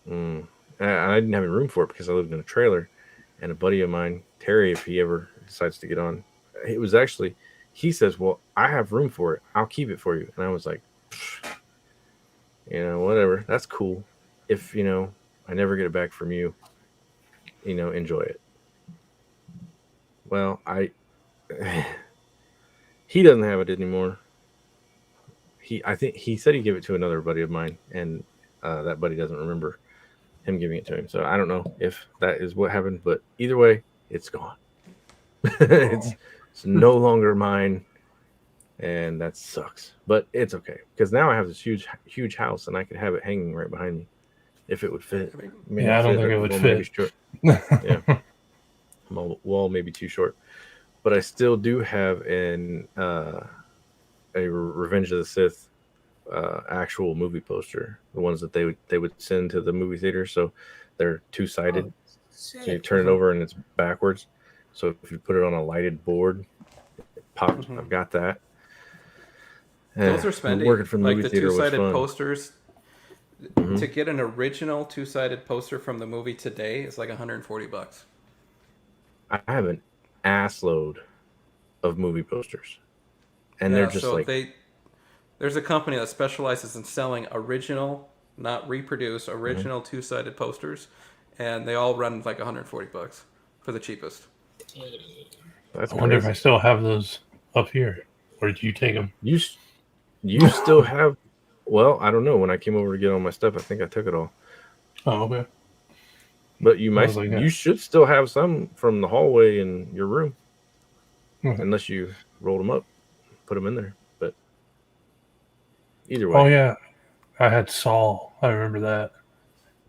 And I didn't have any room for it because I lived in a trailer. And a buddy of mine, Terry, if he ever decides to get on, it was actually, he says, "Well, I have room for it. I'll keep it for you." And I was like, you know, whatever. That's cool. If, you know, I never get it back from you, you know, enjoy it. Well, he doesn't have it anymore. I think he said he gave it to another buddy of mine, and that buddy doesn't remember him giving it to him. So I don't know if that is what happened, but either way, it's gone. it's no longer mine, and that sucks. But it's okay because now I have this huge house, and I could have it hanging right behind me if it would fit. Yeah, I don't think it would Maybe fit. short. Yeah, my wall may be too short, but I still do have a Revenge of the Sith actual movie poster, the ones that they would send to the movie theater. So they're two-sided. So you turn it over and it's backwards. So if you put it on a lighted board, it pops. I've got that. Those are spendy. Working from the Like movie the theater was two-sided fun. posters. To get an original two-sided poster from the movie today is like $140. I have an ass load of movie posters, and they're just so like there's a company that specializes in selling original, not reproduced, original two-sided posters, and they all run like $140 for the cheapest. that's I wonder if crazy. I still have those up here, or did you take them? You still have? Well, I don't know. When I came over to get all my stuff, I think I took it all. Oh, okay. But you might, was like that. you should still have some from the hallway in your room, Okay. unless you rolled them up, put them in there. But either way, Oh yeah, I had Saul. I remember that.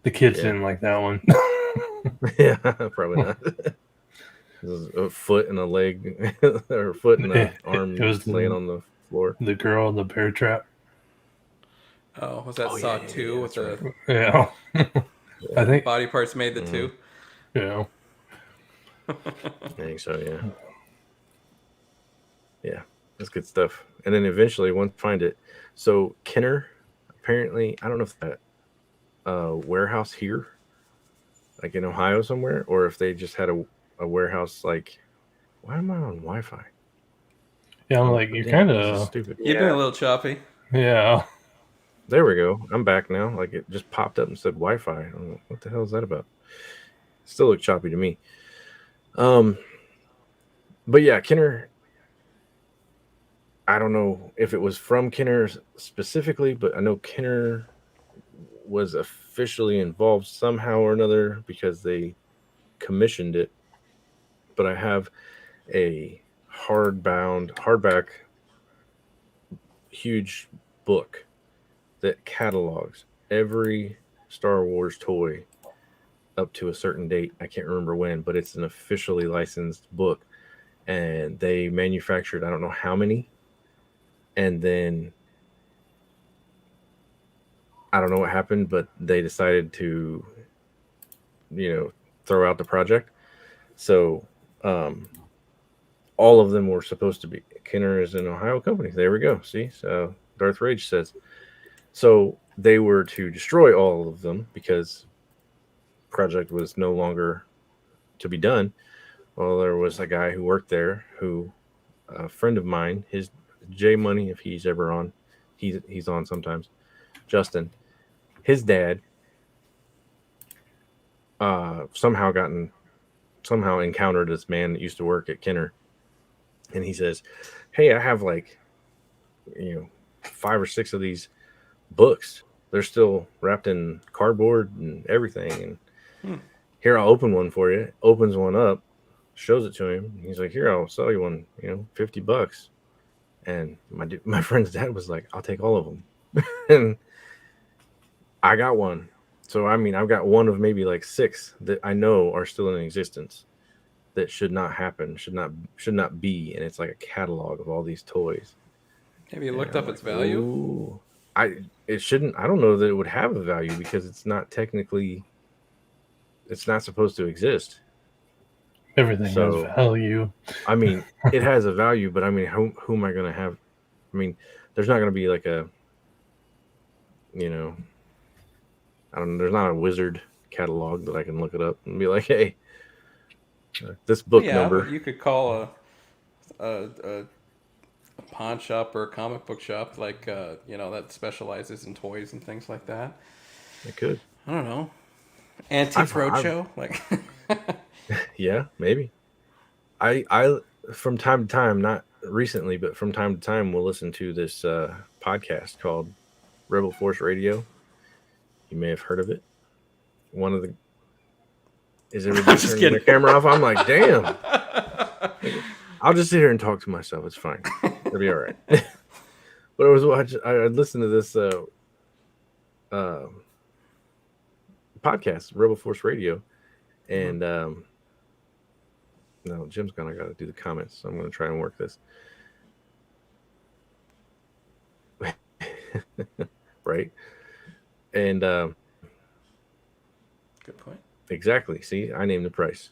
The kids Yeah. didn't like that one. yeah, probably not. It was a foot and a leg, or a foot and an arm It was laying on the floor. The girl in the bear trap. Oh, was that Oh, Saw yeah, 2 with that's the Yeah, I think. body parts made the two? Yeah, I think so. Yeah, that's good stuff. And then eventually, once I find it, so Kenner, apparently, I don't know if that warehouse here, like in Ohio somewhere, or if they just had a warehouse like. Why am I on Wi-Fi? yeah. I'm like, you're Damn, kind this is of. stupid. You've been a little choppy. Yeah. There we go. I'm back now. Like it just popped up and said Wi-Fi. I don't know, what the hell is that about? Still look choppy to me. But yeah, Kenner. I don't know if it was from Kenner specifically, but I know Kenner was officially involved somehow or another because they commissioned it. But I have a hardback, huge book that catalogs every Star Wars toy up to a certain date. I can't remember when, but it's an officially licensed book. And they manufactured, I don't know how many. And then I don't know what happened, but they decided to, throw out the project. So all of them were supposed to be. Kenner is an Ohio company. There we go. See? So Darth Rage says. So they were to destroy all of them because project was no longer to be done. Well, there was a guy who worked there who, a friend of mine, his J Money, if he's ever on, he's on sometimes. Justin, his dad, somehow encountered this man that used to work at Kenner, and he says, "Hey, I have 5 or 6 of these books. They're still wrapped in cardboard and everything, and here, I'll open one for you." Opens one up, shows it to him. He's like, "Here, I'll sell you one, $50." And my friend's dad was like, "I'll take all of them." And I got one, So I mean, I've got one of maybe like 6 that I know are still in existence that should not happen, should not be, and it's like a catalog of all these toys. Have you And looked I'm up like, its value? ooh, it shouldn't. I don't know that it would have a value because it's not technically. It's not supposed to exist. Everything has So value. I mean, it has a value, but I mean, who am I going to have? I mean, there's not going to be like a, you know, I don't know. There's not a wizard catalog that I can look it up and be like, hey, this book Yeah, but number. you could call a pawn shop or a comic book shop like that specializes in toys and things like that. I could. I don't know. Antique Roadshow, like. Yeah, maybe. I from time to time, not recently, but from time to time, we'll listen to this podcast called Rebel Force Radio. You may have heard of it. One of the is everybody just turning kidding. their camera off? I'm like, damn. I'll just sit here and talk to myself. It's fine. It'll be all right. But I was watching. I listened to this podcast, Rebel Force Radio, and no, Jim's gonna got to do the comments, so I'm gonna try and work this. Right, and Good point. exactly. See, I named the price.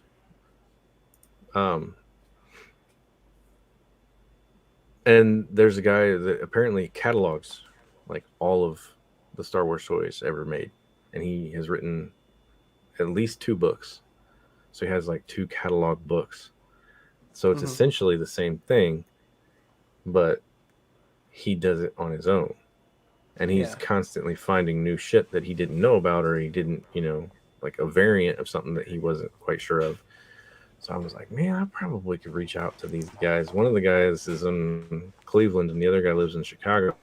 And there's a guy that apparently catalogs like all of the Star Wars toys ever made, and he has written at least 2 books. So he has like 2 catalog books. So it's essentially the same thing, but he does it on his own. And he's constantly finding new shit that he didn't know about, or he didn't, like a variant of something that he wasn't quite sure of. So I was like, man, I probably could reach out to these guys. One of the guys is in Cleveland and the other guy lives in Chicago,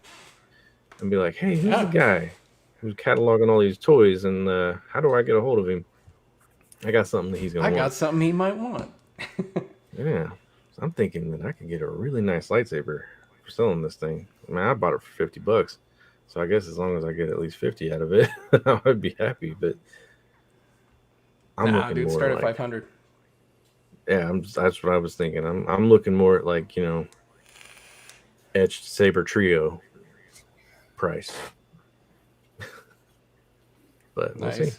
and be like, hey, who's the guy who's cataloging all these toys, and how do I get a hold of him? I got something that he's going to want. I got something he might want. Yeah. So I'm thinking that I could get a really nice lightsaber for selling this thing. I mean, I bought it for $50. So I guess as long as I get at least 50 out of it, I'd be happy. But I'm looking more start like, at 500. Yeah, that's what I was thinking. I'm looking more at like, etched saber trio price. But we'll see.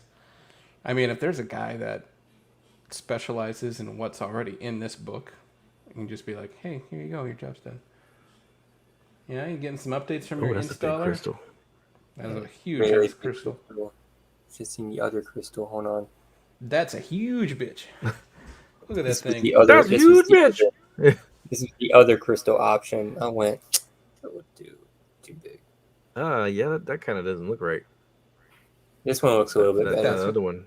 I mean, if there's a guy that specializes in what's already in this book, you can just be like, hey, here you go, your job's done. Yeah, you're getting some updates from your That's a big installer. crystal. That's a huge ass crystal. Just in the other crystal. Hold on. That's a huge bitch. Look at that thing. That's a huge bitch. This is the other crystal option. I went, that would do too big. Yeah, that kind of doesn't look right. This one looks a little bit better. That's the other one.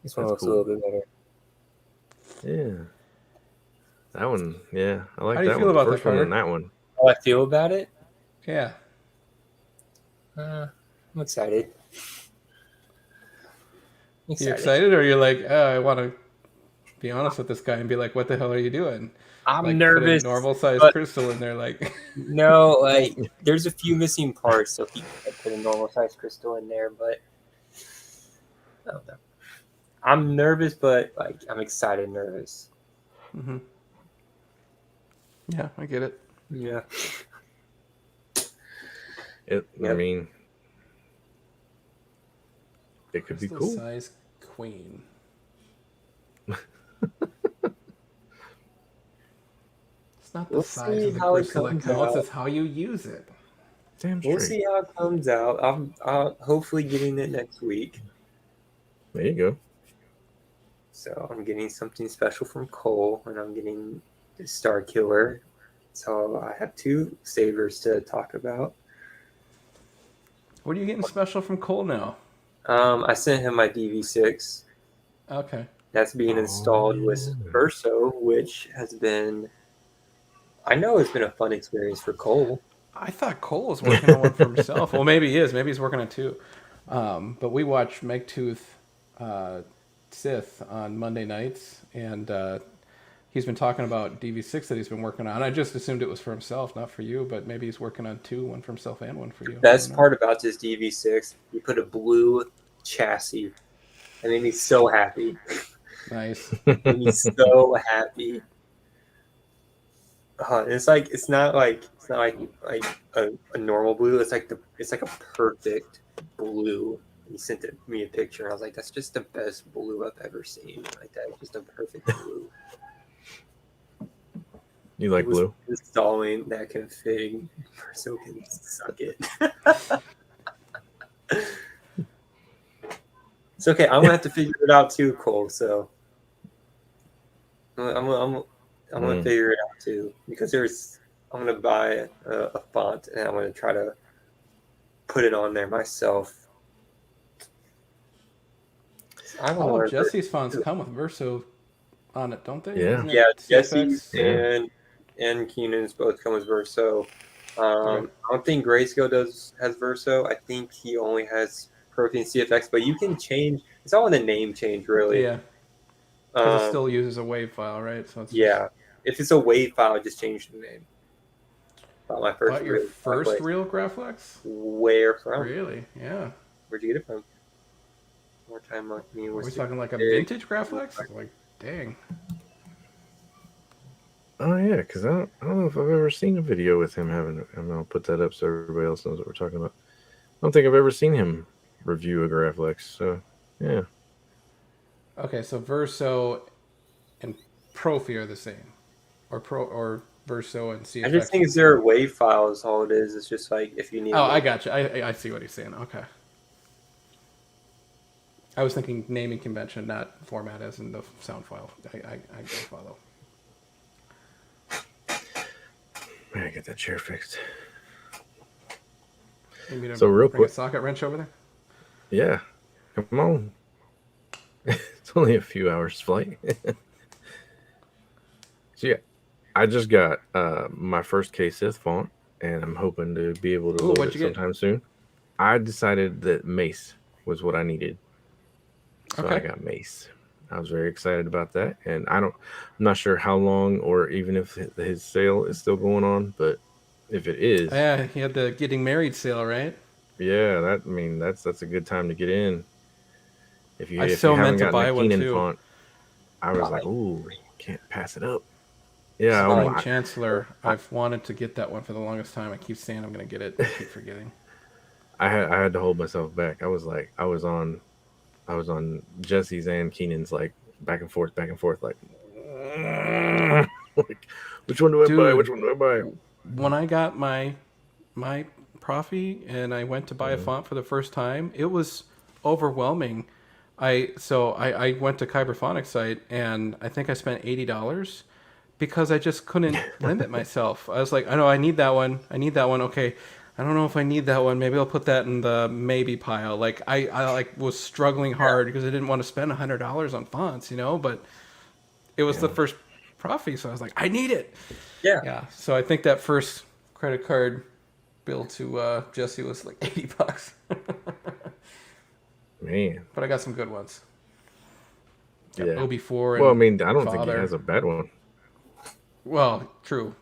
This one looks a little bit better. Yeah. That one, yeah. I like How do you that feel one. about The first that, one and that one. How I feel about it? Yeah. I'm excited. You excited, or you're like, I want to be honest with this guy and be like, what the hell are you doing? I'm like, nervous. Put a normal size crystal in there, like. No, like there's a few missing parts, so he could put a normal size crystal in there, but I don't know. I'm nervous, but like I'm excited, nervous. Mm-hmm. Yeah, I get it. Yeah. I mean, it could be Crystal cool. Size queen. It's not the size of the crystal that counts; it's how you use it. Damn straight. We'll see how it comes out. I'm hopefully getting it next week. There you go. So I'm getting something special from Cole, and I'm getting the Star Killer. So I have 2 sabers to talk about. What are you getting special from Cole now? I sent him my DV6. Okay. That's being installed with Verso, which has been, I know it's been a fun experience for Cole. I thought Cole was working on one for himself. Well, maybe he is. Maybe he's working on 2. But we watch Megtooth Sith on Monday nights, and he's been talking about DV6 that he's been working on. I just assumed it was for himself, not for you, but maybe he's working on two, one for himself and one for you. The best part about this DV6, you put a blue chassis. I made me so happy. Nice. Made me so happy. It's not like a normal blue. It's like a perfect blue. He sent me a picture, and I was like, "That's just the best blue I've ever seen. Like that, just a perfect blue." You like blue? Installing that config so can suck it. It's okay. I'm gonna have to figure it out too, Cole. So I'm gonna figure it out too, because I'm gonna buy a font and I'm gonna try to put it on there myself. I don't know. Jesse's fonts come with Verso on it, don't they? Yeah. Isn't it Yeah, CFX? Jesse's and Keenan's both come with Verso. I don't think Grayscale has Verso. I think he only has Protein CFX, but you can change. It's all in the name change, really. Yeah. Because it still uses a WAV file, right? So it's if it's a WAV file, just change the name. My first your first real Graflex? Where from? Really? Yeah. Where'd you get it from? More time like me. Are we talking like a vintage Graflex? Like, dang. Oh yeah, because I don't know if I've ever seen a video with him having. I'll put that up so everybody else knows what we're talking about. I don't think I've ever seen him review a Graflex. So yeah. Okay, so Verso and Profi are the same, or Verso and CFX. I just think they're WAV files. All it is. It's just like if you need. Oh, I got you. I see what he's saying. Okay. I was thinking naming convention, not format as in the sound file. I go follow. Man, I get that chair fixed. So real bring quick, a socket wrench over there. Yeah, come on. It's only a few hours flight. So yeah, I just got my first K-Sith font, and I'm hoping to be able to load it sometime soon. I decided that Mace was what I needed, so I got Mace. I was very excited about that, and I'm not sure how long or even if his sale is still going on, but if it is, yeah, he had the getting married sale, right? Yeah, that's a good time to get in. If you haven't gotten the Keenan font, I was like, ooh, can't pass it up. Yeah, Supreme Chancellor. I've wanted to get that one for the longest time. I keep saying I'm going to get it. I keep forgetting. I had to hold myself back. I was on Jesse's and Keenan's like back and forth, like, like which one do I buy? Which one do I buy? When I got my Profi and I went to buy a font for the first time, it was overwhelming. I went to Kyberphonics site and I think I spent $80 because I just couldn't limit myself. I was like, I know I need that one. Okay. I don't know if I need that one. Maybe I'll put that in the maybe pile. Like I was struggling hard because I didn't want to spend $100 on fonts, but it was the first Profi, so I was like, I need it. Yeah. So I think that first credit card bill to Jesse was like $80. Man. But I got some good ones. Yeah. OB4. Well, I mean, I don't think he has a bad one. Well, true.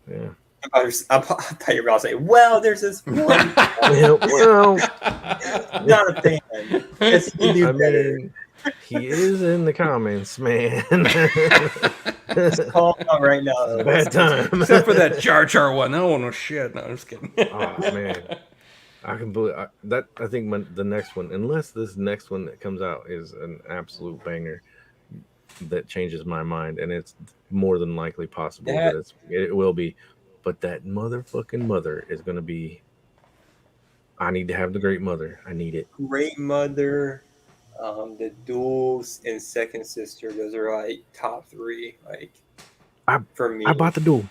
Yeah. I thought you were about to say, well, there's this one. well, not a fan. Yes, he knew better. He is in the comments, man. It's called out right now. Bad time. Except for that Jar Jar one. That one was shit. No, I'm just kidding. Oh, man. I can believe that. I think the next one, unless this next one that comes out is an absolute banger that changes my mind, and it's more than likely possible that it will be. But that motherfucking mother is going to be. I need to have the Great Mother. I need it. Great Mother, the Duels, and Second Sister. Those are like top three. Like for me, I bought the Duel.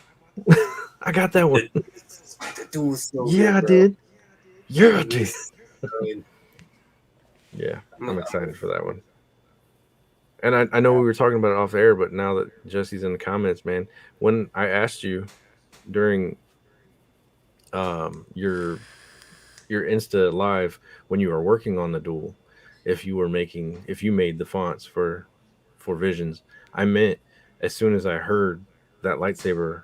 I got that one. The Duel's so good, good, I bro. did. Yeah, I did. Yeah, I'm excited for that one. And I know we were talking about it off air, but now that Jesse's in the comments, man, when I asked you during your Insta live when you were working on the Duel, if you made the fonts for Visions, I meant as soon as I heard that lightsaber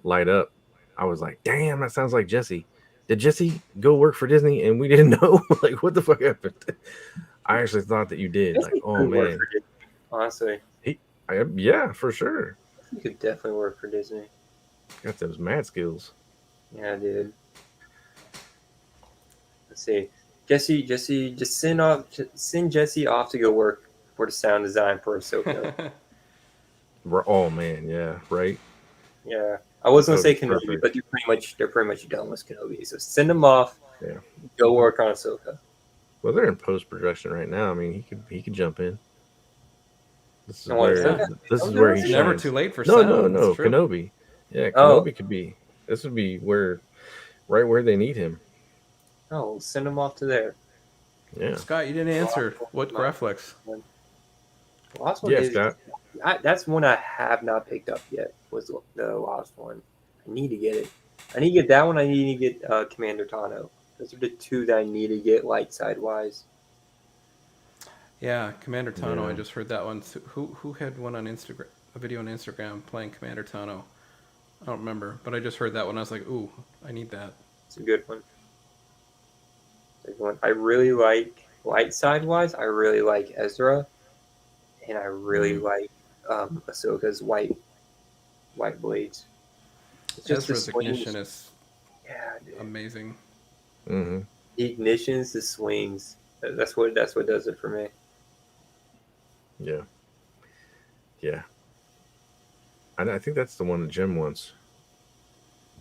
light up, I was like, "Damn, that sounds like Jesse." Did Jesse go work for Disney and we didn't know? Like, what the fuck happened? I actually thought that you did. Like, Jesse oh could work man, for Disney, honestly. yeah, for sure. He could definitely work for Disney. Got those mad skills. Yeah, dude. Let's see. Jesse, just send Jesse off to go work for the sound design for Ahsoka. Oh man, yeah, right. Yeah, I was gonna That say would be Kenobi, perfect. but they're pretty much done with Kenobi. So send him off. Yeah. Go work on Ahsoka. Well, they're in post production right now. I mean, he could jump in. This is And what, where Yeah. this is Oh, where no, he It's never shines. too late for No, sound. no, It's no. true. Kenobi. Yeah, Oh. Kenobi could be. This would be right where they need him. Oh, send him off to there. Yeah. Scott, you didn't answer. What Graflex? Last one Yeah, is Scott. that's one I have not picked up yet. Was the last one. I need to get it. I need to get that one. I need to get Commander Tano. Those are the two that I need to get light side wise. Yeah, Commander Tano. Yeah. I just heard that one. Who had one on Instagram? A video on Instagram playing Commander Tano. I don't remember, but I just heard that one. I was like, ooh, I need that. It's a good one. I really like light side wise. I really like Ezra, and I really like Ahsoka's white blades. It's just Ezra's the swings. ignition is Yeah, dude. amazing. Mm-hmm. The ignitions, the swings. That's what does it for me. Yeah. Yeah. I think that's the one that Jim wants.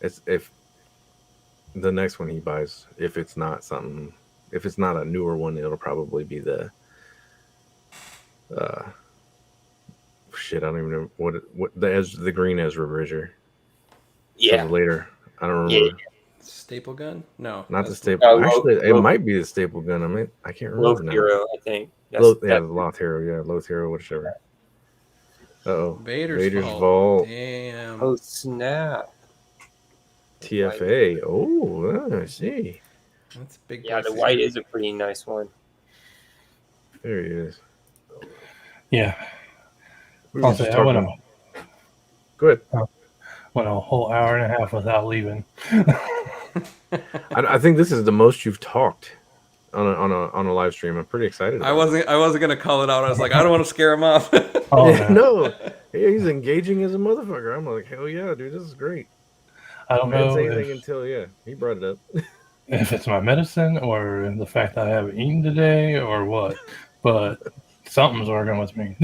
It's if the next one he buys, if it's not a newer one, it'll probably be the shit. I don't even know what the green Ezra Bridger. Yeah. Later. I don't remember. Staple gun? No. Not the that's staple. No, Actually, it Loth- might be the staple gun. I mean, I can't remember Loth now. Hero, I think. The Loth Hero. Yeah, Loth Hero, whichever. Uh-oh. Vader's Vault. Vault. Damn. Oh snap! TFA. Oh, I see. That's a big. Yeah, the boy white saber. is a pretty nice one. There he is. Yeah. We were I'll just say I went talking. Go ahead. a whole hour and a half without leaving. I think this is the most you've talked on a live stream. I'm pretty excited. I wasn't gonna call it out. I was like, I don't want to scare him off. Oh, Yeah, man. no, he's engaging as a motherfucker. I'm like, hell yeah, dude, this is great. I don't I didn't know say anything if, until he brought it up. if it's my medicine or the fact that I haven't eaten today or what, but something's working with me.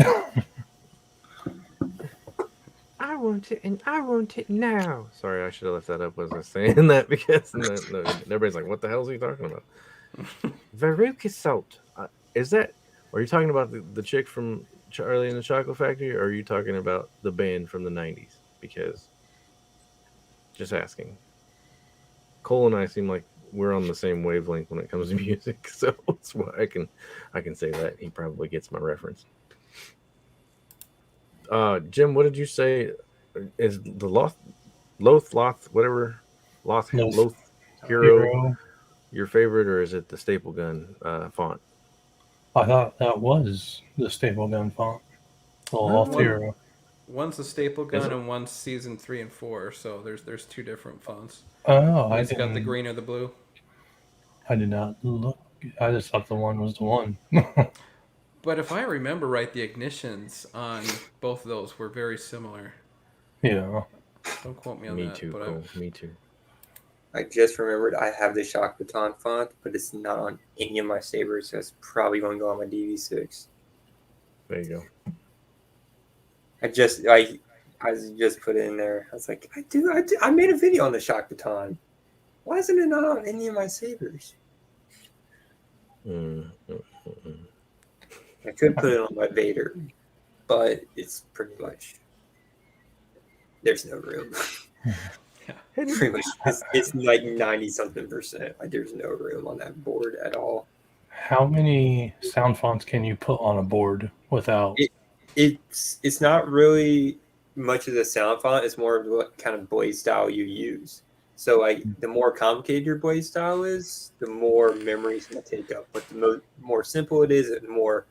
I want it, and I want it now. Sorry, I should have left that up. Was I saying that because no, everybody's like, "What the hell is he talking about?" Veruca Salt. Is that? Are you talking about the chick from Charlie and the Chocolate Factory, or are you talking about the band from the '90s? Because, just asking. Cole and I seem like we're on the same wavelength when it comes to music, so that's why I can say that. He probably gets my reference. Jim, what did you say? Is the Loth Hero your favorite, or is it the staple gun font? I thought that was the staple gun font. The Loth well- Hero. One's a staple gun it? and one's season 3 and 4. So there's two different fonts. Oh, One's got the green or the blue. I did not look. I just thought the one was the one. But if I remember right, the ignitions on both of those were very similar. Yeah. Don't quote me on Me that. too, but Cole. Me too. I just remembered I have the Shock Baton font, but it's not on any of my sabers, so it's probably going to go on my DV6. There you go. I just put it in there. I was like, I made a video on the Shock Baton. Why isn't it not on any of my sabers? I could put it on my Vader, but it's pretty much there's no room. Pretty much, it's like 90-something%. Like there's no room on that board at all. How many sound fonts can you put on a board without? It's not really much of the sound font. It's more of what kind of blade style you use. So like the more complicated your blade style is, the more memory it's going to take up. But the more simple it is, the more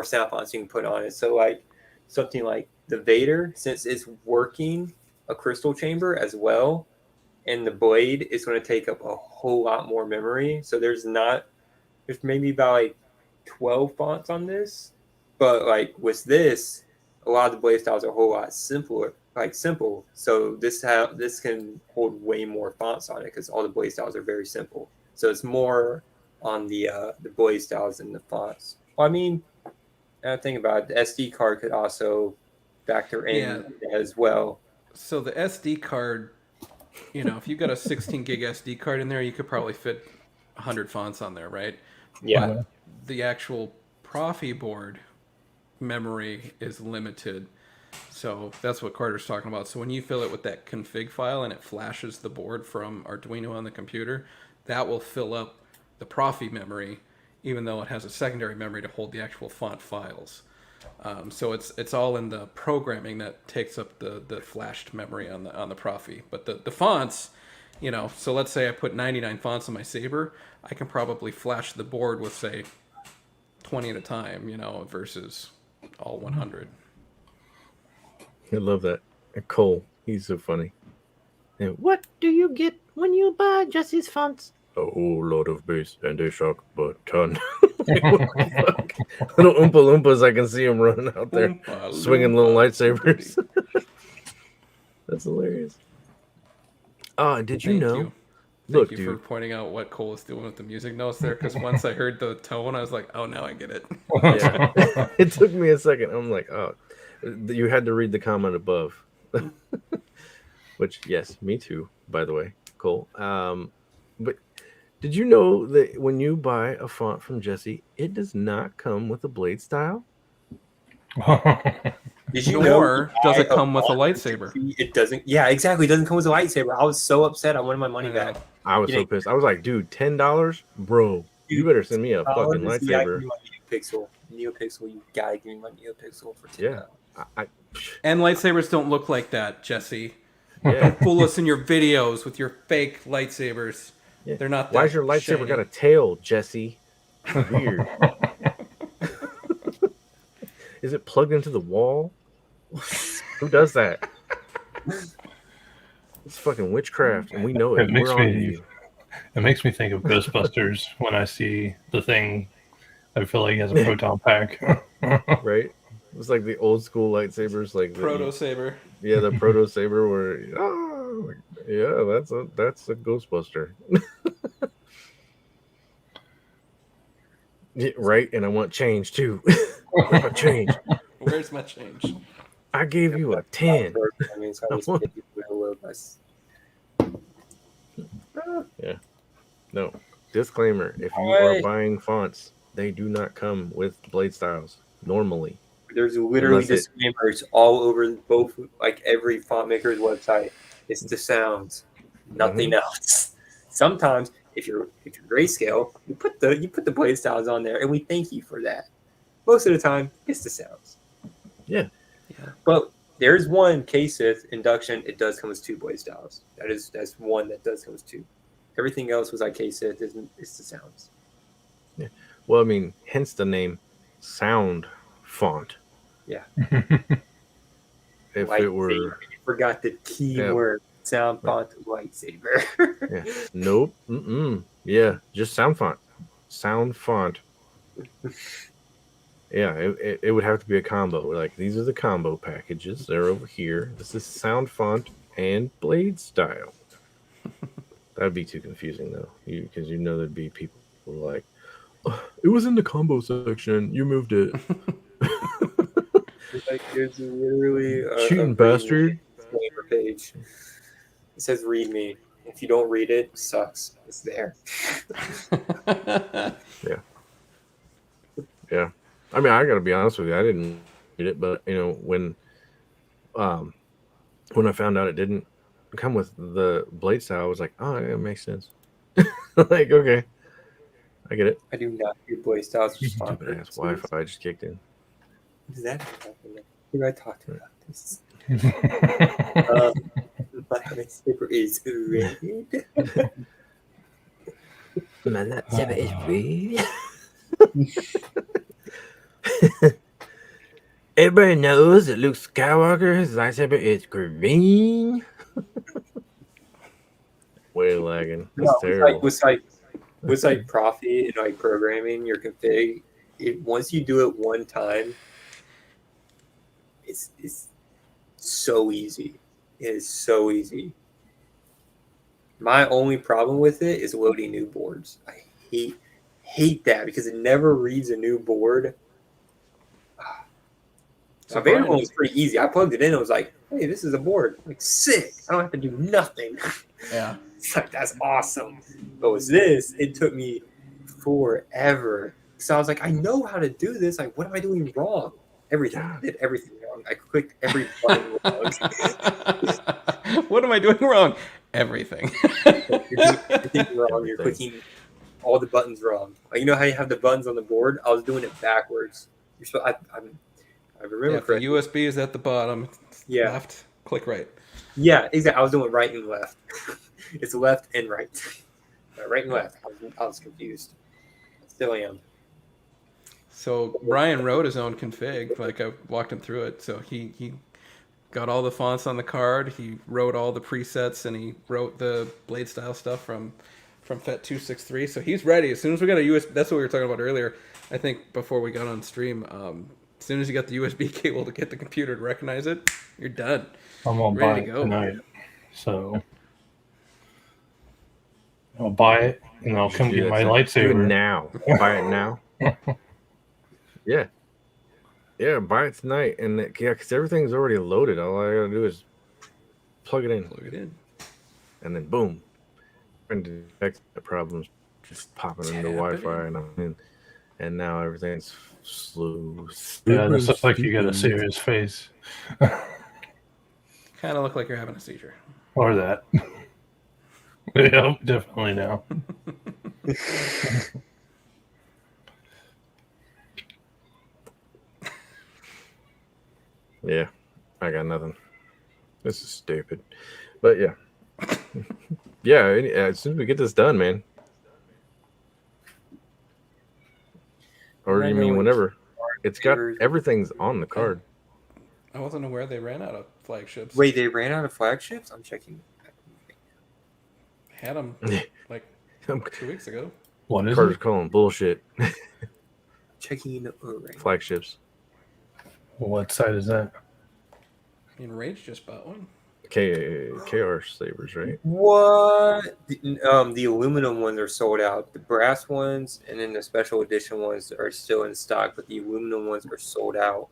sound fonts you can put on it. So like something like the Vader, since it's working a crystal chamber as well, and the blade is going to take up a whole lot more memory. So there's maybe about like 12 fonts on this, but like with this, a lot of the blade styles are a whole lot simpler, like simple. So this can hold way more fonts on it because all the blade styles are very simple. So it's more on the blade styles than the fonts. Well, I mean, now think about it, the SD card could also factor in as well. So the SD card, if you got a 16 gig SD card in there, you could probably fit 100 fonts on there, right? Yeah. But the actual Profi board memory is limited. So that's what Carter's talking about. So when you fill it with that config file and it flashes the board from Arduino on the computer, that will fill up the Profi memory, even though it has a secondary memory to hold the actual font files. So it's all in the programming that takes up the flashed memory on the Profi. But the fonts, so let's say I put 99 fonts on my Saber, I can probably flash the board with, say, 20 at a time, versus all 100. I love that. And Cole, he's so funny. And what do you get when you buy Jesse's fonts? A whole lot of bass and a shock button. Little Oompa Loompas, I can see them running out there, swinging little lightsabers. That's hilarious. Did you know? Thank you for pointing out what Cole is doing with the music notes there, because once I heard the tone, I was like, oh, now I get it. Yeah. It took me a second. I'm like, oh, you had to read the comment above. Which, yes, me too, by the way, Cole. But did you know that when you buy a font from Jesse, it does not come with a blade style? Did you Nor does it come with a lightsaber. It doesn't. Yeah, exactly. It doesn't come with a lightsaber. I was so upset. I wanted my money back. I was so pissed. I was like, dude, $10? Bro, you better send me a fucking lightsaber. NeoPixel, you gotta give me my NeoPixel for $10. Yeah. And lightsabers don't look like that, Jesse. Yeah. Don't fool us in your videos with your fake lightsabers. Yeah. They're not that Why's your lightsaber shiny. got a tail, Jesse? Weird. Is it plugged into the wall? Who does that? It's fucking witchcraft, and we know it. It makes me think of Ghostbusters when I see the thing. I feel like he has a proton pack. Right? It was like the old school lightsabers, like Proto Saber. Yeah, the Proto Saber, where that's a Ghostbuster. Yeah, right, and I want change too. Where's my change? Where's my change? I gave you a 10. Yeah. No. Disclaimer: if you are buying fonts, they do not come with blade styles normally. There's literally disclaimers all over both, like every font maker's website. It's the sounds, nothing else. Sometimes, if you're grayscale, you put the blade styles on there, and we thank you for that. Most of the time, it's the sounds. Yeah. But there's one K-Sith induction. It does come with 2 blade styles. That's one that does come with 2. Everything else was like K-Sith. It's the sounds. Yeah. Well, I mean, hence the name Sound Font. Yeah. If it were, you forgot the key word, Sound Font Lightsaber. Yeah. Nope. Yeah, just Sound Font. Sound Font. Yeah, it would have to be a combo. Like, these are the combo packages. They're over here. This is Sound Font and Blade Style. That'd be too confusing, though, because there'd be people who are like, oh, it was in the combo section. You moved it. Like, there's literally cheating bastard page. It says "Read me." If you don't read it, sucks. It's there. Yeah. I mean, I gotta be honest with you. I didn't read it, but when I found out it didn't come with the blade style, I was like, oh, yeah, it makes sense. Like, okay, I get it. I do not do blade styles. Stupid ass Wi-Fi just kicked in. What is that? Who did I talk to about this? My lightsaber is red. My lightsaber is red. Everybody knows that Luke Skywalker, his lightsaber is green. Way lagging. That's No, terrible. with like Profi and like programming your config, once you do it one time, it's so easy. It is so easy. My only problem with it is loading new boards. I hate that because it never reads a new board. So My Vader Bryan- one was pretty easy. I plugged it in. I was like, "Hey, this is a board. Like sick. I don't have to do nothing." Yeah. It's like that's awesome. But with this, it took me forever. So I was like, I know how to do this. Like, what am I doing wrong? Everything. I did everything wrong. I clicked every button wrong. What am I doing wrong? Everything. You're doing everything wrong. You're clicking all the buttons wrong. Like, you know how you have the buttons on the board? I was doing it backwards. You're supposed. I remember Yeah, for correctly. USB is at the bottom. Yeah. Left, click right. Yeah, exactly. I was doing right and left. It's left and right. Right and left. I was confused. Still am. So Bryan wrote his own config. Like I walked him through it. So he got all the fonts on the card. He wrote all the presets, and he wrote the blade style stuff from FET 263. So he's ready. As soon as we got a USB, that's what we were talking about earlier. I think before we got on stream. As soon as you got the USB cable to get the computer to recognize it, you're done. I'm gonna Ready buy to it go. tonight. So I'll buy it and I'll come Do get that my thing. Do it lightsaber. now. Buy it now. Yeah. Yeah, buy it tonight. And because everything's already loaded. All I gotta do is plug it in. Plug it in. And then boom. And detect the problems just popping into Tap it Wi-Fi in. and now everything's slow. Yeah, this looks like you got a serious face. Kind of look like you're having a seizure. Or that. Yeah, definitely now. Yeah, I got nothing. This is stupid. But yeah. Yeah, as soon as we get this done, man. Or I you know mean it's whenever? It's got favors. everything's on the card. I wasn't aware they ran out of flagships. Wait, they ran out of flagships? I'm checking. Had them like 2 weeks ago. What is Carter's it? calling bullshit. Checking. Right. Flagships. What side is that? Rage just bought one. KR Sabers, right? What? The aluminum ones are sold out. The brass ones and then the special edition ones are still in stock, but the aluminum ones are sold out.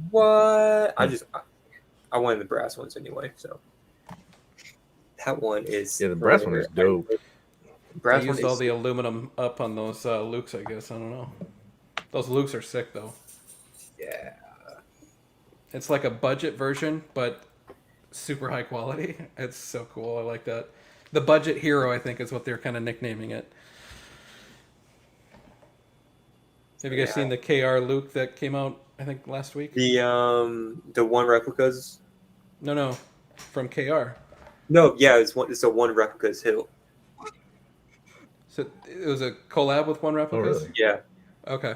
What? I wanted the brass ones anyway, so that one is. Yeah, the brass one is dope. Brass They one used all is. the aluminum up on those Lukes, I guess. I don't know. Those Lukes are sick, though. Yeah. It's like a budget version, but super high quality. It's so cool. I like that. The budget hero, I think, is what they're kind of nicknaming it. Have you guys seen the KR Luke that came out, I think, last week? The one replicas. No, from KR. No, yeah, it's a one replicas hill. So it was a collab with One Replicas? really? Yeah. Okay.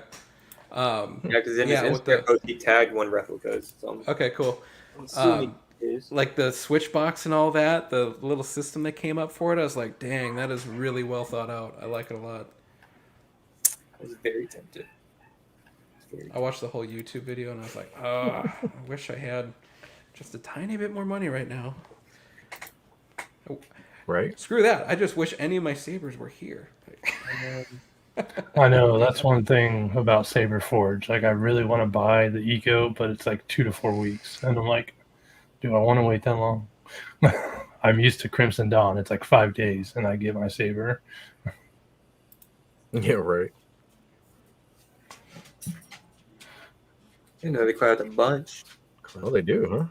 Yeah, because in Yeah, his with Instagram post, he tagged one replicas. So Okay, cool. I'm assuming it is. Like the switch box and all that, the little system that came up for it, I was like, dang, that is really well thought out. I like it a lot. I was very tempted. I watched the whole YouTube video and I was like, oh, I wish I had just a tiny bit more money right now. Right? Screw that. I just wish any of my sabers were here. I know that's one thing about Saber Forge. Like, I really want to buy the Eco, but it's like 2 to 4 weeks, and I'm like, do I want to wait that long? I'm used to Crimson Dawn. It's like 5 days, and I get my Saber. Yeah, right. You know, they call it a bunch. Oh, they do,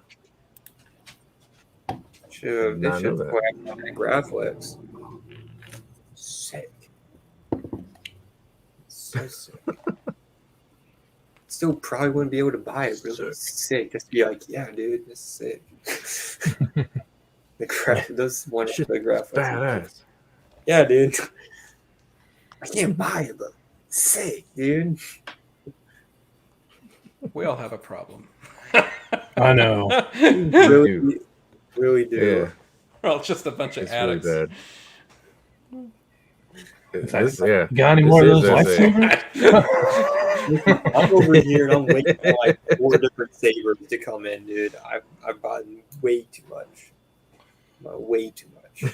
huh? They Not know should that. collab on that Graflex. Sick. So sick. Still probably wouldn't be able to buy it. Really sick. Just be like, yeah, dude, this is sick. Those one Shit, the Graflex. Badass. Yeah, dude. I can't buy it, but sick, dude. We all have a problem. I know. Really, really do. Yeah, We're all just a bunch of it's really addicts. bad. It's This, like, yeah, got any this more of is those SA. lightsabers? I'm over here and I'm waiting for like 4 different sabers to come in, dude. I've bought way too much. Way too much.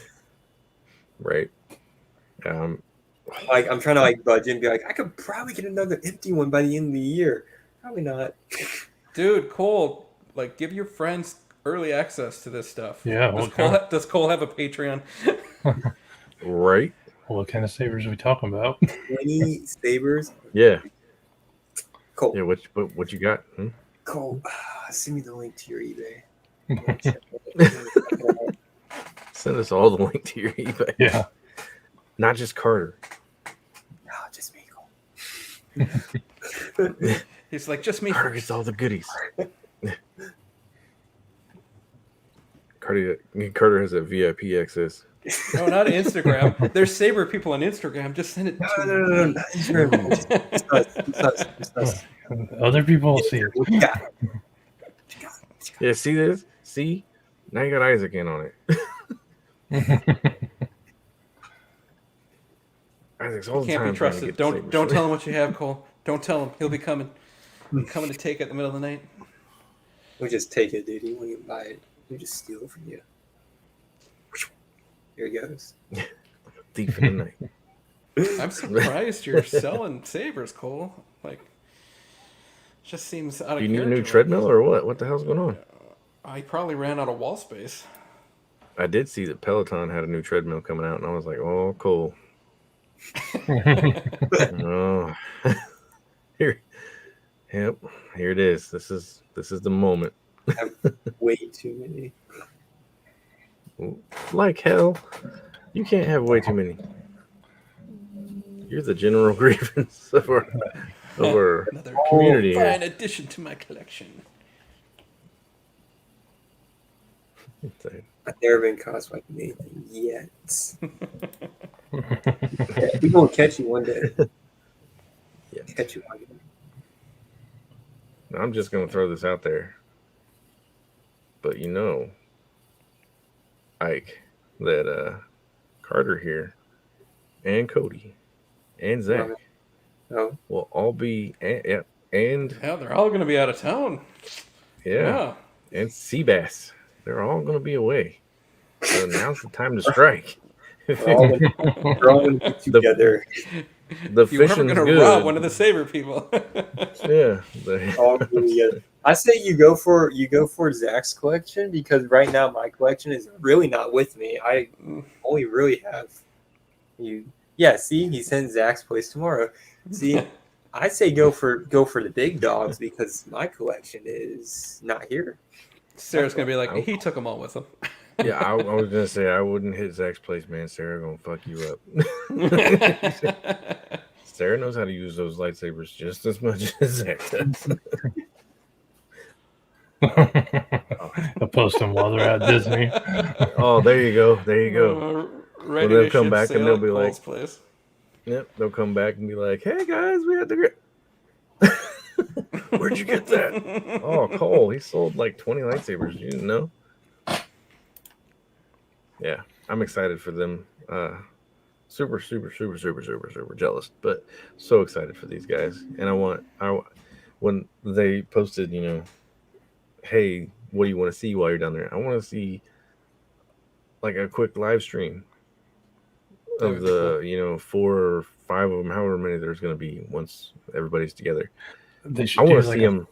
Right. Like I'm trying to like budget and be like, I could probably get another empty one by the end of the year. Probably not. Dude, Cole, like, give your friends early access to this stuff. Yeah, Does Cole have a Patreon? Right. What kind of sabers are we talking about? 20 sabers. Yeah. Cool. Yeah. What you got? Hmm? Cool. Send me the link to your eBay. Send us all the link to your eBay. Yeah. Not just Carter. No, just me. Cool. He's like, just me Carter first. gets all the goodies. Carter has a VIP access. No, not Instagram. There's Saber people on Instagram. Just send it to No, not Instagram. It's us. Other people will see it. What you got? Yeah, see this? See? Now you got Isaac in on it. Isaac's all the Can't time be trying to trusted. get Don't sabers. tell him what you have, Cole. Don't tell him. He'll be coming. Coming to take it in the middle of the night. We just take it, dude. He won't even buy it. We just steal it from you. Here it goes. Thief in the night. I'm surprised you're selling sabers, Cole. Like, just seems out of You need a character. new treadmill or what? What the hell's going on? I probably ran out of wall space. I did see that Peloton had a new treadmill coming out, and I was like, "Oh, cool." Oh, here, yep, here it is. This is the moment. I have way too many. Like hell, you can't have way too many. You're the general grievance of our Another community here. fine addition to my collection. I've never been caught by anything yet. We're gonna catch you one day. Yeah. Catch you one day. I'm just gonna throw this out there, but you know, Ike, that Carter here, and Cody, and Zach Oh, will all be and Yeah, they're all going to be out of town. and Seabass, they're all gonna be away. So now's the time to strike. we're all gonna get together. The You were fishing's going to good. rob one of the Saber people. Yeah, All gonna get together. I say you go for Zach's collection because right now my collection is really not with me. I only really have you. Yeah, see, he sends Zach's place tomorrow. See, I say go for the big dogs because my collection is not here. Sarah's going to be like, he took them all with him. yeah. I was gonna say I wouldn't hit Zach's place, man. Sarah gonna fuck you up. Sarah knows how to use those lightsabers just as much as Zach does. I'll post them while they're at Disney. Oh, there you go. There you go. Ready Well, they'll to come ship back and sail they'll at be like- Cole's place. Yep, they'll come back and be like, "Hey guys, we had the grip. Where'd you get that?" Oh, Cole, he sold like 20 lightsabers. You didn't know? Yeah, I'm excited for them. Super jealous, but so excited for these guys. And when they posted, you know, hey, what do you want to see while you're down there? I want to see like a quick live stream of the, you know, 4 or 5 of them, however many there's going to be once everybody's together. They should I want to do see them.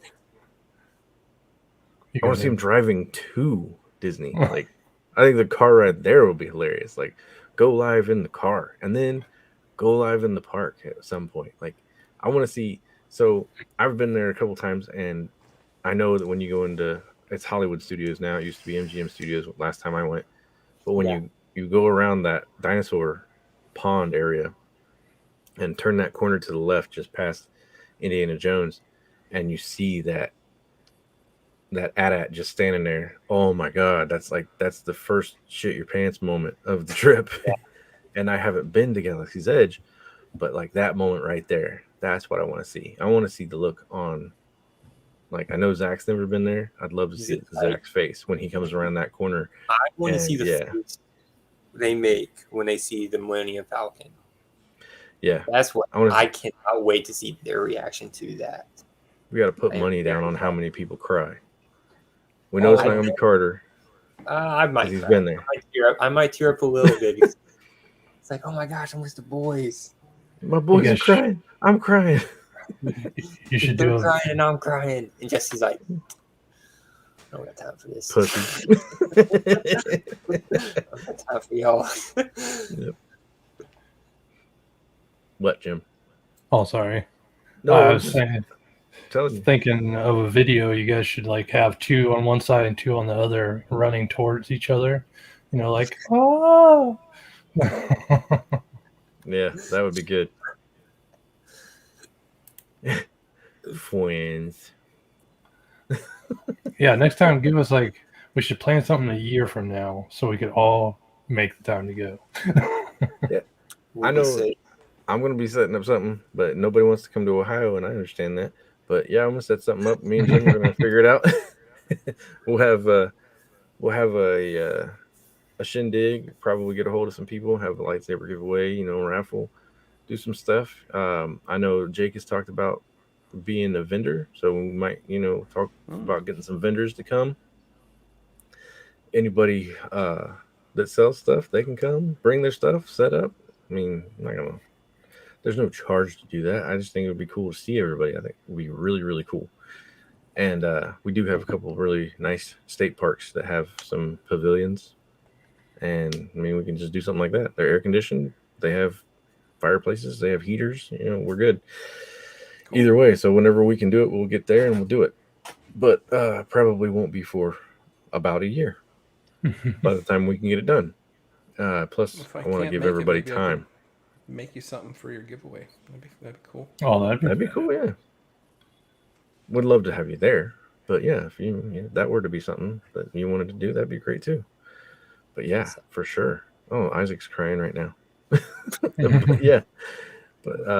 I want to see them driving to Disney. Like, I think the car ride there will be hilarious. Like, go live in the car and then go live in the park at some point. Like, I want to see. So I've been there a couple times, and I know that when you go into, it's Hollywood Studios now. It used to be MGM Studios last time I went. But when you go around that dinosaur pond area and turn that corner to the left, just past Indiana Jones, and you see that AT-AT just standing there. Oh my God, that's the first shit your pants moment of the trip. And I haven't been to Galaxy's Edge, but like that moment right there, that's what I want to see. I want to see the look on Like I know Zach's never been there. I'd love to see Zach's face when he comes around that corner. I want to see the yeah. face they make when they see the Millennium Falcon. Yeah, That's what I cannot wait to see their reaction to that. We got to put money down on how many people cry. We know it's not going to be Carter. I might. He's been there. I might tear up a little bit. Because it's like, oh my gosh, I'm with the boys. My boys are crying. I'm crying. You should They're crying and I'm crying. And Jesse's like, I don't got time for this. Pussy. I don't got time for y'all. Yep. What, Jim? Oh, sorry. No, I was saying, thinking of a video. You guys should like have 2 on one side and 2 on the other, running towards each other. You know, like oh. Yeah, that would be good. Friends. Yeah, next time give us we should plan something a year from now so we could all make the time to go. Yeah. I know I'm going to be setting up something, but nobody wants to come to Ohio, and I understand that. But yeah, I'm going to set something up. Me and Jim are going to figure it out. We'll have a shindig, probably get a hold of some people, have a lightsaber giveaway, raffle, do some stuff. I know Jake has talked about being a vendor, so we might, talk about getting some vendors to come. Anybody that sells stuff, they can come, bring their stuff, set up. I mean, there's no charge to do that. I just think it would be cool to see everybody. I think it would be really, really cool. And we do have a couple of really nice state parks that have some pavilions. And I mean, we can just do something like that. They're air conditioned. They have fireplaces. They have heaters. We're good. Cool. Either way. So whenever we can do it, we'll get there and we'll do it. But probably won't be for about a year by the time we can get it done. Plus, I want to give everybody time. Make you something for your giveaway. That'd be cool. Oh, that'd be cool. Yeah. Would love to have you there. But yeah, if that were to be something that you wanted to do, that'd be great too. But yeah, for sure. Oh, Isaac's crying right now. But yeah. But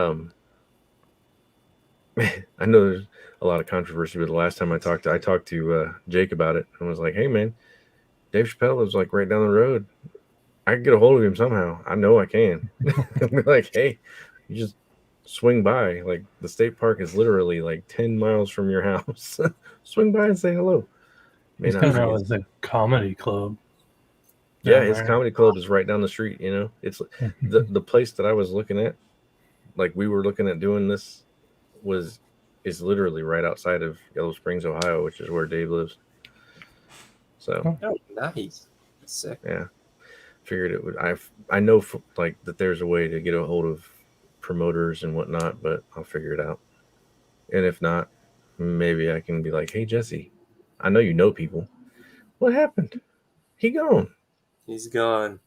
I know there's a lot of controversy, but the last time I talked to Jake about it and was like, hey man, Dave Chappelle lives like right down the road. I can get a hold of him somehow. I know I can. Be like, hey, you just swing by. Like the state park is literally like 10 miles from your house. Swing by and say hello. It's kind of like a comedy club. Yeah, his comedy club is right down the street. It's the place that I was looking at. Like we were looking at doing this is literally right outside of Yellow Springs, Ohio, which is where Dave lives. So nice. That's sick. Yeah. Figured it would. I know that there's a way to get a hold of promoters and whatnot, but I'll figure it out. And if not, maybe I can be like, hey Jesse, I know you know people. What happened? He gone. He's gone.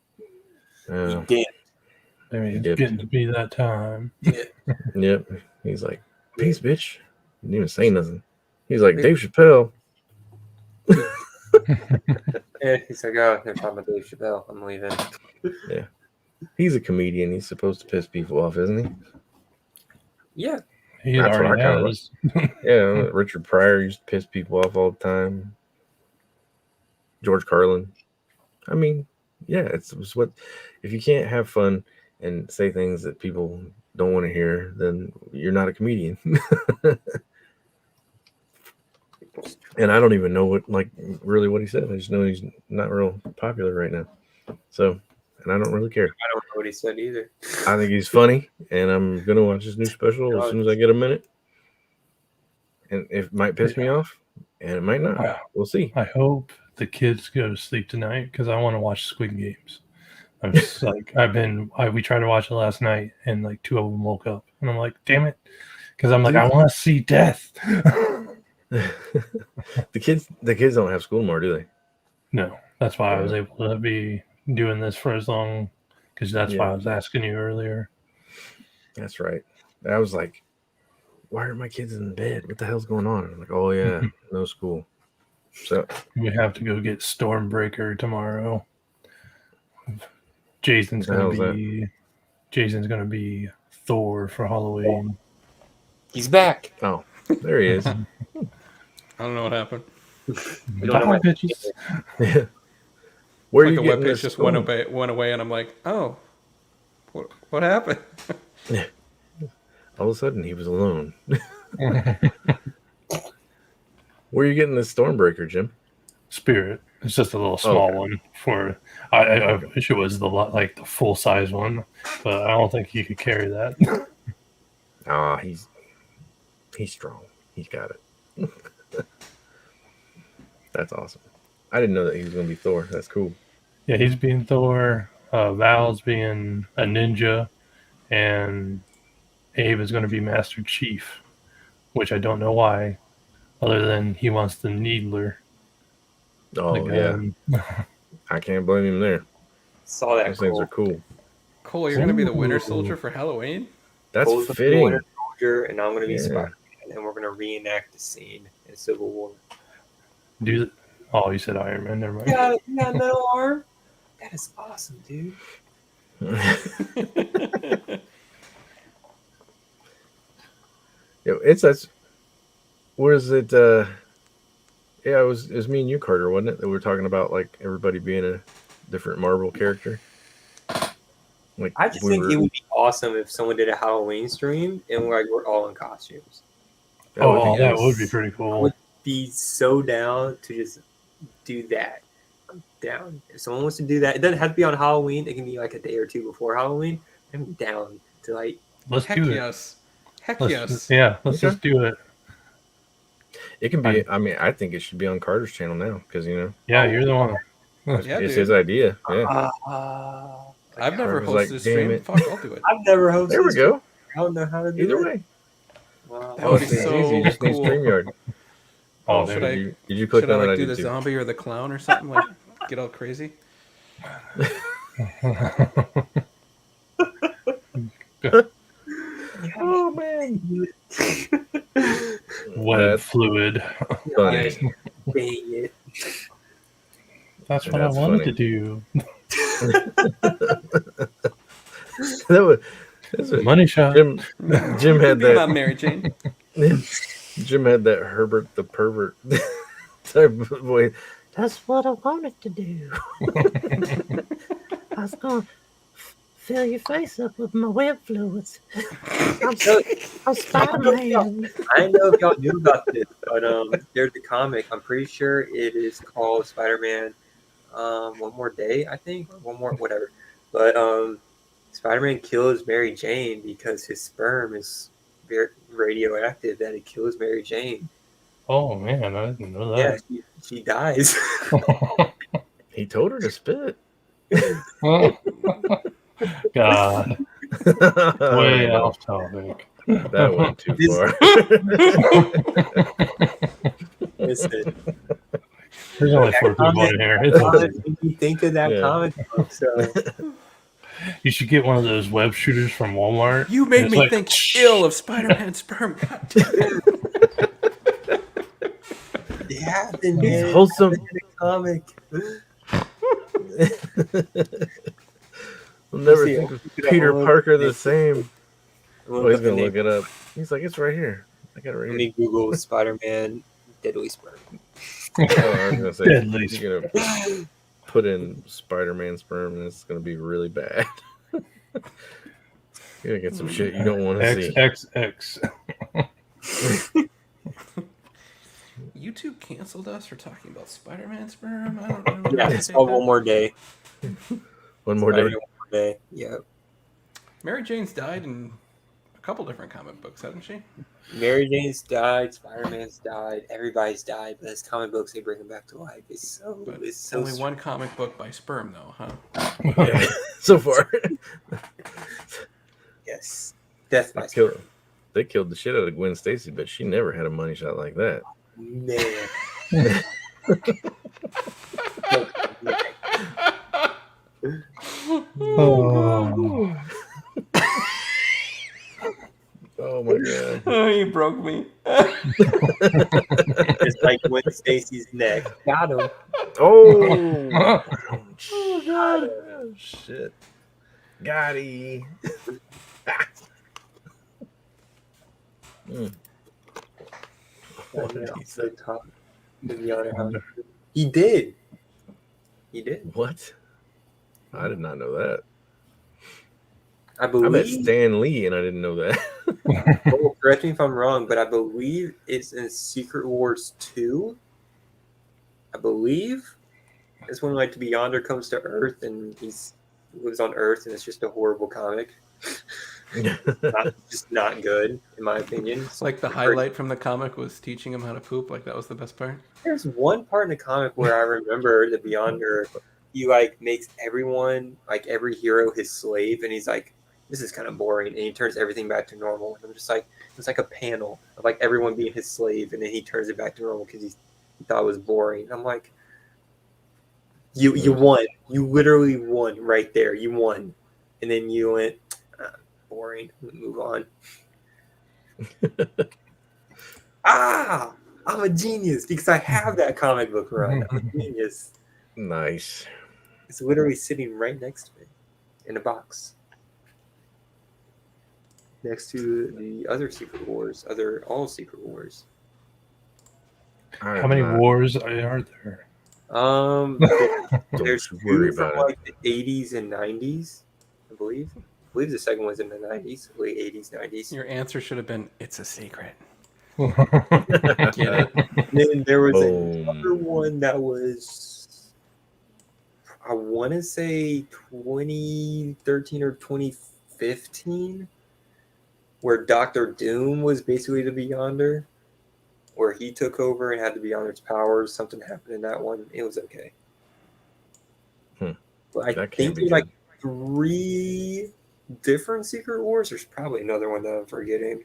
He dipped. I mean, it's getting to be that time. Yeah. Yep. He's like, peace, bitch. Didn't even say nothing. He's like, Dave Chappelle. Yeah, he's like, oh, they're talking about Dave Chappelle. I'm leaving. Yeah. He's a comedian. He's supposed to piss people off, isn't he? Yeah. He already has. Yeah, Richard Pryor used to piss people off all the time. George Carlin. I mean, yeah, it's what if you can't have fun and say things that people don't want to hear, then you're not a comedian. And I don't even know really what he said. I just know he's not real popular right now. So, and I don't really care. I don't know what he said either. I think he's funny, and I'm gonna watch his new special as soon as I get a minute. And it might piss me off, and it might not. Wow. We'll see. I hope the kids go to sleep tonight because I want to watch Squid Games. I'm just like we tried to watch it last night, and like 2 of them woke up, and I'm like, damn it, because I'm like, I want to see death. The kids don't have school more, do they? No, that's why I was able to be doing this for as long, because that's why I was asking you earlier. That's right. I was like, why are my kids in bed? What the hell's going on? I'm like, oh yeah, no school. So we have to go get Stormbreaker tomorrow. Jason's gonna be Thor for Halloween. He's back. Oh, there he is. I don't know what happened. We don't know Bye, what bitches. Yeah. Where are Like you the getting webpage this? just went away, and I'm like, oh, what happened? All of a sudden, he was alone. Where are you getting this Stormbreaker, Jim? Spirit. It's just a little small Okay. one for. I wish it was the full size one, but I don't think you could carry that. Ah, he's strong. He's got it. That's awesome. I didn't know that he was going to be Thor. That's cool. Yeah, he's being Thor. Val's being a ninja, and Abe is going to be Master Chief, which I don't know why, other than he wants the Needler. Oh, yeah. I can't blame him there. Saw that. Those things are cool. Cole, you're gonna be the Winter Ooh. Soldier for Halloween. That's Cole's gonna be fitting. Winter Soldier, and I'm gonna be Yeah. Spider-Man, and we're gonna reenact the scene in Civil War. Oh, you said Iron Man. Never mind. You got metal arm? That is awesome, dude. It's that's. What is it? Yeah, it was me and you, Carter, wasn't it? That we were talking about like everybody being a different Marvel character. Like I just think it would be awesome if someone did a Halloween stream and we're all in costumes. that would be That good. would be pretty cool. would be so down to just do that. I'm down. If someone wants to do that, it doesn't have to be on Halloween. It can be like a day or two before Halloween. I'm down to like. Let's Heck do it. yes. Heck Let's, yes. Yeah, let's Okay. just do it. It can be. I mean, I think it should be on Carter's channel now because Yeah, you're the one. Yeah, it's dude. his idea. Yeah. I've never Carter's like, hosted a "Damn stream. it." Fuck, I'll do it. I've never hosted. There we go. I don't know how to do Either it. way, Wow. That would be it's easy. so You just need cool. StreamYard. Oh, should there I- you Did you click Should I on it? like I do did the too. zombie or the clown or something? Like get all crazy? Oh man, Web That's fluid. funny. Dang it. That's what That's I wanted funny. to do. That's what Money shot. Jim had Come on, that. Mary Jane. Jim had that Herbert the pervert type of voice. That's what I wanted to do. I was going to fill your face up with my web fluids. I'm Spider-Man. I don't know if y'all knew about this, but there's a comic. I'm pretty sure it is called Spider-Man. One More Day, I think. One more, whatever. But Spider-Man kills Mary Jane because his sperm is very radioactive. That it kills Mary Jane. Oh man, I didn't know Yeah, that. she dies. He told her to spit. God, way off topic. That went too far. Listen, There's only 4 people in here. It's comic okay. made me think of that Yeah. comic book. So You should get one of those web shooters from Walmart. You made It's me like, think ill of Spider-Man sperm. God damn. it happened, He's man. wholesome. It happened in a comic. I'll never See, think of look it up Peter on- Parker the same. Look Oh, he's up the gonna name. look it up. He's like, it's right here. I got it right Let here. me Google Spider-Man deadly sperm. Oh, I was gonna say, Deadly you're gonna put in Spider-Man sperm, and it's gonna be really bad. You're gonna get some shit you don't want to see. XXX. YouTube canceled us for talking about Spider-Man sperm. I don't know. Yeah, it's called One More Day. One more day. Spider-Man One More Day. Yeah. Mary Jane's died in a couple different comic books, hasn't she? Mary Jane's died. Spider-Man's died. Everybody's died. But as comic books, they bring them back to life. It's But so only one comic book by sperm, though, huh? Yeah, so far. Yes. Death by They killed the shit out of Gwen Stacy, but she never had a money shot like that. Man. Oh. Oh my god. Oh, you broke me. It's like Gwen Stacy's neck. Got him. Oh, oh god. Oh, shit. Gotti. What And did then he off say? the top, the Beyonder House. He did. He did. What? I did not know that. I I met believe. Stan Lee and I didn't know that. Oh, correct me if I'm wrong, but I believe it's in Secret Wars 2. I believe it's when like the Beyonder comes to Earth and he lives on Earth, and it's just a horrible comic. Just not good, in my opinion. It's like the highlight from the comic was teaching him how to poop. Like that was the best part. There's one part in the comic where I remember the Beyonder, he like makes everyone, like every hero, his slave, and he's like, "This is kind of boring," and he turns everything back to normal. And I'm just like, it's like a panel of like everyone being his slave, and then he turns it back to normal because he thought it was boring. And I'm like, you won, you literally won right there, you won, and then you went, boring, move on. I'm a genius because I have that comic book run. I'm a genius. Nice. It's literally sitting right next to me in a box. Next to the other Secret Wars, all Secret Wars. How many wars are there? There's Don't worry two from about like the 80s and 90s, I believe. I believe the second one's in the 90s, late 80s, 90s. Your answer should have been, "It's a secret." it. Get it? And then there was Boom. another one that was, I want to say 2013 or 2015, where Doctor Doom was basically the Beyonder, where he took over and had the Beyonder's powers. Something happened in that one. It was okay. But I That can't think be there's like good. 3 different Secret Wars. There's probably another one that I'm forgetting.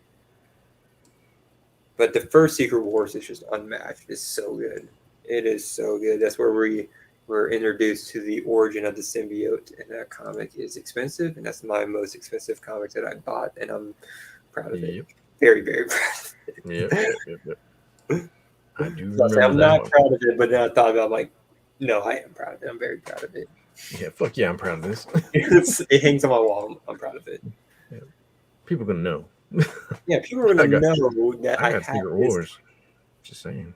But the first Secret Wars is just unmatched. It's so good. It is so good. That's where we were introduced to the origin of the symbiote. And that comic is expensive. And that's my most expensive comic that I bought. And I'm proud of it. Yep. Very, very proud of it. Yep. I do So remember I'm that not one. proud of it, but then I thought about it, I'm like, no, I am proud of it. I'm very proud of it. Yeah, fuck yeah, I'm proud of this. It hangs on my wall. I'm proud of it. People gonna know. Yeah, people are gonna know that I I got have Secret this. Wars. Just saying.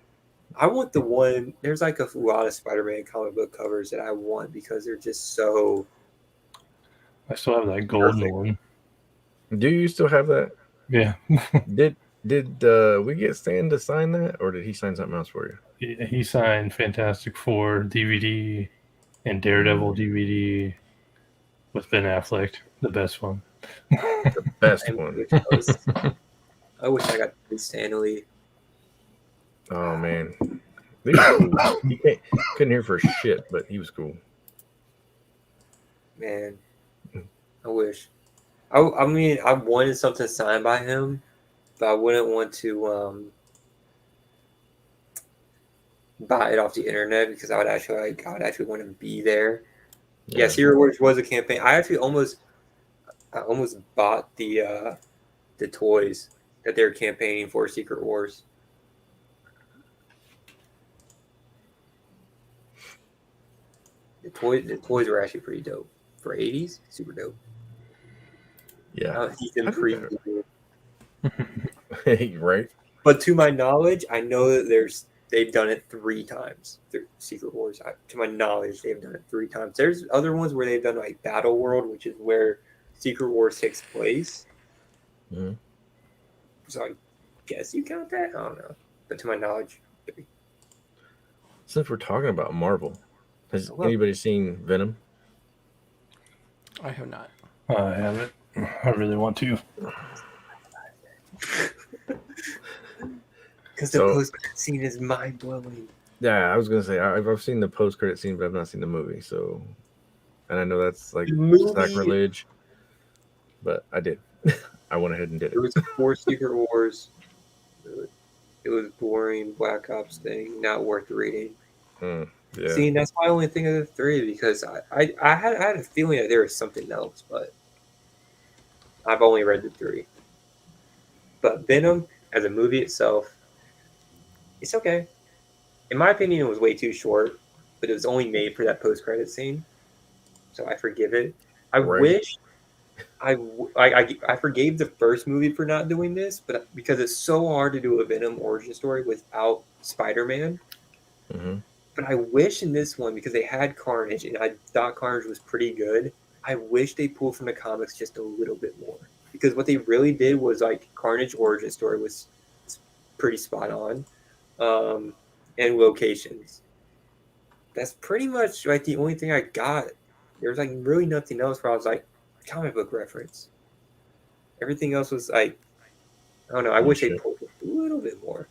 I want the one. There's like a lot of Spider-Man comic book covers that I want because they're just so. I still have that golden Perfect. one. Do you still have that? Yeah. Did we get Stan to sign that, or did he sign something else for you? He signed Fantastic Four DVD and Daredevil DVD with Ben Affleck, the best one. The best one. I wish I got to be Stanley. Oh man, he was cool. He couldn't hear for shit, but he was cool. Man, I wish. I mean, I wanted something signed by him, but I wouldn't want to buy it off the internet because I would actually want to be there. Yeah, Secret Wars was a campaign. I almost bought the toys that they were campaigning for Secret Wars. The toys were actually pretty dope for 80s. Super dope. Yeah, He's in preview. Right. But to my knowledge, I know that they've done it 3 times. Secret Wars. To my knowledge, they've done it 3 times. There's other ones where they've done like Battle World, which is where Secret Wars takes place. Mm-hmm. So I guess you count that. I don't know, but to my knowledge, since we're talking about Marvel, has anybody seen Venom? I have not. I haven't. I really want to. Because the post-credit scene is mind-blowing. Yeah, I was gonna say I've seen the post-credit scene, but I've not seen the movie. So, and I know that's like sacrilege, but I did. I went ahead and did it. It was 4 Secret Wars. It was boring Black Ops thing, not worth reading. Yeah. See, that's why I only think of the 3 because I had a feeling that there was something else, but I've only read the 3. But Venom, as a movie itself, it's okay. In my opinion, it was way too short, but it was only made for that post-credit scene, so I forgive it. I wish I forgave the first movie for not doing this, but because it's so hard to do a Venom origin story without Spider-Man. Mm-hmm. But I wish in this one, because they had Carnage, and I thought Carnage was pretty good, I wish they pulled from the comics just a little bit more. Because what they really did was like Carnage origin story was pretty spot on, and locations. That's pretty much like the only thing I got. There's like really nothing else where I was like comic book reference. Everything else was like, I don't know. I wish they shit. pulled a little bit more.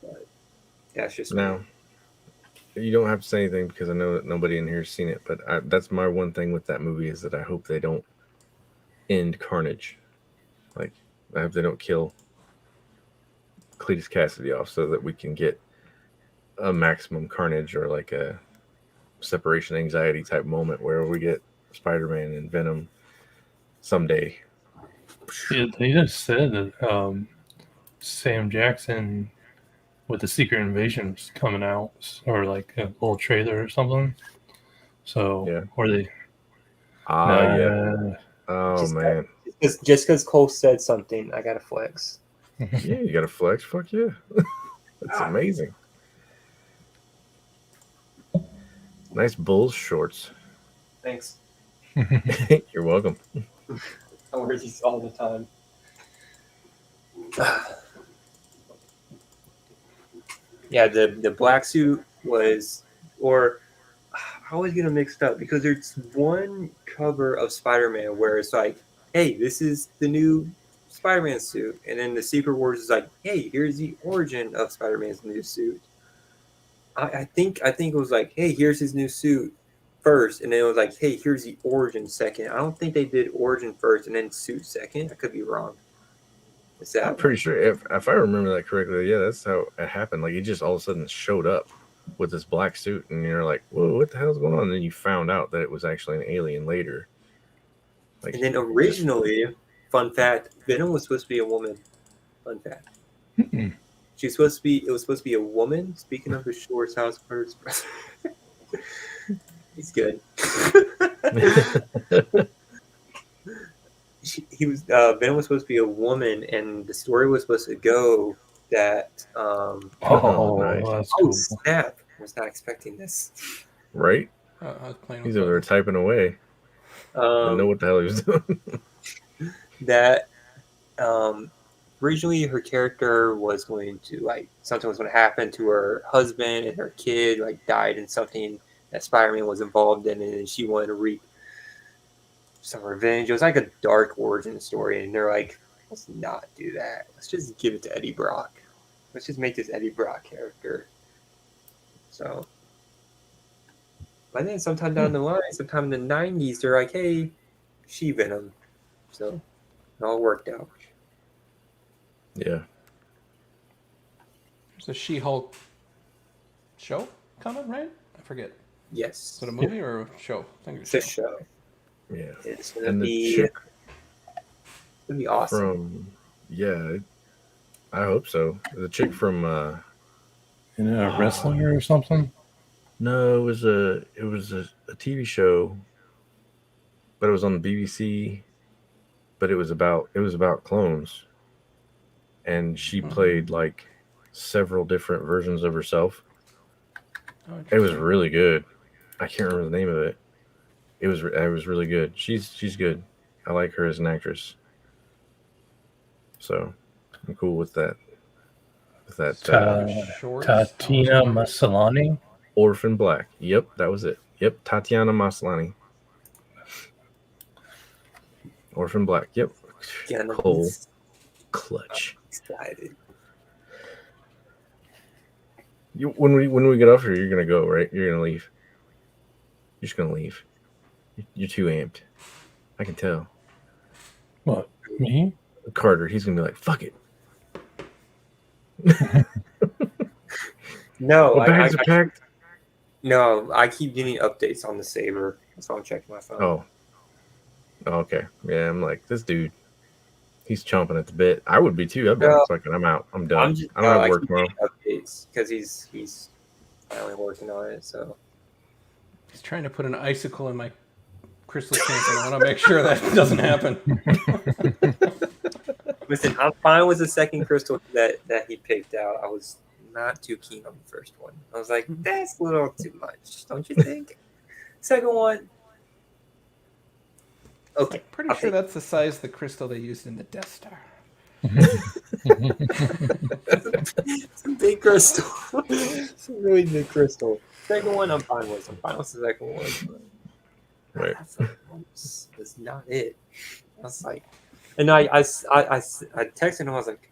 But that's just me. Now, you don't have to say anything because I know that nobody in here has seen it, but that's my one thing with that movie is that I hope they don't end Carnage. Like, I hope they don't kill Cletus Cassidy off so that we can get a maximum Carnage or like a separation anxiety type moment where we get Spider-Man and Venom someday. Yeah, they just said that Sam Jackson with the Secret Invasion was coming out, or like a little trailer or something. So, Yeah. or they. Yeah. Oh man. Just because Cole said something, I gotta flex. Yeah, you got to flex. Fuck yeah. That's amazing. Nice Bulls shorts. Thanks. You're welcome. I wear these all the time. Yeah, the black suit was, or I always get them mixed up because there's one cover of Spider-Man where it's like, hey, this is the new Spider-Man suit, and then the Secret Wars is like, hey, here's the origin of Spider-Man's new suit. I think it was like, hey, here's his new suit first, and then it was like, hey, here's the origin second. I don't think they did origin first and then suit second. I could be wrong. Is that I'm pretty sure if I remember that correctly, yeah, that's how it happened. Like he just all of a sudden showed up with this black suit, and you're like, "Whoa, what the hell's going on?" And then you found out that it was actually an alien later. Like, and then originally, fun fact, Venom was supposed to be a woman. Fun fact. She's supposed to be. It was supposed to be a woman. Speaking of the Shores House first, he's good. He was Venom was supposed to be a woman, and the story was supposed to go that. Oh, nice. that's Oh cool. snap! I was not expecting this. Right? I was playing He's with over there typing away. Didn't know what the hell he was doing. That originally her character was going to like something was going to happen to her husband, and her kid like died in something that Spider-Man was involved in, and she wanted to reap some revenge. It was like a dark origin story, and they're like, let's not do that. Let's just give it to Eddie Brock. Let's just make this Eddie Brock character. So, but then sometime down the line, sometime in the 90s, they're like, hey, she Venom. So it all worked out. Yeah. There's a She-Hulk show coming, right? I forget. Yes. Is it a movie or a show? I think It's a show. Yeah. It's gonna And the be chick awesome. I hope so. The chick from In a wrestler or something? no, it was a TV show, but it was on the BBC. But it was about clones, and she played like several different versions of herself. It was really good. I can't remember the name of it. It was really good. She's good. I like her as an actress. So I'm cool with that. With that Tatiana Maslany. Orphan Black. Yep, that was it. Yep, Tatiana Maslany. Orphan Black. Yep. Cole. Clutch. Excited. When we get off here, you're gonna go, right? You're gonna leave. You're just gonna leave. You're too amped. I can tell. What? Me? Carter, he's gonna be like, fuck it. No, What bags are packed? No, I keep getting updates on the Saber. That's why I'm checking my phone. Oh, okay. Yeah, I'm like, this dude, he's chomping at the bit. I would be too. I'd be like, fucking, I'm out. I'm done. I don't have work tomorrow. Updates because he's finally working on it. So he's trying to put an icicle in my Crystal champion. I want to make sure that doesn't happen. Listen, I'm fine with the second crystal that he picked out. I was not too keen on the first one. I was like, that's a little too much, don't you think? Second one, okay. Pretty sure that's the size of the crystal they used in the Death Star. It's a big crystal. It's a really big crystal. Second one, I'm fine with. I'm fine with the second one. Right. That's not it. I was like, and I texted him. I was like,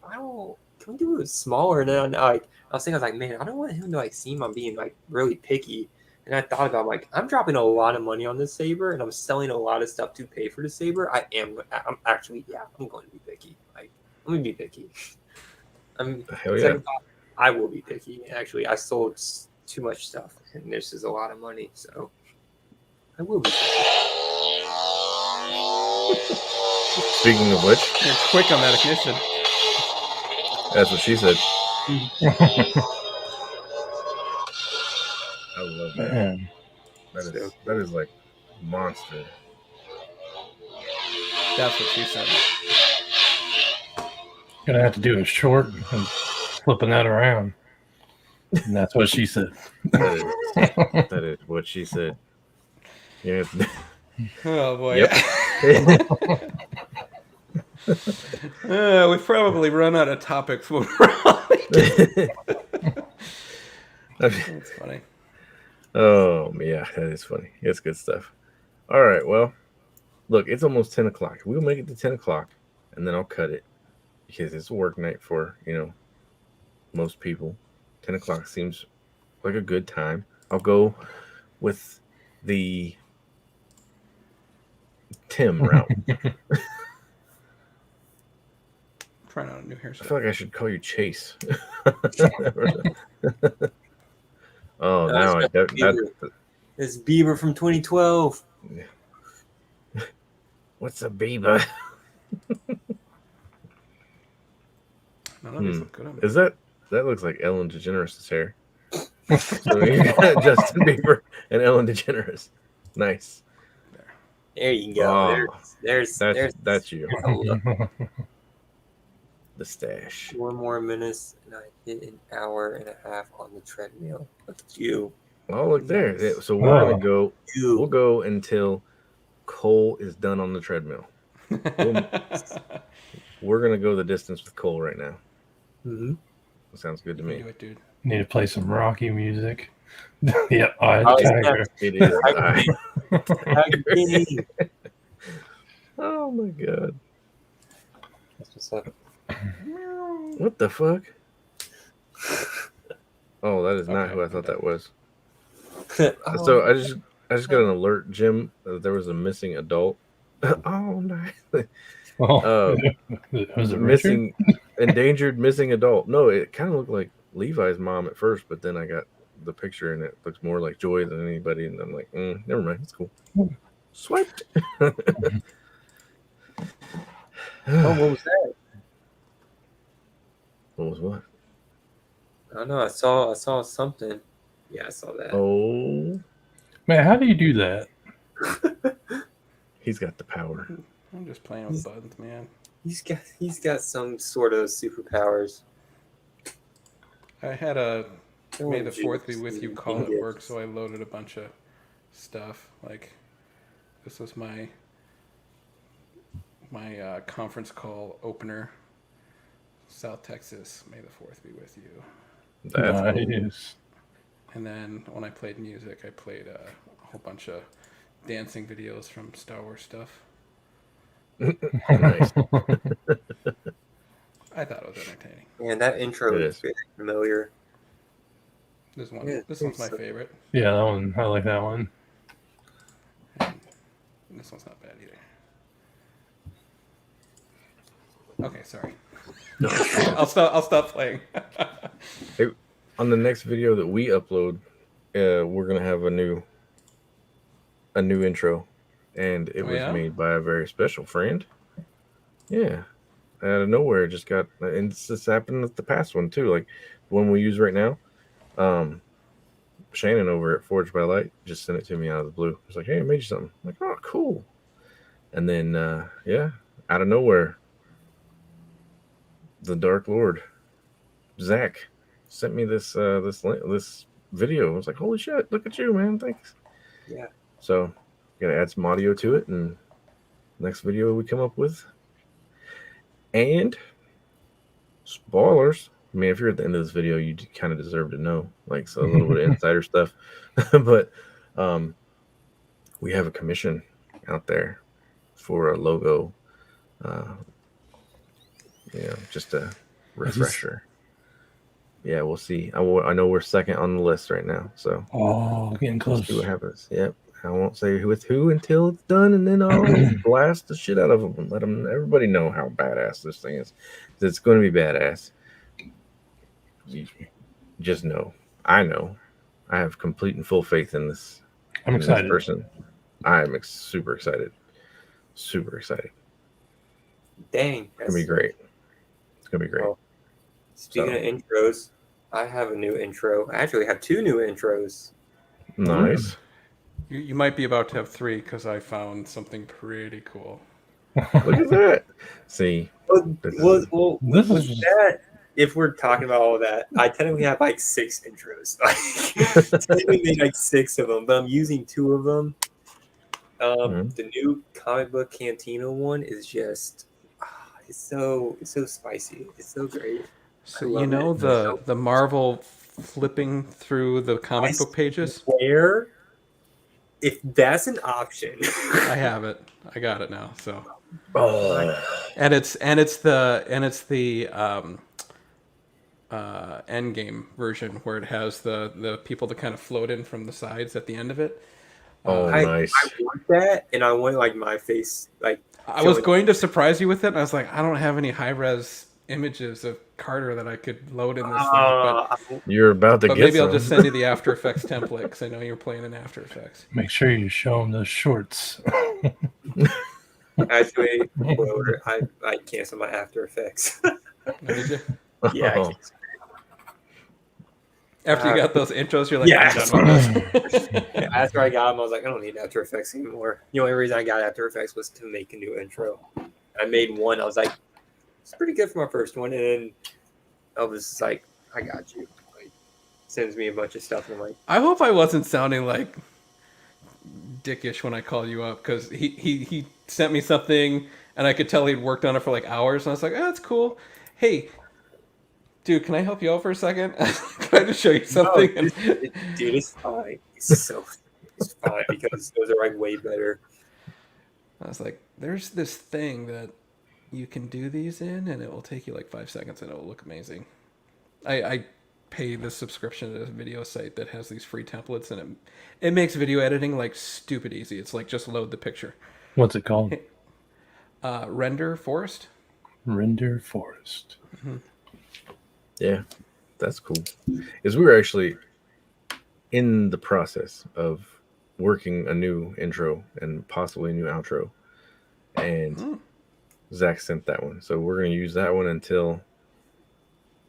can we do it smaller? And then I was thinking, I was like, man, I don't want him to like seem I'm being like really picky. And I thought about like, I'm dropping a lot of money on this saber, and I'm selling a lot of stuff to pay for the saber. I'm actually, I'm going to be picky. Like, I'm going to be picky. Hell yeah. I will be picky. Actually, I sold too much stuff, and this is a lot of money, so I will be picky. Speaking of which, You're quick on that ignition. that's what she said. I love that. Man. That is like monster. That's what she said. Gonna have to do a short and flipping that around. And that's what she said. That is what she said. Yeah. Oh boy. Yep. We've probably run out of topics when we're on. That's funny. Oh, yeah, that is funny. It's good stuff. All right, well, look, it's almost 10 o'clock. We'll make it to 10 o'clock, and then I'll cut it because it's a work night for, most people. 10 o'clock seems like a good time. I'll go with the Tim route. Trying out a new I hairstyle. feel like I should call you Chase. Oh, now It's Bieber from 2012. What's a Bieber? None of these look good on me. Is that looks like Ellen DeGeneres' hair? So you got Justin Bieber and Ellen DeGeneres. Nice. There you go. Oh, There's that's you. The stash. 4 more minutes, and I hit an hour and a half on the treadmill. Look at you. Oh, look there. So we're gonna go. You. We'll go until Cole is done on the treadmill. We're gonna go the distance with Cole right now. Mm-hmm. Sounds good to me. Do it, dude. Need to play some Rocky music. Yep, Eye of the Tiger. It is. Tiger. Oh my god. That's what's up. What the fuck? Oh, that is not who I thought that was. So I just got an alert, Jim. There was a missing adult. Oh, nice. Oh, was it missing, endangered missing adult. No, it kind of looked like Levi's mom at first, but then I got the picture and it looks more like Joy than anybody, and I'm like, never mind, it's cool. Swiped. Oh, what was that? What was what? I don't know. I saw something. Yeah, I saw that. Oh, man, how do you do that? he's got the power. I'm just playing with buttons, man. He's got some sort of superpowers. I had a May the 4th be with you call at work, so I loaded a bunch of stuff. Like, this was my conference call opener. South Texas, May the 4th be with you. That's cool. Nice. And then when I played music, I played a whole bunch of dancing videos from Star Wars stuff. Nice. I thought it was entertaining. Man, that intro is very familiar. This Yeah, one's my favorite. Yeah, that one. I like that one. And this one's not bad either. Okay, sorry. I'll stop playing. Hey, on the next video that we upload, we're gonna have a new intro, and it was made by a very special friend. Yeah, out of nowhere, it just got, and this happened with the past one too. Like the one we use right now. Shannon over at Forged by Light just sent it to me out of the blue. He's like, "Hey, I made you something." I'm like, "Oh, cool." And then, out of nowhere, the Dark Lord, Zach, sent me this video. I was like, "Holy shit! Look at you, man! Thanks." Yeah. So, gotta add some audio to it, and next video we come up with. And spoilers. I mean, if you're at the end of this video, you kind of deserve to know, like, so a little bit of insider stuff. But we have a commission out there for a logo. Just a refresher. Yeah, we'll see. I know we're second on the list right now, so getting close. We'll see what happens. Yep. I won't say with who until it's done, and then I'll blast the shit out of them and let everybody know how badass this thing is. It's going to be badass. You just know. I know. I have complete and full faith in this. I'm excited. This person. I'm super excited. Super excited. Dang. It's going to be great. It's going to be great. Well, speaking of intros, I have a new intro. I actually have 2 new intros. Nice. You might be about to have 3 because I found something pretty cool. Look at that. See. Well, that, if we're talking about all that, I technically have like 6 intros. Technically like 6 of them, but I'm using 2 of them. The new comic book Cantina one is just it's so spicy. It's so great. So you know the Marvel flipping through the comic book pages? Where, if that's an option, I have it. I got it now. So, and it's the Endgame version where it has the people that kind of float in from the sides at the end of it. Nice. I want that, and I want like my face like. I was going to surprise you with it, and I was like, I don't have any high res images of Carter that I could load in this thing. But you're about to get maybe some. I'll just send you the After Effects template because I know you're playing in After Effects. Make sure you show them those shorts. Actually, I canceled my After Effects. Did you? Yeah. After you got those intros, you're like, yeah. I'm done with this. Yeah, after I got them, I was like, I don't need After Effects anymore. The only reason I got After Effects was to make a new intro. I made one. I was like, it's pretty good for my first one. And then I was like, I got you. Like, sends me a bunch of stuff. And I'm like, I hope I wasn't sounding like dickish when I called you up because he sent me something and I could tell he'd worked on it for like hours. And I was like, oh, that's cool. Hey, dude, can I help you out for a second? Can I just show you something? No, dude, it's fine. It's fine because those are like way better. I was like, there's this thing that you can do these in, and it will take you like 5 seconds, and it will look amazing. I pay the subscription to a video site that has these free templates, and it makes video editing like stupid easy. It's like just load the picture. What's it called? Render Forest. Render Forest. Mm-hmm. Yeah, that's cool. Is we were actually in the process of working a new intro and possibly a new outro, and Zach sent that one. So we're going to use that one until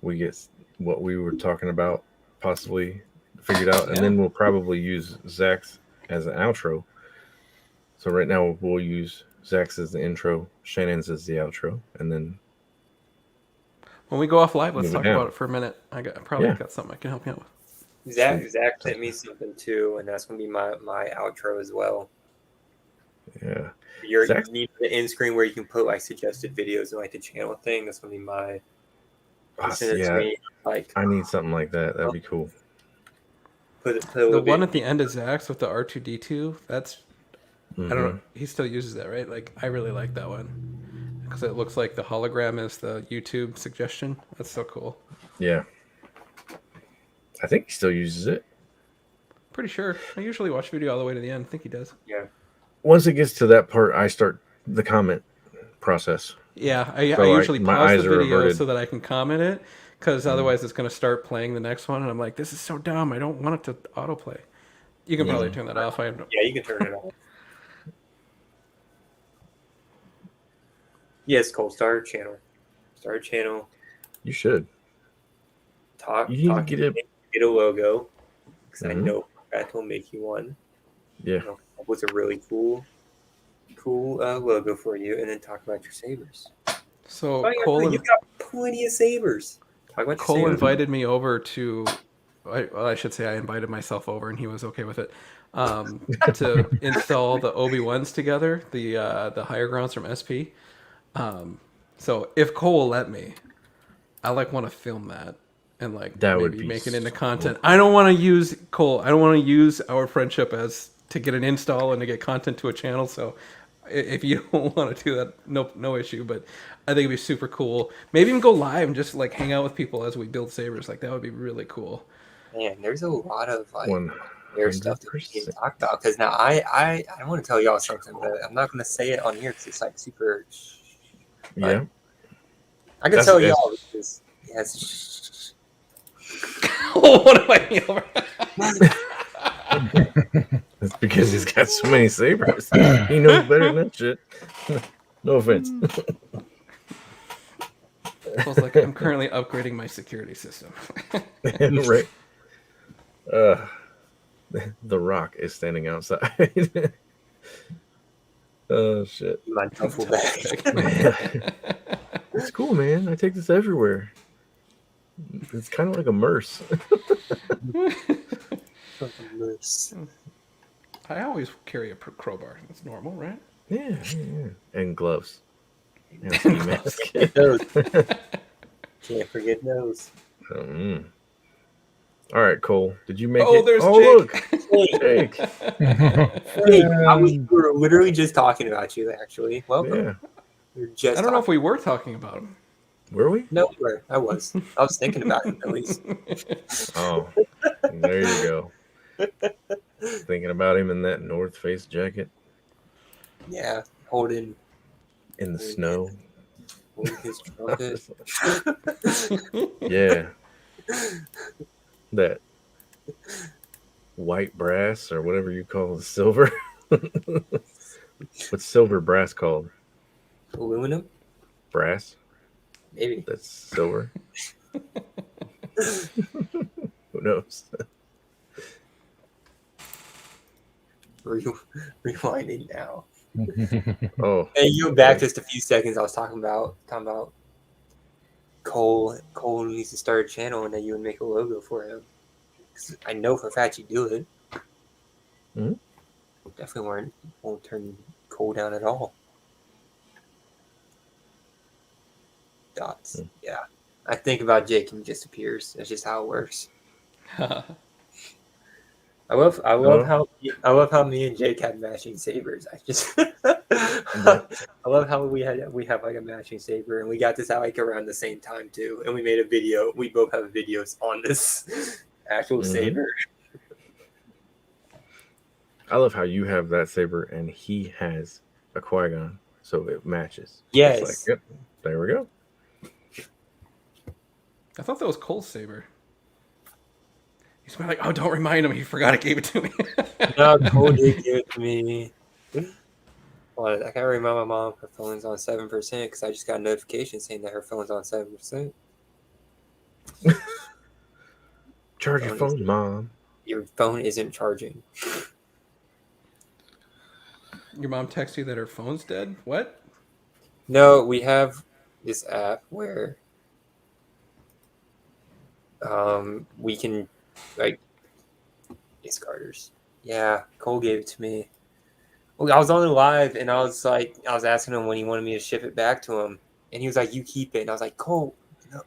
we get what we were talking about possibly figured out, and then we'll probably use Zach's as an outro. So right now we'll use Zach's as the intro, Shannon's as the outro, and then when we go off live, let's talk about it for a minute. I probably got something I can help you out with. Zach sent me something too, and that's gonna be my outro as well. Yeah, you need the end screen where you can put like suggested videos and like the channel thing. That's gonna be my. Like I need something like that. That'd be cool. The one at the end of Zach's with the R2D2. That's I don't know. He still uses that, right? Like I really like that one. Because it looks like the hologram is the YouTube suggestion. That's so cool. Yeah. I think he still uses it. Pretty sure. I usually watch video all the way to the end. I think he does. Yeah. Once it gets to that part, I start the comment process. Yeah. I usually pause the video so that I can comment it. Because otherwise it's going to start playing the next one. And I'm like, this is so dumb. I don't want it to autoplay. You can probably turn that off. Yeah, you can turn it off. Yes, Cole, start a channel. Start a channel. You should. Get a logo. because I know that will make you one. Yeah. What's a really cool logo for you, and then talk about your sabers. So You got plenty of sabers. Talk about Cole your sabers. invited me over to. I should say I invited myself over, and he was okay with it. To install the Obi-Wans together, the higher grounds from SP. So if Cole will let me, I want to film that and That would maybe be make it into so content. cool. I don't want to use Cole. I don't want to use our friendship as to get an install and to get content to a channel. So if you don't want to do that, no issue. But I think it'd be super cool. Maybe even go live and just hang out with people as we build sabers. That would be really cool. Man, there's a lot of air stuff that we can 100%. talk about. Because now I want to tell y'all something, but I'm not going to say it on here because it's super. Yeah. I can tell y'all because yes. What am I over? It's because he's got so many sabers. He knows better than that shit. No offense. Cole's I'm currently upgrading my security system. Right. The Rock is standing outside. Oh shit. My duffel bag. It's cool, man. I take this everywhere. It's kind of like a merce. I always carry a crowbar. That's normal, right? Yeah. And gloves. And a ski mask. Can't forget those. All right, Cole. Did you make it? Oh, there's Jake. Jake, we were literally just talking about you, actually. Welcome. Yeah. I don't know if we were talking about him. Were we? No, we were. I was thinking about him, at least. Oh, there you go. Thinking about him in that North Face jacket. Yeah, holding in the snow. His trumpet. Yeah. That white brass or whatever you call the silver. What's silver brass called? Aluminum? Brass? Maybe. That's silver. Who knows? Rewinding now. Oh. Hey, you go back just a few seconds. I was talking about Cole. Cole needs to start a channel, and then you would make a logo for him. 'Cause I know for a fact you do it. Mm-hmm. Definitely won't turn Cole down at all. Dots. Yeah. I think about Jake and he just appears. That's just how it works. I love how me and Jake had matching sabers. I love how we have like a matching saber, and we got this out like around the same time too. And we made a video. We both have videos on this actual saber. I love how you have that saber and he has a Qui-Gon, so it matches. Yes. It's like, yep, there we go. I thought that was Cole's saber. He's like, oh, don't remind him. He forgot he gave it to me. No, Cole did give it to me. Well, I gotta remind my mom her phone's on 7% because I just got a notification saying that her phone's on 7%. Charge your phone, Mom. Your phone isn't charging. Your mom texts you that her phone's dead? What? No, we have this app where we can like discarders. Yeah, Cole gave it to me. Well, I was on the live and I was asking him when he wanted me to ship it back to him, and he was like, "You keep it." And I was like, "Cole,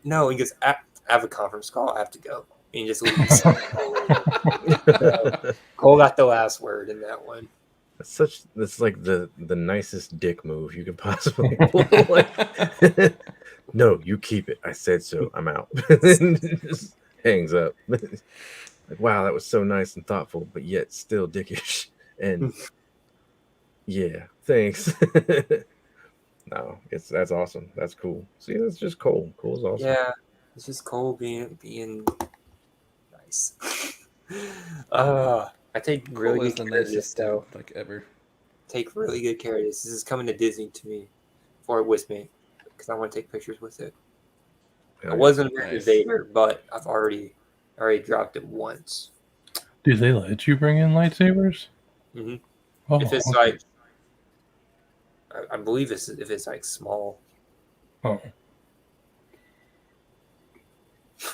no." He goes, "I have a conference call. I have to go." And he just leaves. Cole got the last word in that one. That's like the nicest dick move you could possibly pull. No, you keep it. I said so. I'm out. Just hangs up. Like, wow, that was so nice and thoughtful, but yet still dickish. And yeah, thanks. No, that's awesome. That's cool. See, that's just Cole. Cole's awesome. Yeah, it's just Cole being nice. I take really good care of this though. Like ever. Take really good care of this. This is coming to Disney to me, or with me, because I want to take pictures with it. I wasn't a Vader, but I've already dropped it once. Do they let you bring in lightsabers? hmm Oh, If it's okay. like, I believe it's if it's like small. Oh.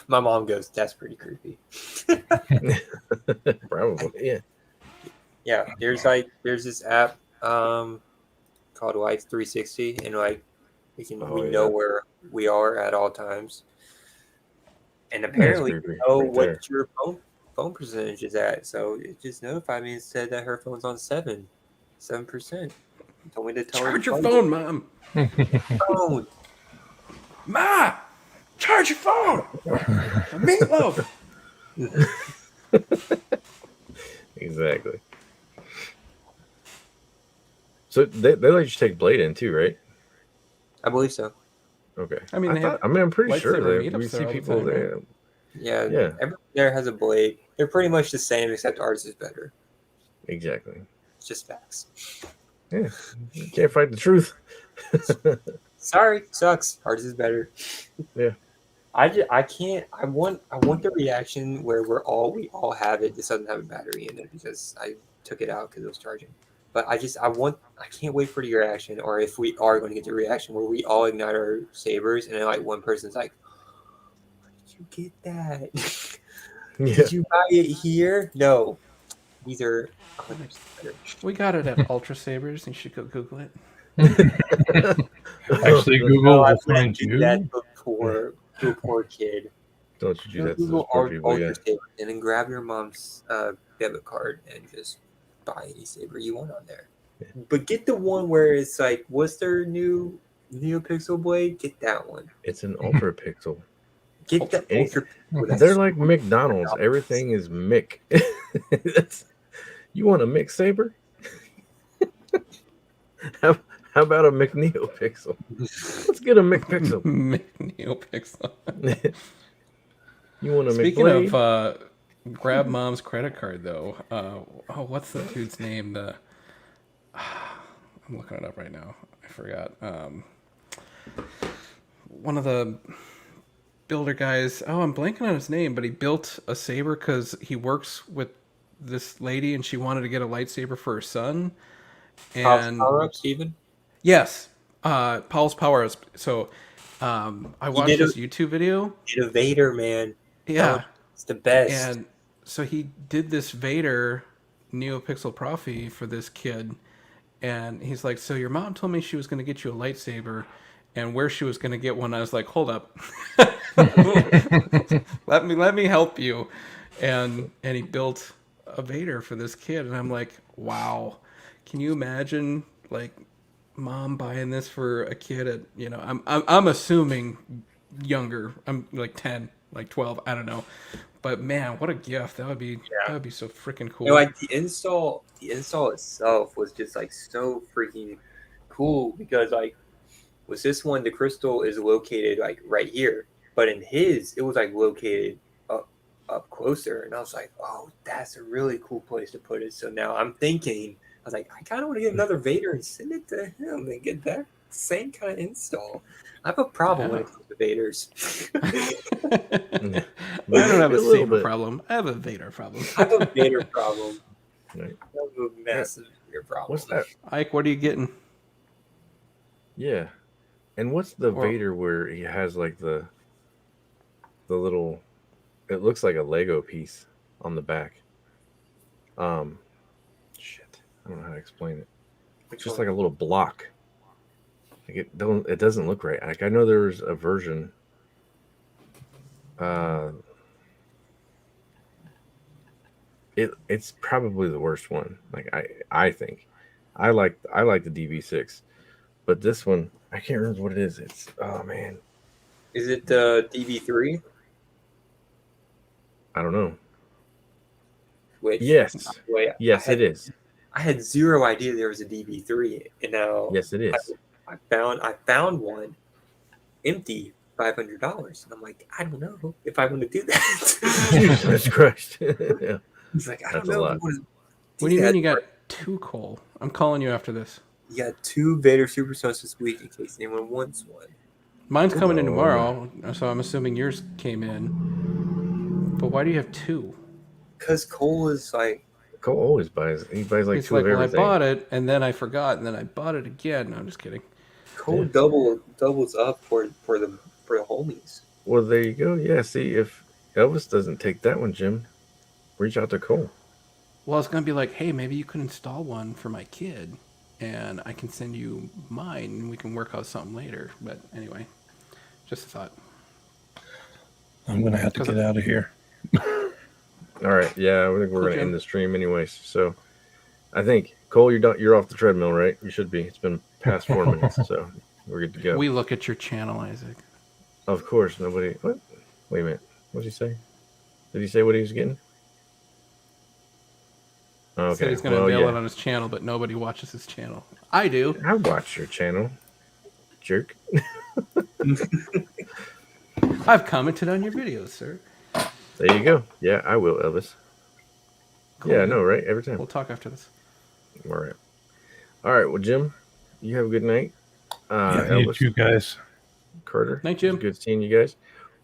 My mom goes, "That's pretty creepy." Probably, yeah. Yeah, there's this app called Life 360, and like we Oh, know yeah. where we are at all times, and That's apparently we creepy know right there. what your phone percentage is at. So it just notified me and said that her phone's on 7%. Told me to tell her to Charge your plug phone, Mom. phone. Ma, charge your phone. Meatloaf. Exactly. So they let you take Blade in too, right? I believe so. Okay. I mean, they have I'm pretty sure lightsaber that we meetups see there all the people time, right? there. Yeah, Yeah, everyone there has a blade. They're pretty much the same, except ours is better. exactly. It's just facts. Yeah, you can't fight the truth. Sorry, sucks. Ours is better. Yeah. I can't. I want the reaction where we all have it. This doesn't have a battery in it because I took it out because it was charging. But I can't wait for the reaction, or if we are going to get the reaction where we all ignite our sabers and then like one person's like, "Where did you get that? Yeah. Did you buy it here? No, these are 100% better." We got it at Ultra Sabers. You should go Google it. Actually, Google No, I will wouldn't find do you. that to a poor kid. Don't you do Go that to those Google poor people? Yeah. Ultra Saber and then grab your mom's debit card and just buy any saber you want on there. Yeah. But get the one where it's like, what's their new NeoPixel blade? Get that one. It's an ultra pixel. Get the Any- Ultra Pixel. That's They're like McDonald's. Everything is Mick. You want a Mick saber? how about a McNeo pixel? Let's get a McPixel. NeoPixel. You want a Speaking McBlade? of grab mom's credit card, though. What's the dude's name? I'm looking it up right now. I forgot. One of the builder guys. Oh, I'm blanking on his name, but he built a saber because he works with this lady, and she wanted to get a lightsaber for her son. And Power up, Steven. yes, Paul's Power Ups. So I watched did a- this YouTube video. Get a Vader, man. Yeah. It's the best. And so he did this Vader NeoPixel Profi for this kid. And he's like, so your mom told me she was going to get you a lightsaber and where she was going to get one. I was like, hold up. let me help you. And he built a Vader for this kid. And I'm like, wow. Can you imagine like mom buying this for a kid at, I'm assuming younger. I'm like 10, like 12, I don't know. But man, what a gift. That would be so freaking cool. Like the install itself was just like so freaking cool because like with this one the crystal is located like right here, but in his it was like located up closer, and I was like, oh, that's a really cool place to put it. So now I'm thinking, I was like, I kind of want to get another Vader and send it to him and get that same kind of install. I have a problem when it comes to Vaders. I don't have a saber problem. I have a Vader problem. I have a Vader problem. Right. I have a massive Vader problem. What's that? Ike, what are you getting? Yeah. And what's the Vader where he has like the little, it looks like a Lego piece on the back. Shit. I don't know how to explain it. It's just like a little block. Like it doesn't look right. Like I know there's a version. It's probably the worst one. Like I think. I like the DB6. But this one, I can't remember what it is. It's man. Is it the DB3? I don't know. Which yes. Yes, it is. I had zero idea there was a DB3, and now yes, it is. I found one empty, $500, and I'm like, I don't know if I want to do that. Jesus Christ! Yeah. He's like, I don't know. What do you mean you got two, Cole? I'm calling you after this. You got two Vader Superstones this week in case anyone wants one. Mine's coming in tomorrow, so I'm assuming yours came in. But why do you have two? Because Cole is like, Cole always buys. He buys like He's two like, of well, I everything. bought it, and then I forgot, and then I bought it again. No, I'm just kidding. Cole Yeah. doubles up for the homies. Well, there you go. Yeah, see, if Elvis doesn't take that one, Jim, reach out to Cole. Well, I was gonna be like, hey, maybe you could install one for my kid, and I can send you mine, and we can work out something later. But anyway, just a thought. I'm gonna have to get out of here. All right. Yeah, I think we're Cool, going to Jim. end the stream anyways. So I think, Cole, you're done. You're off the treadmill, right? You should be. It's been past 4 minutes, so we're good to go. We look at your channel, Isaac. Of course, nobody. What? Wait a minute. What did he say? Did he say what he was getting? Okay. He said he's gonna well, unveil yeah. it on his channel, but nobody watches his channel. I do. I watch your channel, jerk. I've commented on your videos, sir. There you go. Yeah, I will, Elvis. Cool, Yeah, I man. know, right? Every time. We'll talk after this. All right. All right. Well, Jim, you have a good night. Yeah, you Elvis, two guys. Carter. Night, Jim. It's good seeing you guys.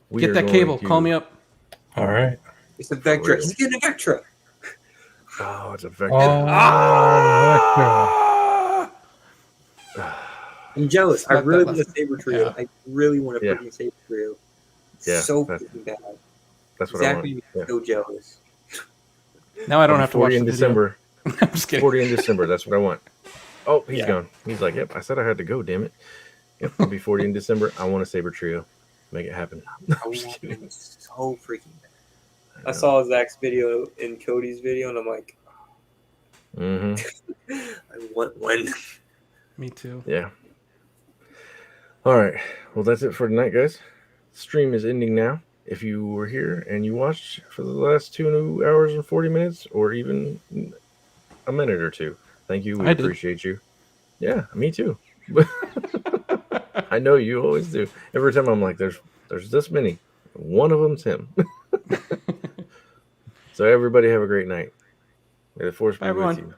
We Get are that going cable. to- Call me up. All right. It's a Vectra. Really? He's getting a Vectra. Oh, it's a vector. Oh, I'm jealous. I Smack really that want a button. Saber Trio. Yeah. I really want a Yeah. freaking Saber Trio. Yeah, So that's- freaking bad. That's what Exactly. I want. Yeah. So jealous. Now I don't have to watch 40 the in video. December. I'm just kidding. 40 in December. That's what I want. Oh, he's Yeah. gone. He's like, yep. I said I had to go. Damn it. Yep. It'll be 40 in December. I want a Saber Trio. Make it happen. I I'm just want kidding. them so freaking bad. I know. saw Zach's video and Cody's video, and I'm like, Mhm. I want one. Me too. Yeah. All right. Well, that's it for tonight, guys. Stream is ending now. If you were here and you watched for the last 2 hours and 40 minutes, or even a minute or two, thank you. We I did. appreciate you. Yeah, me too. I know you always do. Every time I'm like, there's this many. One of them's him. So everybody have a great night. May the force be Bye, with everyone. you.